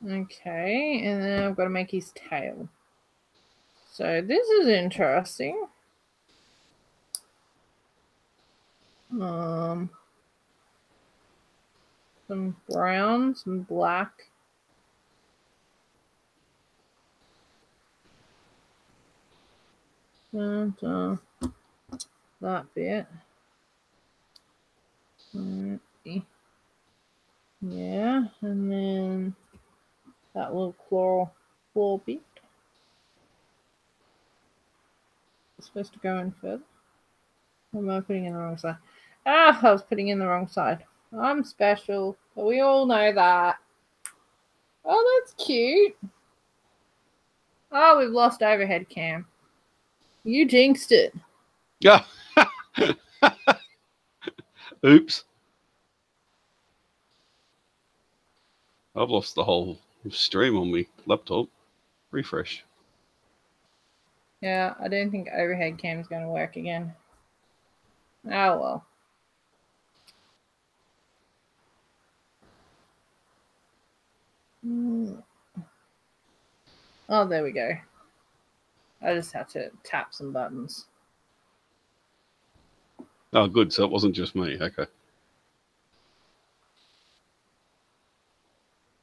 Okay, and then I've got to make his tail. So this is interesting. Some brown, some black. And that bit. Yeah, and then that little claw bit. It's supposed to go in further. Or am I putting in the wrong side? Ah, I was putting in the wrong side. I'm special, but we all know that. Oh, that's cute. Oh, we've lost overhead cam. You jinxed it. Yeah. Oops. I've lost the whole stream on my laptop. Refresh. Yeah, I don't think overhead cam is going to work again. Oh, well. Oh, there we go. I just had to tap some buttons. Oh, good. So it wasn't just me. Okay.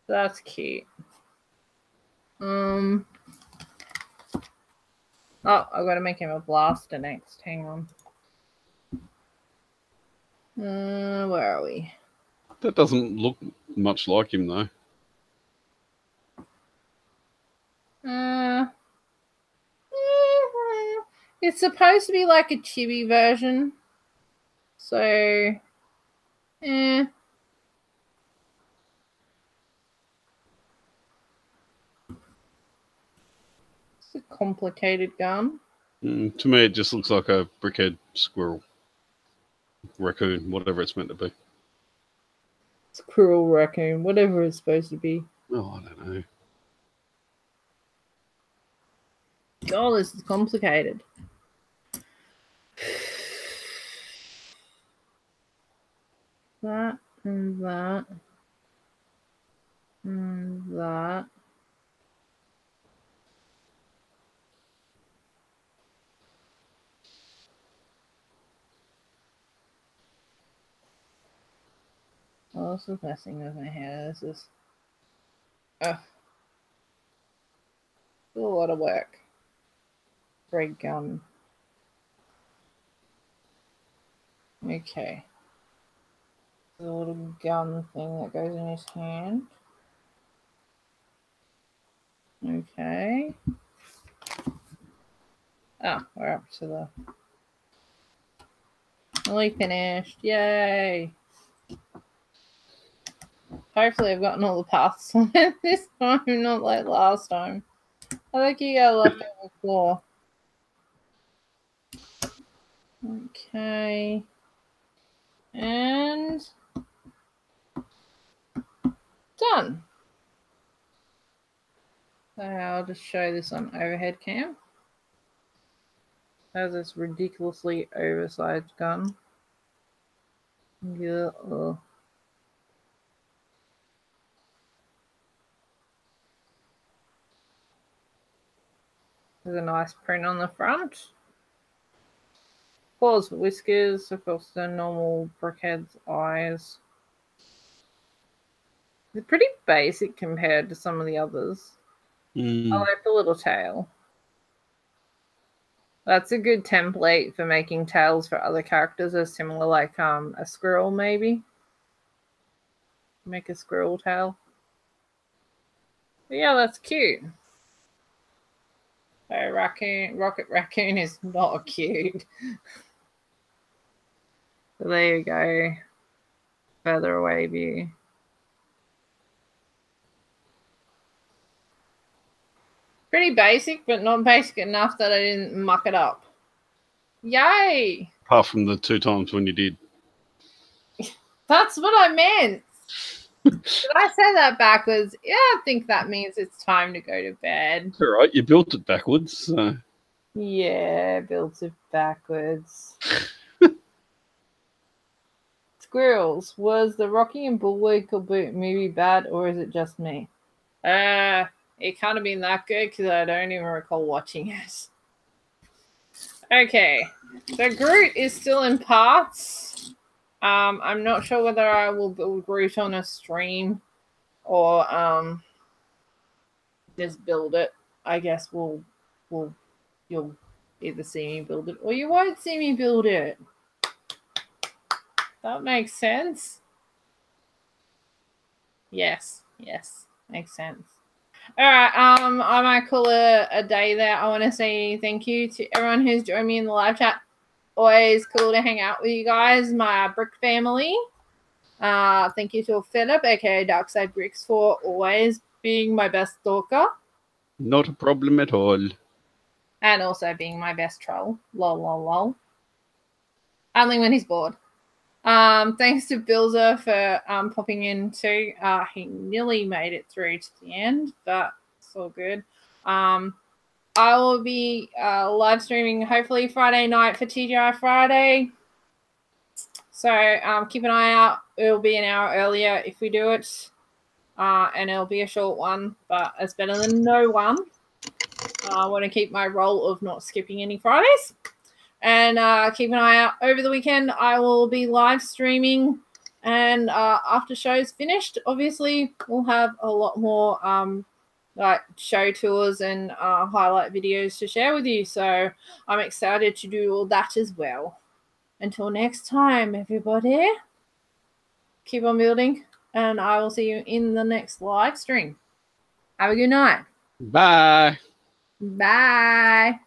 That's cute. Oh, I've got to make him a blaster next. Hang on. Where are we? That doesn't look much like him, though. It's supposed to be like a chibi version. So, It's a complicated gun. To me, it just looks like a brickhead squirrel. Raccoon, whatever it's meant to be. Squirrel, raccoon, whatever it's supposed to be. Oh, I don't know. Oh, this is complicated. That and that and that. Oh, this is messing with my hair. This is a lot of work. Great gun. Okay. The little gun thing that goes in his hand. Okay. Ah, we're up to the... Nearly finished. Yay! Hopefully I've gotten all the paths on it this time, not like last time. I think you got left over floor. Okay. And done. So I'll just show this on overhead cam. Has this ridiculously oversized gun. Yeah. There's a nice print on the front. Claws for whiskers, of course the normal brickhead's eyes. They're pretty basic compared to some of the others. I like the little tail. That's a good template for making tails for other characters. Are similar, like a squirrel maybe. Make a squirrel tail. But yeah, that's cute. So Rocket Raccoon is not cute. So there you go. Further away view. Pretty basic, but not basic enough that I didn't muck it up. Yay! Apart from the 2 times when you did. That's what I meant. Did I say that backwards? Yeah, I think that means it's time to go to bed. All right, you built it backwards. So. Yeah, built it backwards. Squirrels, was the Rocky and Bullwinkle movie bad, or is it just me? It can't have been that good because I don't even recall watching it. Okay, so Groot is still in parts. I'm not sure whether I will build Groot on a stream or just build it. I guess you'll either see me build it or you won't see me build it. That makes sense. Yes, makes sense. All right, I might call it a day there. I want to say thank you to everyone who's joined me in the live chat. Always cool to hang out with you guys, my brick family. Thank you to Philip, aka Darkside Bricks, for always being my best stalker. Not a problem at all. And also being my best troll. Lol, lol, lol. Only when he's bored. Thanks to Bilzer for popping in too. He nearly made it through to the end, but it's all good. I will be live streaming hopefully Friday night for TGI Friday. So keep an eye out. It'll be an hour earlier if we do it. And it'll be a short one, but it's better than no one. I want to keep my role of not skipping any Fridays. And keep an eye out over the weekend. I will be live streaming. And after show's finished, obviously, we'll have a lot more like show tours and highlight videos to share with you. So I'm excited to do all that as well. Until next time, everybody, keep on building. And I will see you in the next live stream. Have a good night. Bye. Bye.